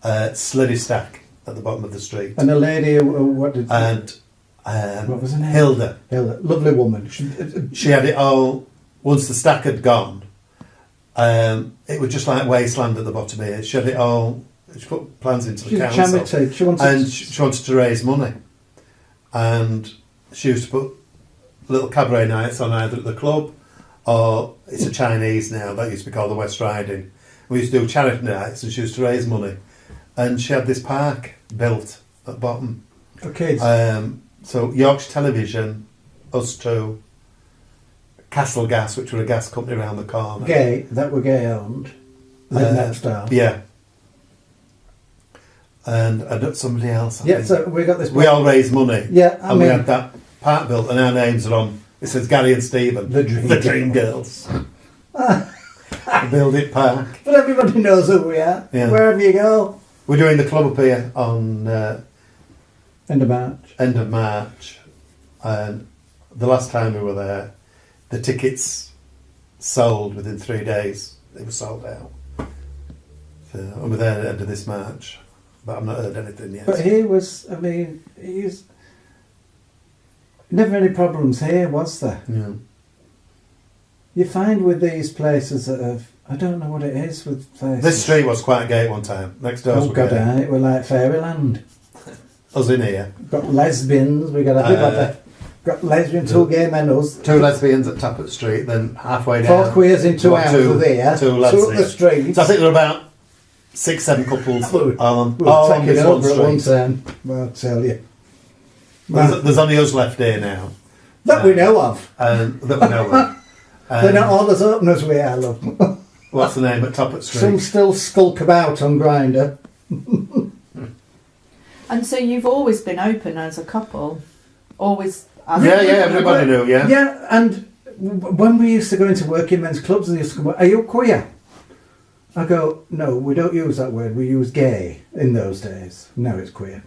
slurry stack at the bottom of the street. And a lady, what was her name? Hilda. Hilda, lovely woman. She had it all, once the stack had gone, it was just like wasteland at the bottom here. She had it all, she put plans into the She's a council. charity. She wanted And she wanted to raise money. And she used to put little cabaret nights on either at the club, or it's a Chinese now, that used to be called the West Riding. We used to do charity nights, and she used to raise money. And she had this park built at the bottom. for kids. So Yorkshire Television, us two, Castle Gas, which were a gas company around the corner. Gay, that were gay owned. Living next door. Yeah. And I don't, somebody else. I Yeah, think. so we got this. We all raised money. Yeah, I and we mean- had that park built, and our names are on. It says Gary and Stephen, The Dreamgirls. Build It Park. But everybody knows who we are. Yeah. Wherever you go. We're doing the club up here on End of March. end of March, and the last time we were there, the tickets sold within 3 days. They were sold out. So, and we're there at the end of this March, but I've not heard anything yet. But he was, I mean, he's never any problems here, was there? Yeah. You find with these places that have, I don't know what it is with places. This street was quite gay at one time. Next door Oh was God, gay. it were like fairyland. Us in here. Got lesbians, we got everybody. Got lesbians, two gay men, us. 2 lesbians at top of the street, then halfway down. 4 queers in 2 got houses there. 2 lads 2 up the here. street. So I think there were about 6, 7 couples We were all taking on this one over at one street. time. Well, I'll tell you. There's only us left here now. That we know of. That we know of. They're not all as open as we are, love. What's the name at top of the Some street? still skulk about on Grindr. and so you've always been open as a couple, always. Yeah, everybody knew, yeah. Yeah, and when we used to go into working men's clubs, they used to come, are you queer? I go, no, we don't use that word, we use gay in those days. Now it's queer.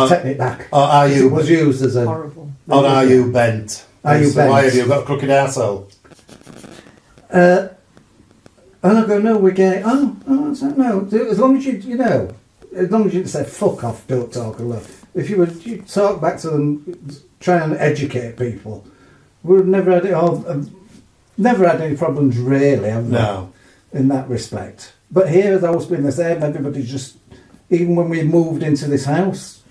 Take it back. Or are It you, was used as a... Horrible. or are you bent? Are you So why bent? have you got a crooked arsehole? And I go, no, we're gay. Oh, no. As long as you know, as long as you say, fuck off, don't talk a lot. If you would you talk back to them, try and educate people, we've never had it all, never had any problems really, have we? No. In that respect. But here has always been the same. Everybody's just, even when we moved into this house,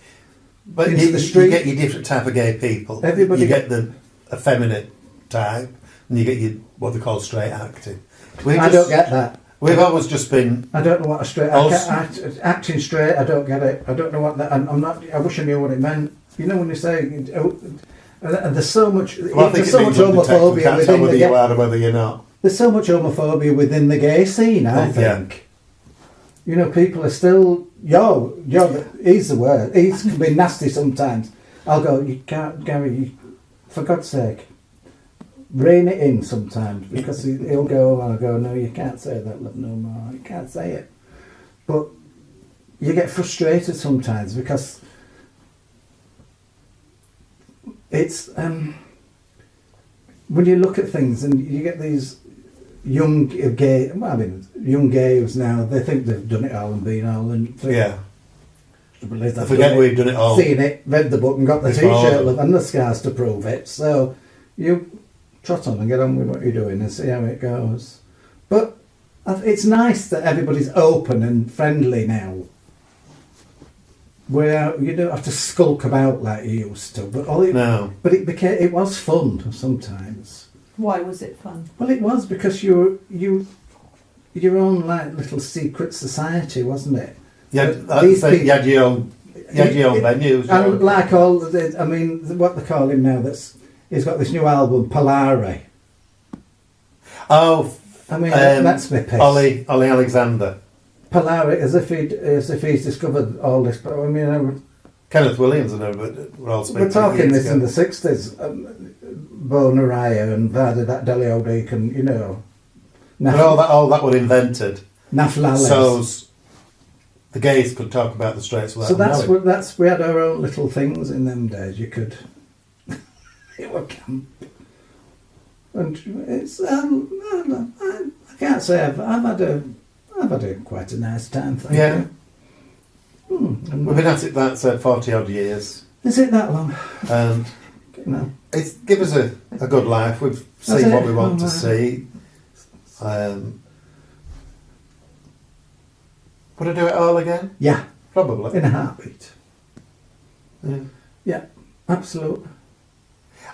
But into you, the you street. get your different type of gay people. Everybody You get the effeminate type, and you get your what they call straight acting. I don't get that. We've always just been. I don't know what a straight acting straight. I don't get it. I don't know what that. I'm not. I wish I knew what it meant. You know when you say, and there's so much. Well, I think there's it so means much undetected. We homophobia can't tell within whether the you gay. are or whether you're not. There's so much homophobia within the gay scene. I Oh, yeah. think. You know, people are still. He's the word. He can be nasty sometimes. I'll go. You can't, Gary. For God's sake. Rein it in sometimes because he'll go and I'll go, no, you can't say that, love, no more. You can't say it. But you get frustrated sometimes because it's when you look at things and you get these young gays now, they think they've done it all and been all and Yeah. I I forget we've done it all. seen it, read the book and got the Before t-shirt them. and the scars to prove it. So you trot on and get on with what you're doing and see how it goes. But it's nice that everybody's open and friendly now. Where you don't have to skulk about like you used to. But No. But it was fun sometimes. Why was it fun? Well, it was because your own like little secret society, wasn't it? You had, But these you had your own You had your own venues. your And own- like all the, I mean, what they call him now, he's got this new album, Polari. Oh, I mean, that's my piss. Ollie Alexander. Polari, as if he's discovered all this. But I mean, Kenneth Williams and everybody were all speaking. we're talking this in the together. 60s. Bo Naraya and Vada, that Delhi O'Deak, and you know. But all that were invented. Naf Lales. So the gays could talk about the straights without So that's knowing. we had our own little things in them days. You could, it was camp, and it's I can't say I've had a quite a nice time. Thank Yeah. you. And We've been at it that 40 odd years, is it that long? and No. it's give us a good life. We've That's seen it. what we want to Oh, wow. see. Would I do it all again? Yeah, Probably. in a heartbeat. Yeah. Yeah, absolutely.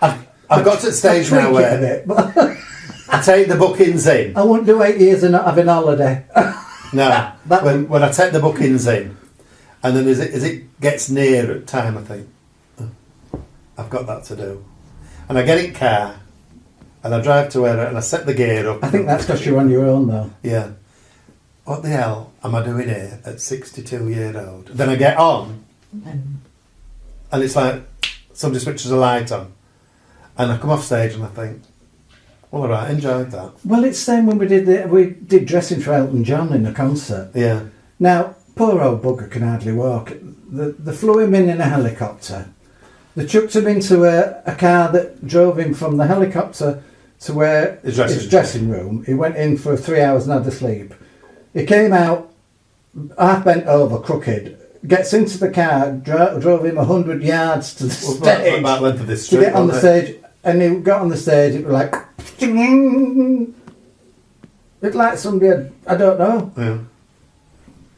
I've got to the stage now Tweak it a where bit, but I take the bookings in. I won't do 8 years and not having holiday. No, That- when I take the bookings in, and then as it gets near at time, I think, "Oh, I've got that to do. And I get in car, and I drive to where, and I set the gear up. I think that's because you're on your own though. Yeah. What the hell am I doing here at 62 years old? Then I get on, and it's like somebody switches a light on, and I come off stage and I think, well, all right, enjoyed that. Well, it's the same when we did dressing for Elton John in a concert. Yeah. Now, poor old bugger can hardly walk. They flew him in a helicopter. They chucked him into a car that drove him from the helicopter to where His dressing room. He went in for 3 hours and had a sleep. He came out half bent over, crooked, gets into the car, drove him 100 yards to the stage About the length of this to street. get on the wasn't it? stage. And he got on the stage, it was like... It's like somebody had, I don't know, Yeah.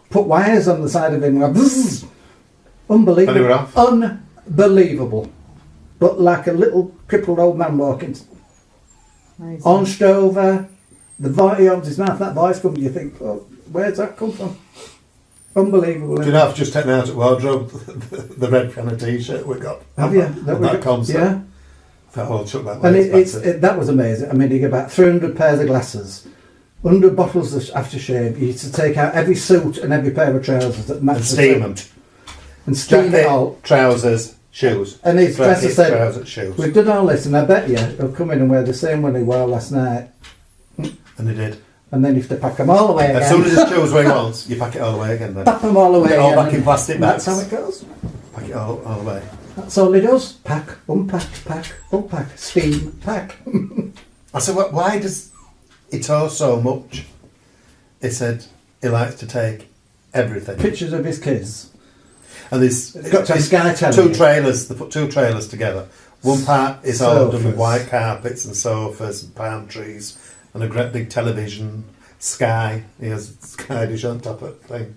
put wires on the side of him. Like, bzzz. Unbelievable. And he were off. Unbelievable. But like a little crippled old man walking. Amazing. Hunched over. The voice, he opens his mouth, that voice comes, you think, oh, where's that come from? Unbelievable. Do you know, I've just taken out at wardrobe the red kind of t-shirt we got. Have you? That concert. Yeah. I thought, oh, chuck that And lace back. that was amazing. I mean, you get about 300 pairs of glasses, 100 bottles of aftershave. You used to take out every suit and every pair of trousers that matched And the steam suit. them. And steam it all. Trousers, shoes. And his dresser Jacket, said, trousers, shoes. we've done all this, and I bet you he'll come in and wear the same one he wore last night. And they did. And then you have to pack them all away again. As soon as his shoes where he wants, you pack it all away again then. Pack them all away Put it all again. back in plastic And that's bags. how it goes. Pack it all away. That's all he does. Pack, unpack, pack, unpack, steam, pack. I said, well, why does he tour so much? He said he likes to take everything. Pictures of his kids. And there's It's got to be Sky Channel. two trailers. They put two trailers together. One part is all done with Sofas. white carpets and sofas and palm trees and a great big television. Sky. He has Sky dish on top of the thing.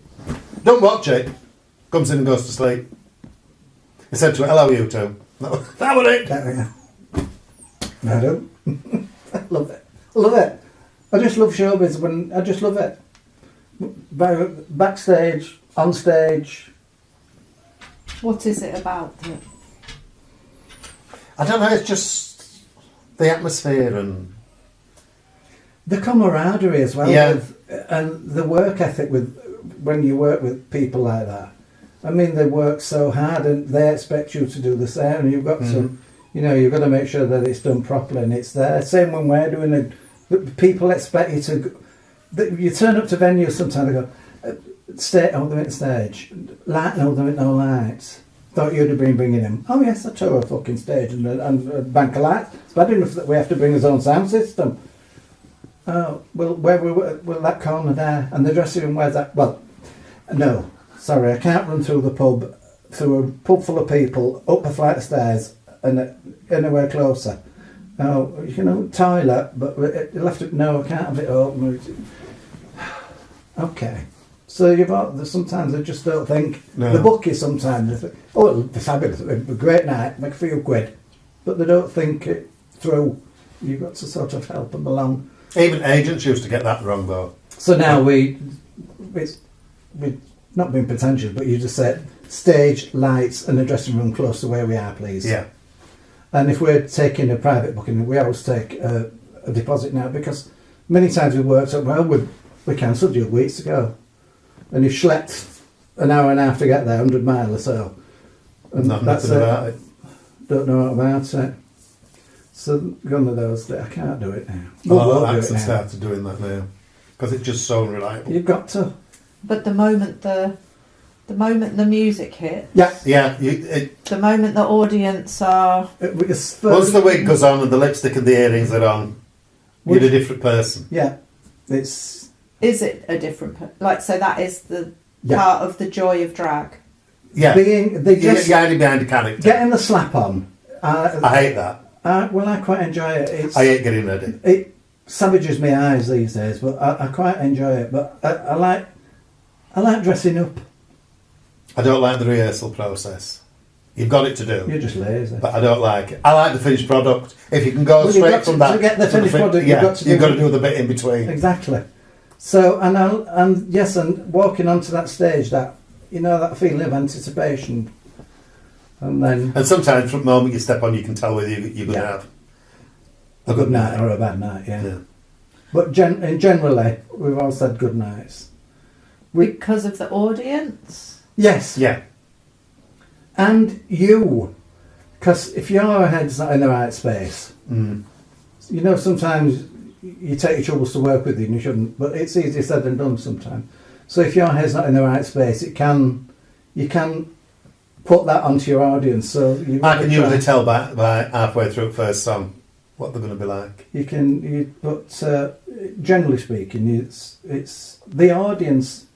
Don't watch it. Comes in and goes to sleep. He said to her, hello you two. That was it. There we go. I don't. I love it. I love it. I just love showbiz. I just love it. Backstage, on stage. What is it about that? I don't know, it's just the atmosphere and The camaraderie as well, Yeah. and the work ethic with when you work with people like that. I mean, they work so hard, and they expect you to do the same. And you've got to, you've got to make sure that it's done properly and it's there. Same when we're doing it. People expect you to. You turn up to venues sometimes. They go, hold them at stage, light, hold them at no lights. Thought you'd have been bringing them. Oh yes, I tow a fucking stage and a bank of lights. It's bad enough that we have to bring his own sound system. Oh, well, where will that corner there? And the dressing room, where's that? Well, no, sorry, I can't run through a pub full of people, up a flight of stairs, and anywhere closer. Oh, toilet, but you left it. No, I can't have it open. Okay. So sometimes they just don't think. No. The bookies sometimes they think, oh, it'll be fabulous, it'll be a great night, make a few quid. But they don't think it through. You've got to sort of help them along. even agents used to get that wrong though. So now we not being pretentious, but you just said stage, lights, and a dressing room close to where we are, please. Yeah. And if we're taking a private booking, we always take a deposit now, because many times we worked out, well, we cancelled you weeks ago. And you've schlepped an hour and a half to get there, 100 mile or so. And Nothing about it. Don't know about it. So one of those that I can't do it now. Well, I've started doing that now because it's just so unreliable. You've got to. But the moment the moment the music hits, Yeah. the moment the audience are, Once Once the wig goes on and the lipstick and the earrings are on, you're a different person. Yeah, it's is it a different like? So that is the Yeah. part of the joy of drag. Yeah. you're You're hiding behind a character. getting the slap on. I hate that. Well, I quite enjoy it. I hate getting ready. It savages my eyes these days, but I quite enjoy it. But I like dressing up. I don't like the rehearsal process. You've got it to do, You're just lazy. but I don't like it. I like the finished product. If you can go Well, you've straight got from to- that to get the to finished product, yeah, you've got to do the bit in between. Exactly. So, and yes, and walking onto that stage, that that feeling of anticipation, and then And sometimes from the moment you step on, you can tell whether you're going to Yeah. have a good night or a bad night. Yeah. Yeah. But generally, we've all said good nights. Because of the audience? Yes. Yeah. And you, because if your head's not in the right space, Mm. sometimes you take your troubles to work with you and you shouldn't, but it's easier said than done sometimes. So if your head's not in the right space, you can put that onto your audience. So I can usually tell by halfway through the first song what they're going to be like. But generally speaking, it's the audience.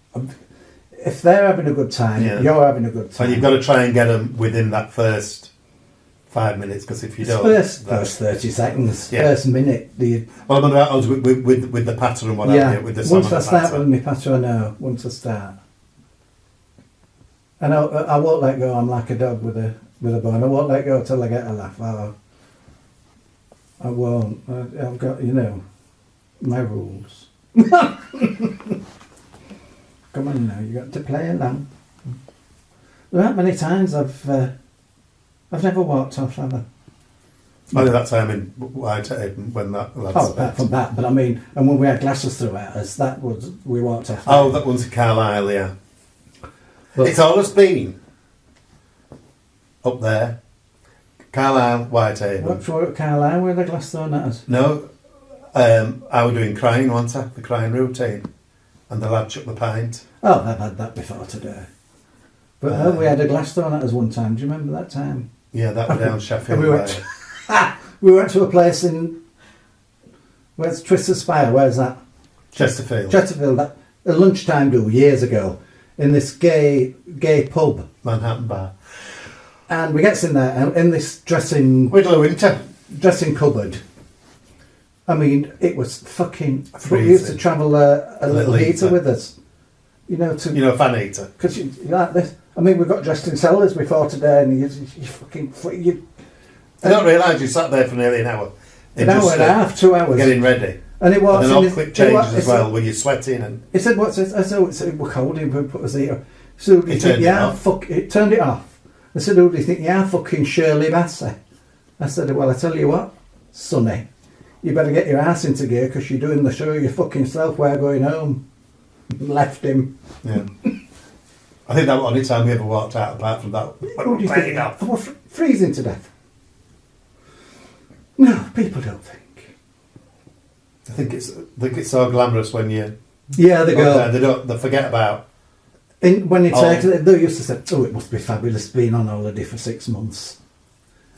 If they're having a good time, Yeah. you're having a good time. And you've got to try and get them within that first 5 minutes, because if you don't... First 30 seconds, Yeah. first minute. Well, I'm about us with the pattern and what have you, with the song Once and I the start pattern. with my patter, I know. Once I start, and I won't let go. I'm like a dog with a bone. I won't let go till I get a laugh. I won't. I've got my rules. Come on now, you got to play along. There aren't many times I've never walked off, have I? Only that time in Whitehaven when that lad Oh, apart from that, but I mean, and when we had glasses through at us, we walked off. Oh, that one's at Carlisle, yeah. But- It's always been up there. Carlisle, Whitehaven. What for at Carlisle with the glass thrown at us? No, I was doing crying once, the crying routine, and the lad shook the pint. Oh, I've had that before today. But we had a glass thrown at us one time. Do you remember that time? Yeah, that was down Sheffield we went, Way. we went to a place in where's Twisted Spire? Where's that? Chesterfield. Chesterfield. That a lunchtime do years ago in this gay pub, Manhattan Bar. and we gets in there and in this dressing Middle of winter. cupboard. I mean, it was fucking. Freezing. We used to travel a little heater heater. with us. Fan eater. Because you like this. I mean, we got dressed in cellars before today, and you fucking I don't realise you sat there for nearly an hour. an hour and a half, 2 hours, Getting ready. and it was. And then in all quick changes as well, when you're sweating and... He said, "What's this?" I said, "We're cold. We put us heater." So He turned it off. It turned it off. I said, "Who do you think you are, fucking Shirley Bassey?" I said, "Well, I tell you what, Sonny, you better get your ass into gear because you're doing the show your fucking self. We're going home." Left him. Yeah. I think that was the only time we ever walked out, apart from that. Who do you Playing think? off. We're freezing to death. No, people don't think. I think it's so glamorous when you... Yeah, they go. They forget about... When you Oh. take it, they used to say, "Oh, it must be fabulous being on holiday for 6 months."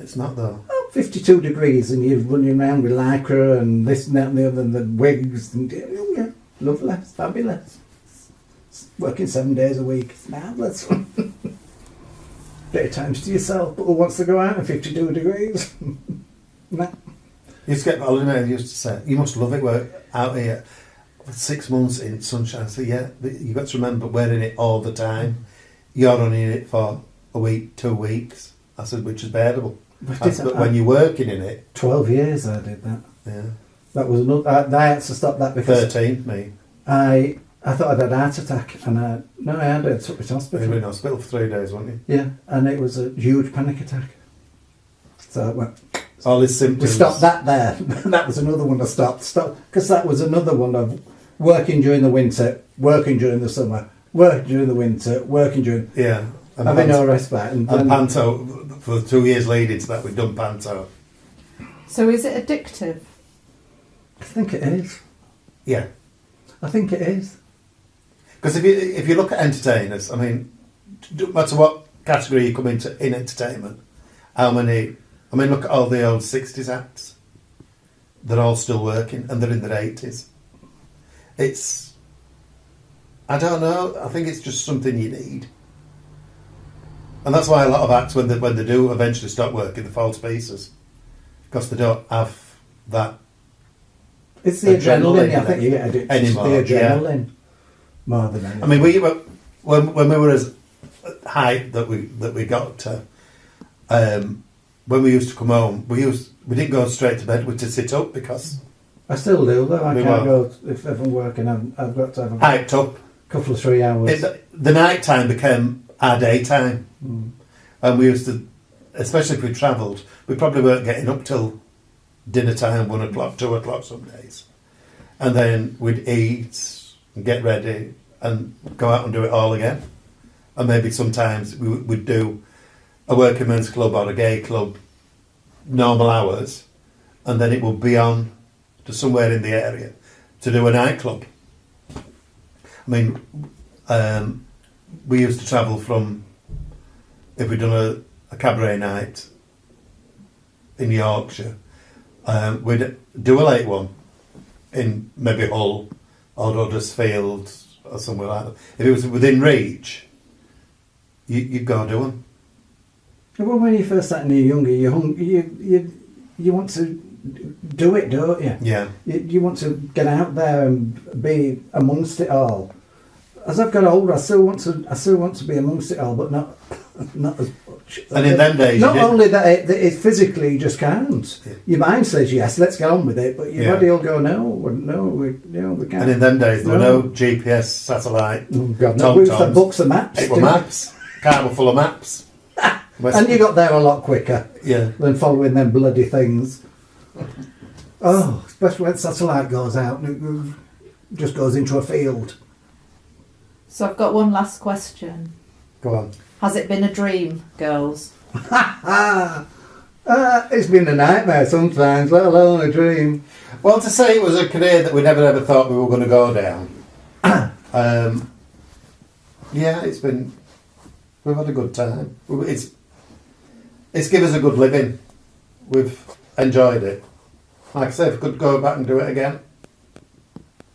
It's not though. Oh, 52 degrees and you're running around with lycra and this and that and the other and the wigs and oh, yeah, lovely, it's fabulous. Working 7 days a week, it's marvellous. Bit of times to yourself, but who wants to go out in 52 degrees? Nah. You used to get holiday, used to say, you must love it, we're out here for 6 months in sunshine. So yeah, but you've got to remember we're in it all the time. You're only in it for a week, 2 weeks. I said, which is bearable. But when you're working in it... 12 years I did that. Yeah. That was another, I had to stop that because 13, me. I I thought I'd had a heart attack, and I had it. Took me to You hospital. were in hospital for 3 days, weren't you? Yeah, and it was a huge panic attack. So I went, All his we symptoms. stopped that there. That was another one I stopped, because that was another one of working during the winter, working during the summer, working during the winter, working during Yeah. And having no respite. And panto, for the 2 years leading to that, we've done panto. So is it addictive? I think it is. Yeah. I think it is. Because if you look at entertainers, I mean, no matter what category you come into in entertainment, how many... I mean, look at all the old 60s acts. They're all still working, and they're in their 80s. It's... I don't know. I think it's just something you need. And that's why a lot of acts, when they do eventually stop working, they fall to pieces. Because they don't have that... It's the adrenaline. I think you get addicted anymore, to the adrenaline more than anything. I mean, when we were as high that we got to, when we used to come home, we didn't go straight to bed. We to sit up because I still do though. I We can't were. go if I'm working. I've got to have a hyped up. couple of 3 hours. The night time became our daytime, and we used to, especially if we travelled, we probably weren't getting up till dinner time, 1 o'clock, 2 o'clock some days, and then we'd eat and get ready and go out and do it all again. And maybe sometimes we'd do a working men's club or a gay club, normal hours, and then it would be on to somewhere in the area to do a nightclub. I mean, we used to travel from, if we'd done a cabaret night in Yorkshire, we'd do a late one in maybe Hull or Huddersfield or somewhere like that. If it was within reach, you'd go do them. Well, when you first start and you're younger, you want to do it, don't you? Yeah. You want to get out there and be amongst it all. As I've got older, I still want to be amongst it all, but not as much. And in them days, not you did- only that, it physically just can't. Yeah. Your mind says yes, let's get on with it, but your Yeah. body will go we can't. And in them days, there were no GPS, satellite, Oh, God, no, we used to have tom-toms. books and maps. It were didn't we? maps. Car were full of maps. And you got there a lot quicker Yeah. than following them bloody things. Oh, especially when satellite goes out and it just goes into a field. So I've got one last question. Go on. Has it been a dream, girls? It's been a nightmare sometimes, let alone a dream. Well, to say it was a career that we never ever thought we were going to go down. Yeah, we've had a good time. It's given us a good living. We've enjoyed it. Like I say, if we could go back and do it again,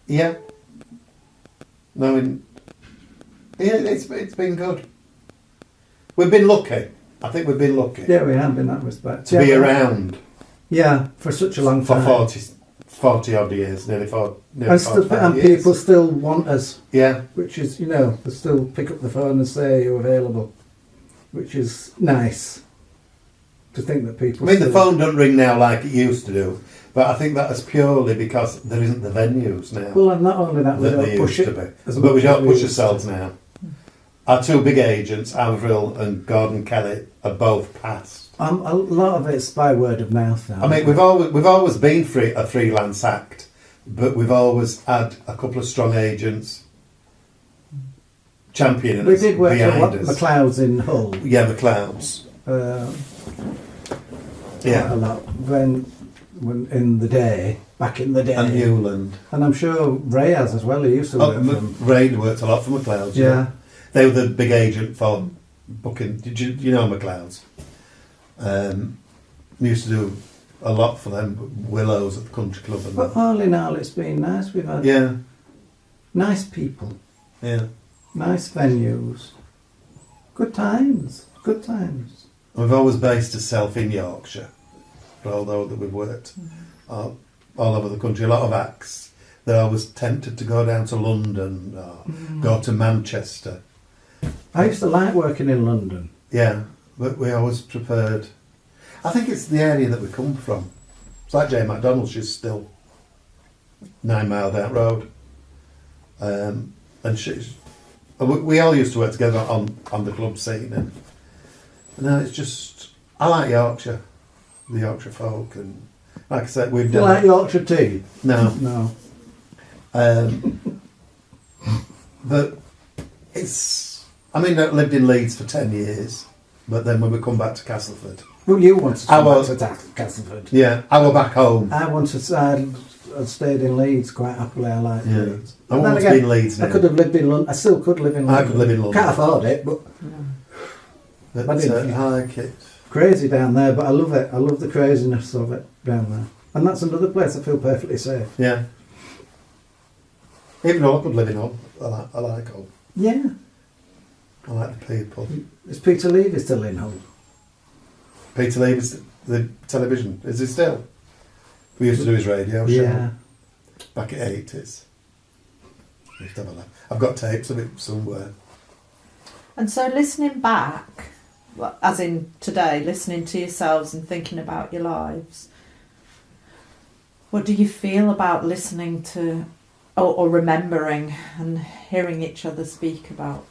yeah. It's been good. We've been lucky. I think we've been lucky Yeah, we have in that respect. to be around Yeah, for such a long for time. 40 odd years, nearly 45 And years. people still want us, Yeah, which is, they still pick up the phone and say you're available, which is nice to think that I people mean the still- phone don't ring now like it used to do, but I think that is purely because there isn't the venues now Well, and not only that, we that don't they push used it to be. as But much we as don't push used to. ourselves now. Our two big agents, Avril and Gordon Kelly, are both passed. A lot of it's by word of mouth now. I mean, we've always been a freelance act, but we've always had a couple of strong agents championing We us did work behind for us. McLeod's in Hull. Yeah, McLeod's. Quite a lot when in the day, back in the day. And Newland. And I'm sure Ray has as well. He used to work from. Ray worked a lot for McLeod's. Yeah. They were the big agent for booking. Did you know McLeod's? We used to do a lot for them. Willows at the country club and But that. all in all, it's been nice. We've had Yeah, nice people, yeah. nice venues, good times, good times. We've always based ourselves in Yorkshire, although that we've worked all over the country. A lot of acts, they're always tempted to go down to London or go to Manchester. I used to like working in London. Yeah, but we always preferred... I think it's the area that we come from. It's like Jane McDonald, she's still 9 mile down the road. and we all used to work together on the club scene, and now it's just, I like Yorkshire, the Yorkshire folk, and like I said, we've Do you done like Yorkshire tea? no, No. but it's, I mean, I lived in Leeds for 10 years, but then when we come back to Castleford, Well, you wanted to I come was- back to Castleford. yeah, I were back home. I wanted. I stayed in Leeds quite happily. I like Yeah. Leeds. I And then want to again, be in Leeds now. I could have lived in London. I still could live in I London. could live in London. Can't afford it, but But, I didn't. I like it. crazy down there. But I love it. I love the craziness of it down there. And that's another place I feel perfectly safe. Yeah. Even though I could live in Hull, I like Hull. Yeah. I like the people. Is Peter Levy still in Hull? Peter Levy's the television. Is he still? We used to do his radio show Yeah. back in the 80s. We used to have a laugh. I've got tapes of it somewhere. And so listening back, well, as in today, listening to yourselves and thinking about your lives, what do you feel about listening to or remembering and hearing each other speak about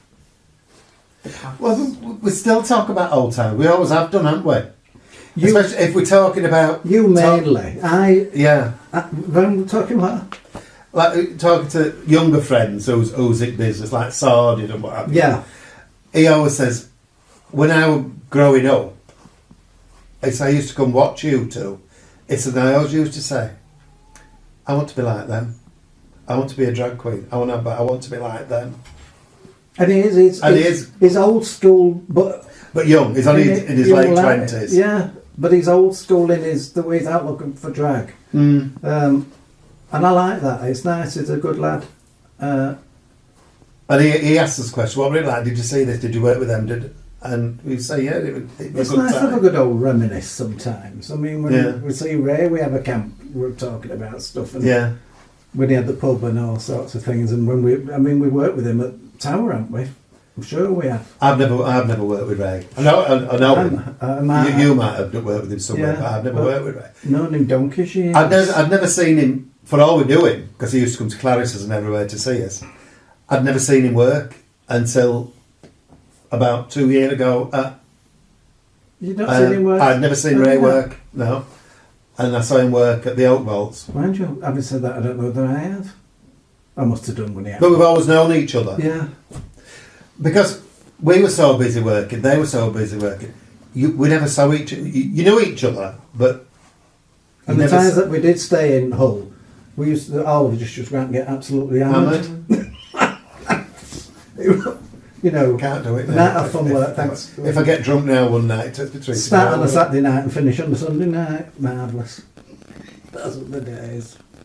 the past? Well, we still talk about old times. We always have done, haven't we? You- Especially if we're talking about... You mainly. Yeah. When we're talking about. Like talking to younger friends who's in business, like Sardin and what have you. Yeah. He always says, when I was growing up, I used to come watch you two. He said, I always used to say, I want to be like them. I want to be a drag queen. I want to be like them. And he is. He's old school, but young. He's only in his late 20s. Yeah, but he's old school in the way he's out looking for drag. Mm. And I like that. It's nice. He's a good lad. And he asked us questions. What were it like? Did you see this? Did you work with them? And we say, yeah, it was It's a good nice to time. have a good old reminisce sometimes. I mean, when Yeah. we see Ray, we have a camp. We're talking about stuff, and Yeah. when he had the pub and all sorts of things. And when we worked with him at Tower, haven't we? I'm sure we have. I've never worked with Ray. I know him. You might have worked with him somewhere, Yeah, but I've never but- worked with Ray. Known him donkey's years. I'd never seen him, for all we knew him, because he used to come to Clarissa's and everywhere to see us. I'd never seen him work until about 2 years ago. You've not seen him work? I'd never seen Oh, Ray yeah. work, no. And I saw him work at the Oak Vaults. Mind you, having said that, I don't know whether I have. I must have done when he had. But we've always known each other. Yeah. Because we were so busy working, they were so busy working. We never saw each other. You knew each other, but... And the times that we did stay in Hull, we used to, all of us just went and get absolutely hammered. You know, Can't do it now. night of fun work, thanks. If I get drunk now one night, it takes me 3 Start on a Saturday night and finish on a Sunday night. Marvellous. Those are the days.